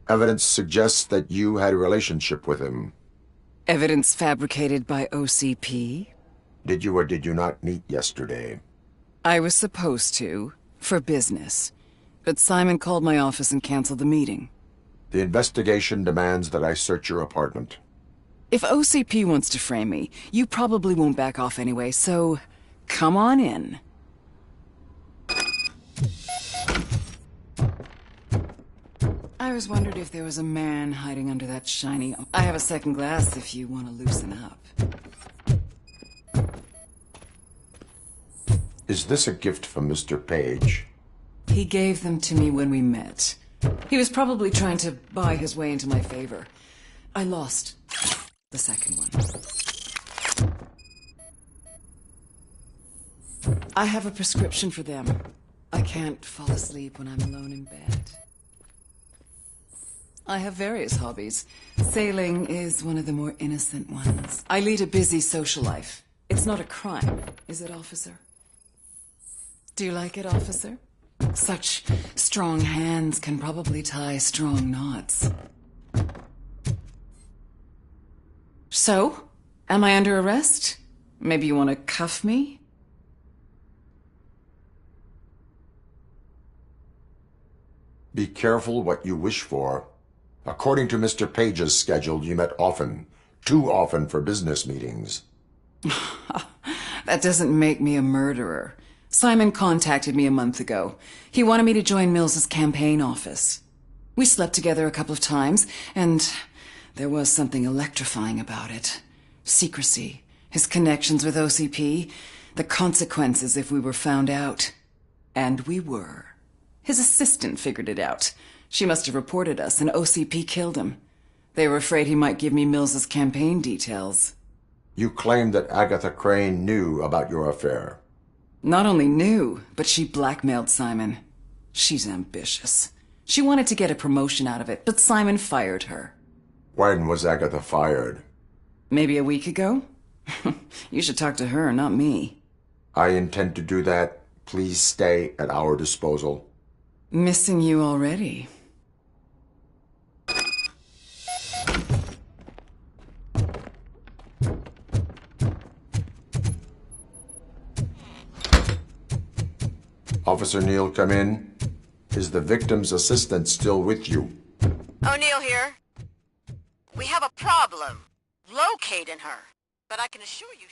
Speaker 4: Evidence suggests that you had a relationship with him.
Speaker 13: Evidence fabricated by OCP?
Speaker 4: Did you or did you not meet yesterday?
Speaker 13: I was supposed to, for business. But Simon called my office and canceled the meeting.
Speaker 4: The investigation demands that I search your apartment.
Speaker 13: If OCP wants to frame me, you probably won't back off anyway, so come on in. I was wondering if there was a man hiding under that shiny... I have a second glass if you want to loosen up.
Speaker 4: Is this a gift from Mr. Page?
Speaker 13: He gave them to me when we met. He was probably trying to buy his way into my favor. I lost the second one. I have a prescription for them. I can't fall asleep when I'm alone in bed. I have various hobbies. Sailing is one of the more innocent ones. I lead a busy social life. It's not a crime, is it, officer? Do you like it, officer? Such strong hands can probably tie strong knots. So, am I under arrest? Maybe you want to cuff me?
Speaker 4: Be careful what you wish for. According to Mr. Page's schedule, you met often. Too often for business meetings.
Speaker 13: That doesn't make me a murderer. Simon contacted me a month ago. He wanted me to join Mills's campaign office. We slept together a couple of times, and there was something electrifying about it. Secrecy, his connections with OCP, the consequences if we were found out. And we were. His assistant figured it out. She must have reported us, and OCP killed him. They were afraid he might give me Mills's campaign details.
Speaker 4: You claim that Agatha Crane knew about your affair.
Speaker 13: Not only knew, but she blackmailed Simon. She's ambitious. She wanted to get a promotion out of it, but Simon fired her.
Speaker 4: When was Agatha fired?
Speaker 13: Maybe a week ago? You should talk to her, not me.
Speaker 4: I intend to do that. Please stay at our disposal.
Speaker 13: Missing you already.
Speaker 4: Officer Neal, come in. Is the victim's assistant still with you?
Speaker 23: O'Neill here. We have a problem locating her, but I can assure you...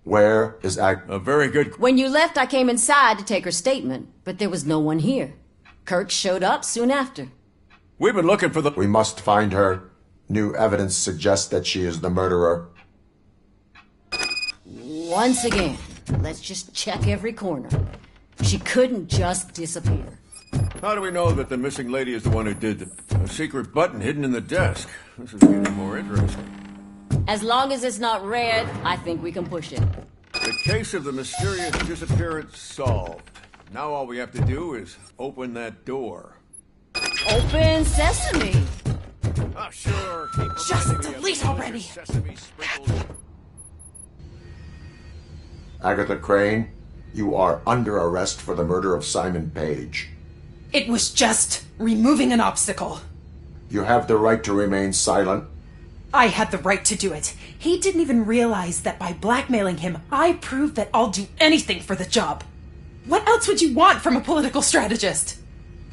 Speaker 4: Where is
Speaker 8: A very good...
Speaker 11: When you left, I came inside to take her statement, but there was no one here. Kirk showed up soon after.
Speaker 8: We've been looking for the...
Speaker 4: We must find her. New evidence suggests that she is the murderer.
Speaker 11: Once again, let's just check every corner. She couldn't just disappear.
Speaker 8: How do we know that the missing lady is the one who did it? A secret button hidden in the desk. This is getting more interesting.
Speaker 11: As long as it's not red, I think we can push it.
Speaker 8: The case of the mysterious disappearance solved. Now all we have to do is open that door.
Speaker 11: Open sesame!
Speaker 8: Ah, sure.
Speaker 3: Just delete already!
Speaker 8: Sesame sprinkles.
Speaker 4: Agatha Crane, you are under arrest for the murder of Simon Page.
Speaker 3: It was just removing an obstacle.
Speaker 4: You have the right to remain silent.
Speaker 3: I had the right to do it. He didn't even realize that by blackmailing him, I proved that I'll do anything for the job. What else would you want from a political strategist?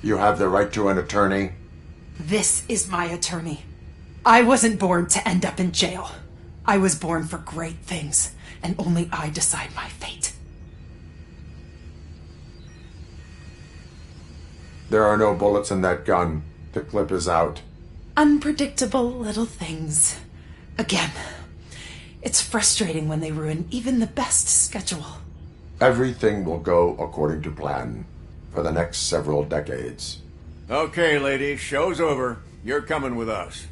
Speaker 4: You have the right to an attorney.
Speaker 3: This is my attorney. I wasn't born to end up in jail. I was born for great things, and only I decide my fate.
Speaker 4: There are no bullets in that gun. The clip is out.
Speaker 3: Unpredictable little things. Again, it's frustrating when they ruin even the best schedule.
Speaker 4: Everything will go according to plan for the next several decades.
Speaker 8: Okay, lady, show's over. You're coming with us.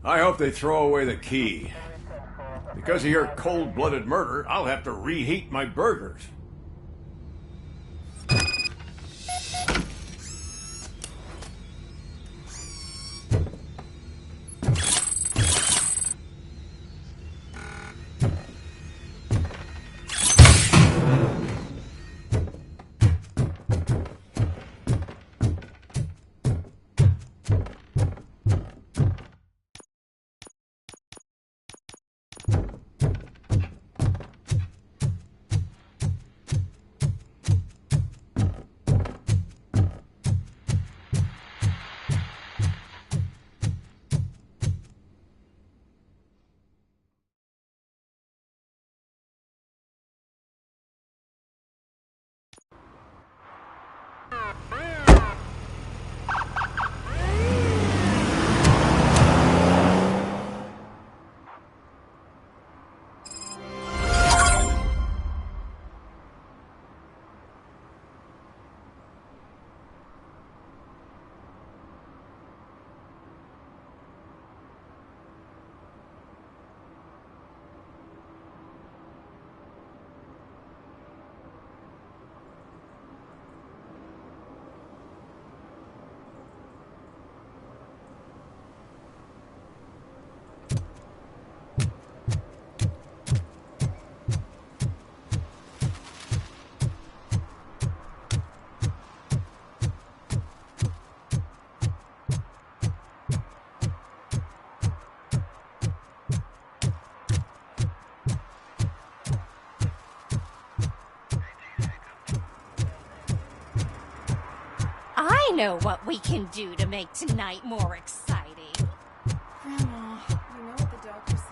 Speaker 8: I hope they throw away the key. Because of your cold-blooded murder, I'll have to reheat my burgers.
Speaker 10: know what we can do to make tonight more exciting.
Speaker 13: Grandma, you know what the doctor said.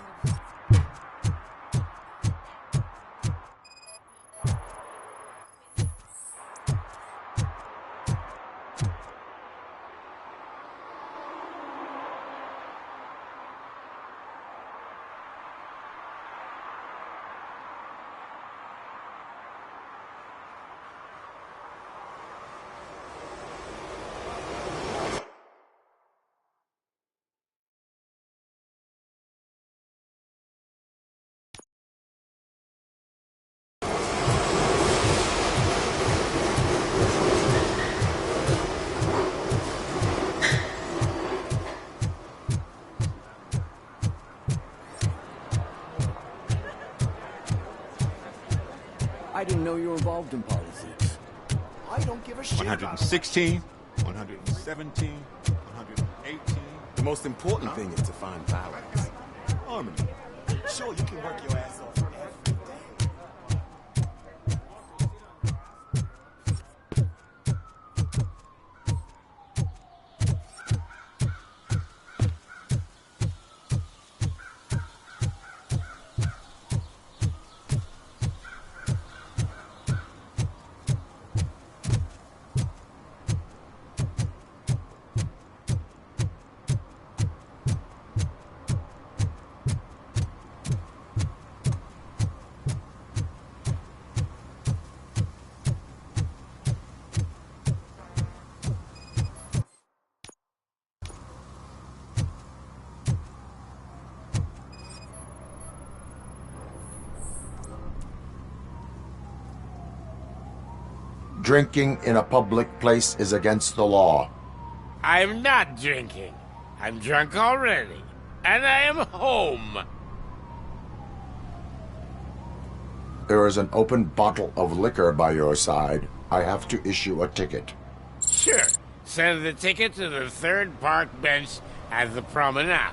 Speaker 18: I didn't know you were involved in politics.
Speaker 26: I don't give a shit.
Speaker 14: 116, 117, 118.
Speaker 16: The most important thing is to find balance.
Speaker 14: Harmony.
Speaker 26: Sure, you can work your ass off every day.
Speaker 4: Drinking in a public place is against the law.
Speaker 17: I'm not drinking. I'm drunk already. And I am home.
Speaker 4: There is an open bottle of liquor by your side. I have to issue a ticket.
Speaker 17: Sure. Send the ticket to the third park bench at the promenade.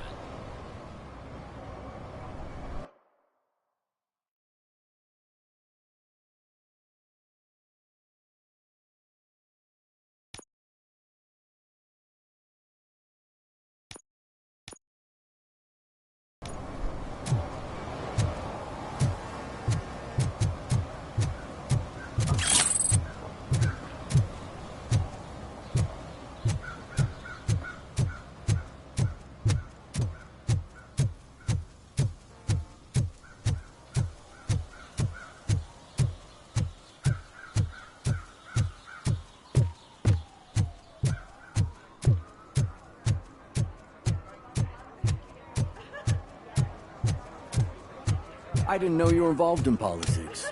Speaker 18: I didn't know you were involved in politics.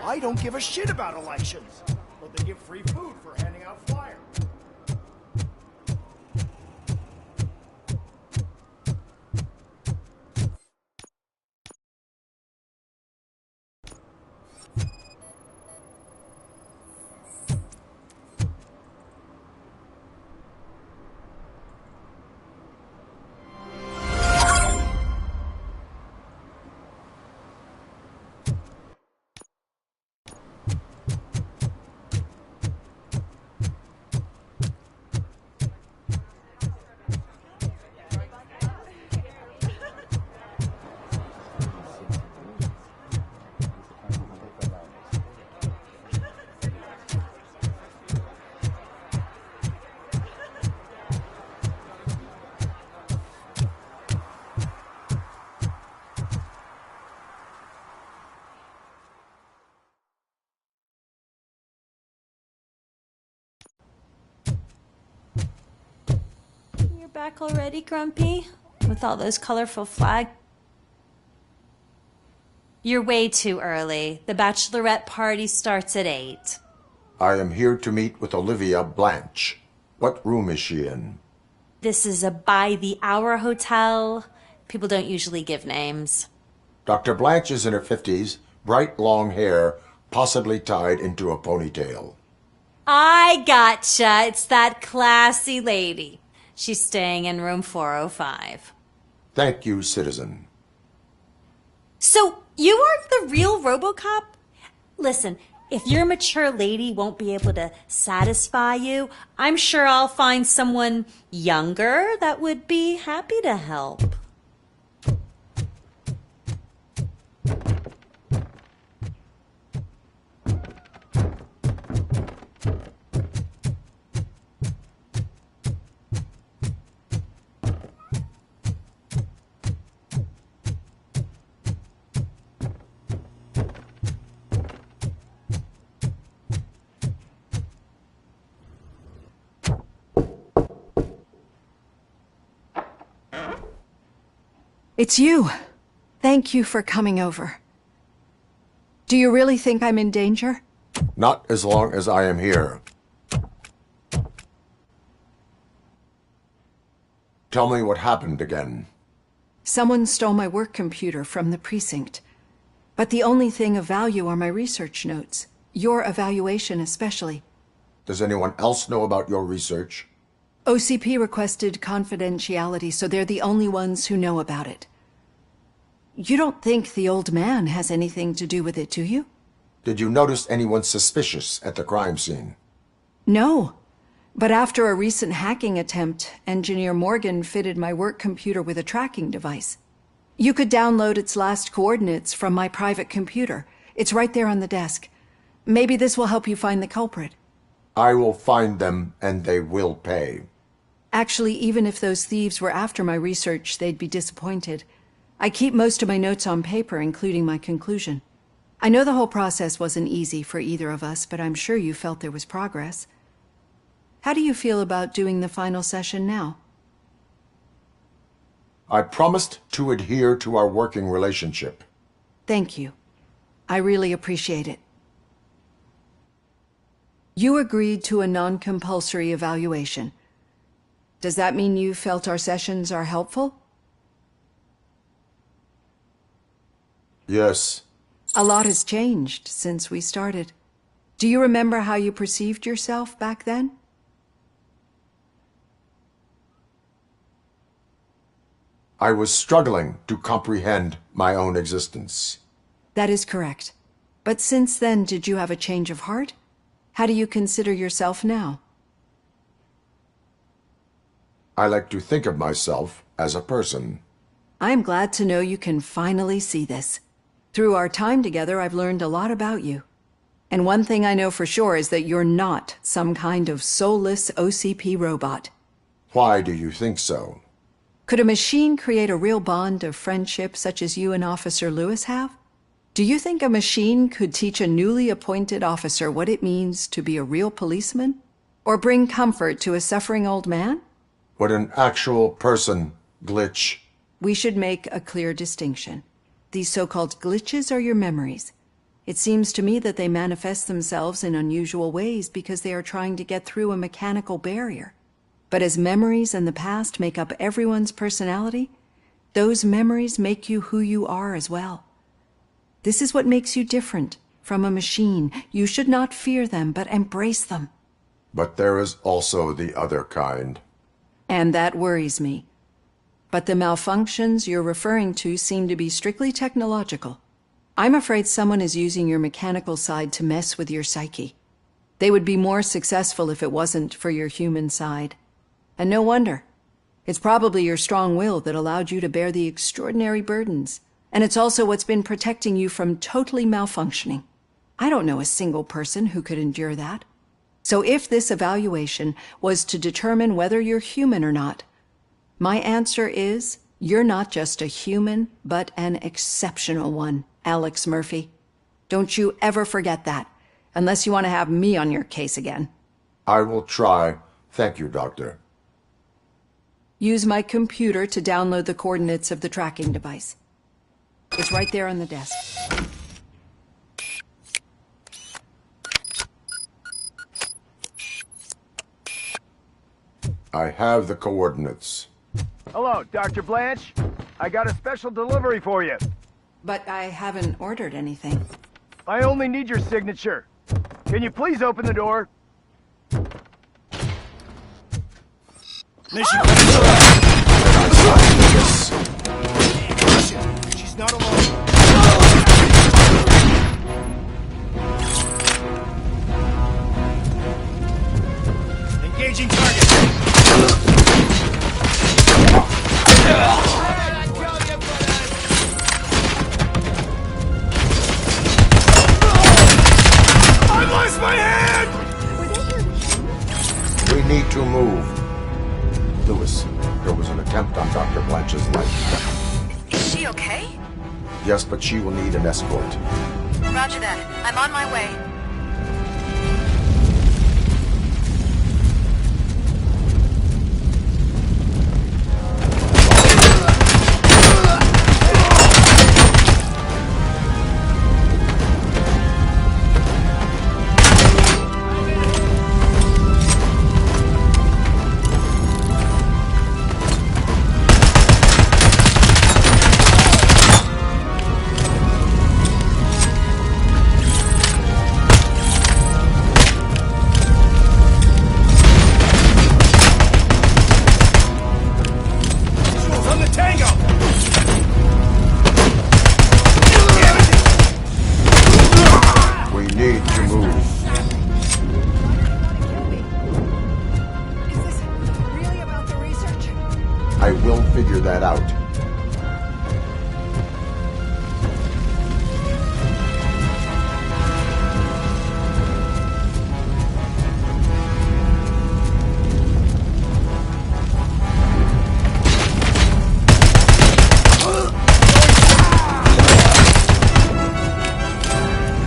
Speaker 26: I don't give a shit about elections. But they give free food for handing out flyers.
Speaker 1: You're back already, Grumpy? With all those colorful flags? You're way too early. The bachelorette party starts at 8.
Speaker 4: I am here to meet with Olivia Blanche. What room is she in?
Speaker 1: This is a by-the-hour hotel. People don't usually give names.
Speaker 4: Dr. Blanche is in her 50s, bright long hair, possibly tied into a ponytail.
Speaker 1: I gotcha. It's that classy lady. She's staying in room 405.
Speaker 4: Thank you, citizen.
Speaker 1: So, you are the real RoboCop? Listen, If your mature lady won't be able to satisfy you, I'm sure I'll find someone younger that would be happy to help.
Speaker 23: It's you. Thank you for coming over. Do you really think I'm in danger?
Speaker 4: Not as long as I am here. Tell me what happened again.
Speaker 23: Someone stole my work computer from the precinct. But the only thing of value are my research notes. Your evaluation especially.
Speaker 4: Does anyone else know about your research?
Speaker 23: OCP requested confidentiality, so they're the only ones who know about it. You don't think the old man has anything to do with it, do you?
Speaker 4: Did you notice anyone suspicious at the crime scene?
Speaker 23: No. But after a recent hacking attempt, Engineer Morgan fitted my work computer with a tracking device. You could download its last coordinates from my private computer. It's right there on the desk. Maybe this will help you find the culprit.
Speaker 4: I will find them, and they will pay.
Speaker 23: Actually, even if those thieves were after my research, they'd be disappointed. I keep most of my notes on paper, including my conclusion. I know the whole process wasn't easy for either of us, but I'm sure you felt there was progress. How do you feel about doing the final session now?
Speaker 4: I promised to adhere to our working relationship.
Speaker 23: Thank you. I really appreciate it. You agreed to a non-compulsory evaluation. Does that mean you felt our sessions are helpful?
Speaker 4: Yes.
Speaker 23: A lot has changed since we started. Do you remember how you perceived yourself back then?
Speaker 4: I was struggling to comprehend my own existence.
Speaker 23: That is correct. But since then, did you have a change of heart? How do you consider yourself now?
Speaker 4: I like to think of myself as a person.
Speaker 23: I'm glad to know you can finally see this. Through our time together, I've learned a lot about you. And one thing I know for sure is that you're not some kind of soulless OCP robot.
Speaker 4: Why do you think so?
Speaker 23: Could a machine create a real bond of friendship such as you and Officer Lewis have? Do you think a machine could teach a newly appointed officer what it means to be a real policeman? Or bring comfort to a suffering old man?
Speaker 4: Would an actual person glitch?
Speaker 23: We should make a clear distinction. These so-called glitches are your memories. It seems to me that they manifest themselves in unusual ways because they are trying to get through a mechanical barrier. But as memories and the past make up everyone's personality, those memories make you who you are as well. This is what makes you different from a machine. You should not fear them, but embrace them.
Speaker 4: But there is also the other kind.
Speaker 23: And that worries me. But the malfunctions you're referring to seem to be strictly technological. I'm afraid someone is using your mechanical side to mess with your psyche. They would be more successful if it wasn't for your human side. And no wonder. It's probably your strong will that allowed you to bear the extraordinary burdens. And it's also what's been protecting you from totally malfunctioning. I don't know a single person who could endure that. So if this evaluation was to determine whether you're human or not, my answer is, you're not just a human, but an exceptional one, Alex Murphy. Don't you ever forget that, unless you want to have me on your case again.
Speaker 4: I will try. Thank you, Doctor.
Speaker 23: Use my computer to download the coordinates of the tracking device. It's right there on the desk.
Speaker 4: I have the coordinates.
Speaker 26: Hello, Dr. Blanche. I got a special delivery for you.
Speaker 23: But I haven't ordered anything.
Speaker 26: I only need your signature. Can you please open the door?
Speaker 15: Mission. She's not alone.
Speaker 4: move. Lewis, there was an attempt on Dr. Blanche's life.
Speaker 23: Is she okay?
Speaker 4: Yes, but she will need an escort.
Speaker 23: Roger that. I'm on my way.
Speaker 4: I will figure that out.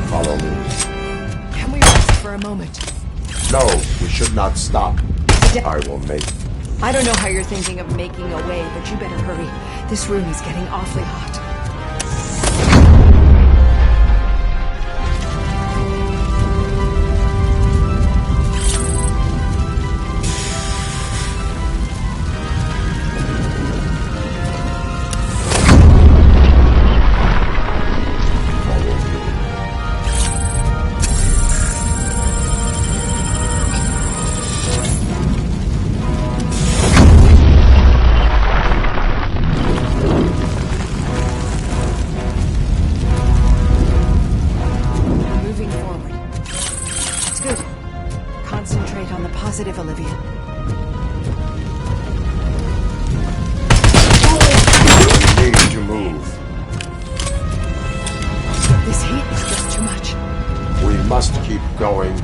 Speaker 4: Follow me.
Speaker 23: Can we rest for a moment?
Speaker 4: No, we should not stop. I will make...
Speaker 23: I don't know how you're thinking of making a way, but you better hurry. This room is getting awfully hot. Concentrate on the positive, Olivia.
Speaker 4: We need to move.
Speaker 23: This heat is just too much.
Speaker 4: We must keep going.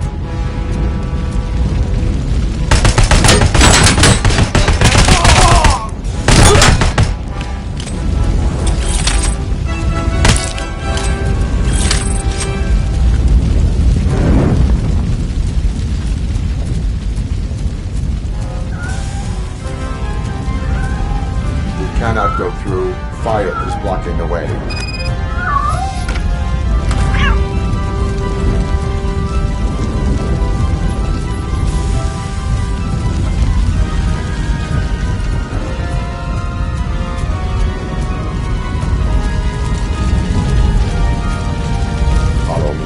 Speaker 4: Cannot go through. Fire is blocking the way. Follow me.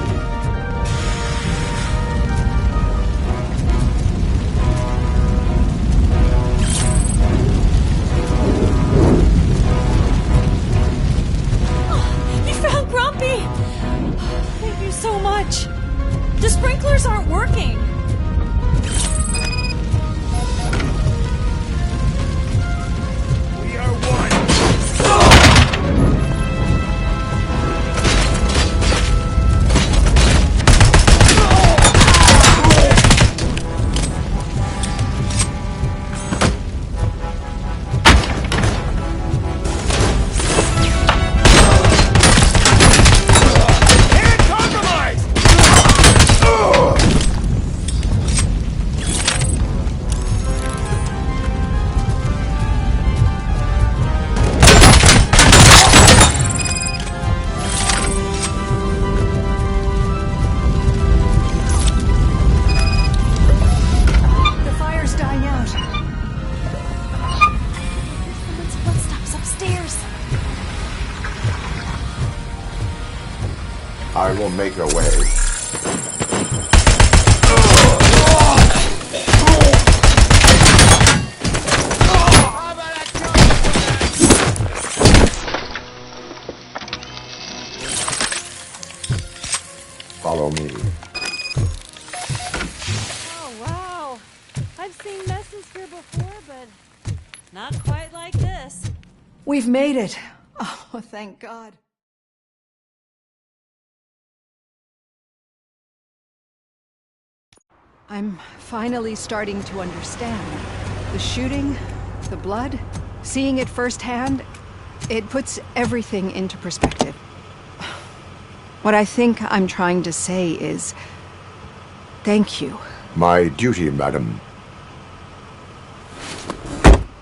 Speaker 1: Thank you so much. The sprinklers aren't working.
Speaker 17: We are one.
Speaker 4: I will make a way. Follow me.
Speaker 1: Oh, wow. I've seen messes here before, but not quite like this.
Speaker 23: We've made it. Oh, thank God.
Speaker 2: I'm finally starting to understand. The shooting, the blood, seeing it firsthand, it puts everything into perspective. What I think I'm trying to say is, thank you.
Speaker 4: My duty, madam.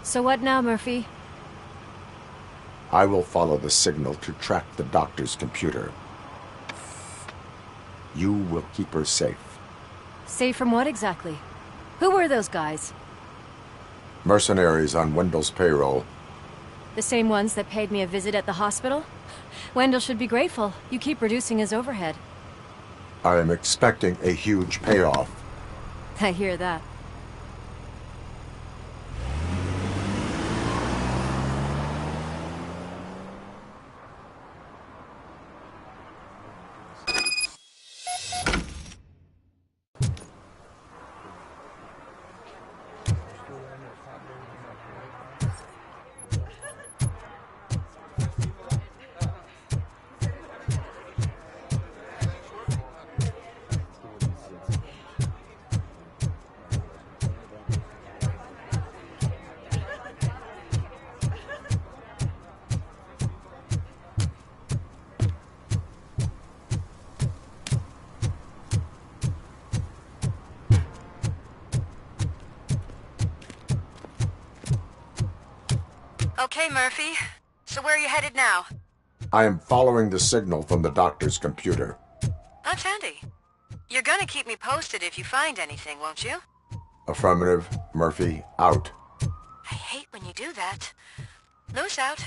Speaker 7: So what now, Murphy?
Speaker 4: I will follow the signal to track the doctor's computer. You will keep her safe.
Speaker 7: Safe from what exactly? Who were those guys?
Speaker 4: Mercenaries on Wendell's payroll.
Speaker 7: The same ones that paid me a visit at the hospital? Wendell should be grateful. You keep reducing his overhead.
Speaker 4: I am expecting a huge payoff.
Speaker 7: I hear that.
Speaker 23: Okay, Murphy. So where are you headed now?
Speaker 4: I am following the signal from the doctor's computer.
Speaker 23: That's handy. You're gonna keep me posted if you find anything, won't you?
Speaker 4: Affirmative. Murphy, out.
Speaker 23: I hate when you do that. Loose out.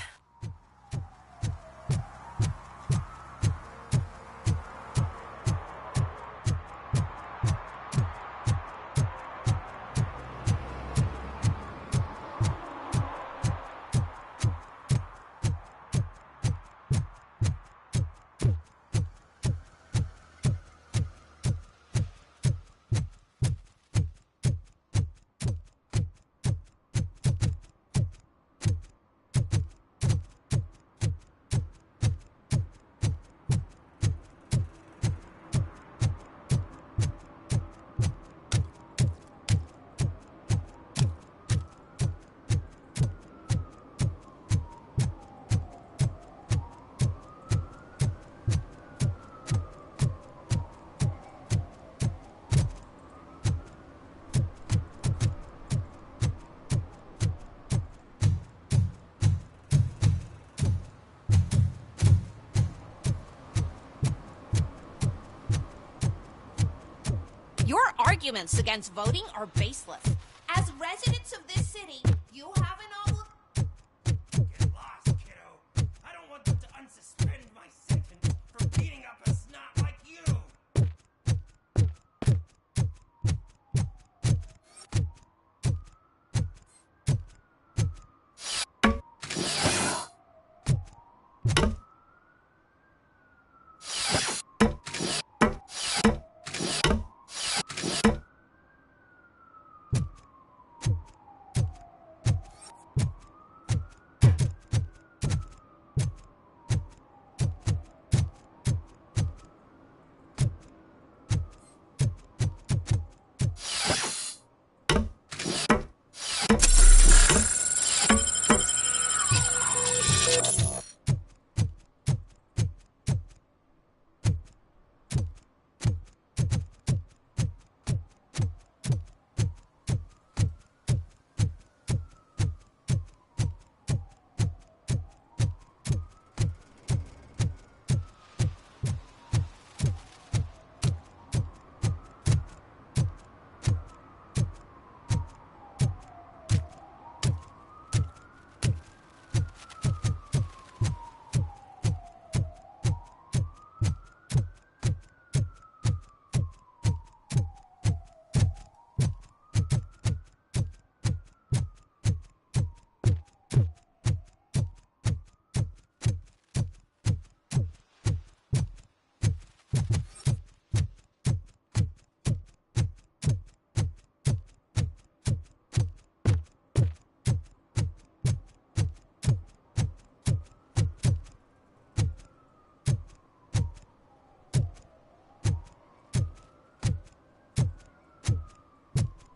Speaker 10: Your arguments against voting are baseless. As residents of this city, you have an obligation.
Speaker 17: Get lost, kiddo. I don't want them to unsuspend my sentence for beating up a snot like you.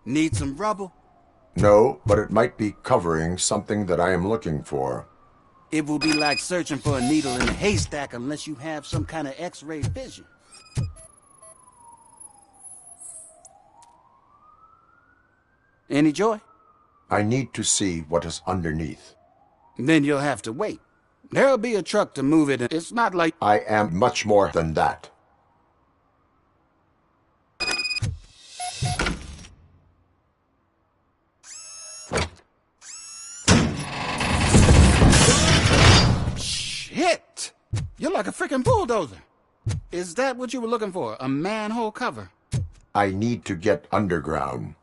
Speaker 6: Need some rubble?
Speaker 4: No, but it might be covering something that I am looking for.
Speaker 6: It will be like searching for a needle in a haystack unless you have some kind of X-ray vision. Any joy?
Speaker 4: I need to see what is underneath.
Speaker 6: Then you'll have to wait. There'll be a truck to move it, and it's not like...
Speaker 4: I am much more than that.
Speaker 6: Shit! You're like a freaking bulldozer. Is that what you were looking for? A manhole cover?
Speaker 4: I need to get underground.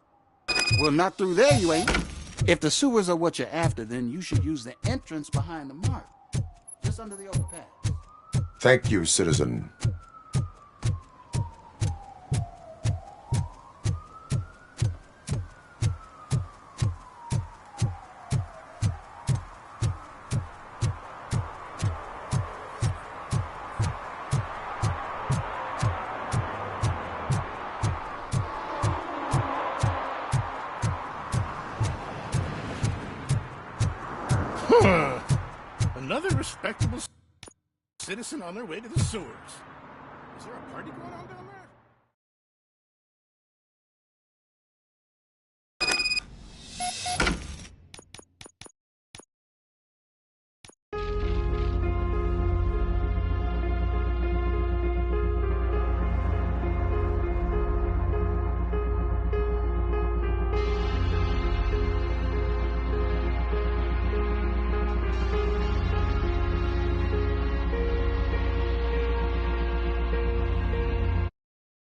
Speaker 6: Well, not through there, you ain't. If the sewers are what you're after, then you should use the entrance behind the mark. Just under the overpass.
Speaker 4: Thank you, citizen.
Speaker 19: Another respectable citizen on their way to the sewers. Is there a party going on down there?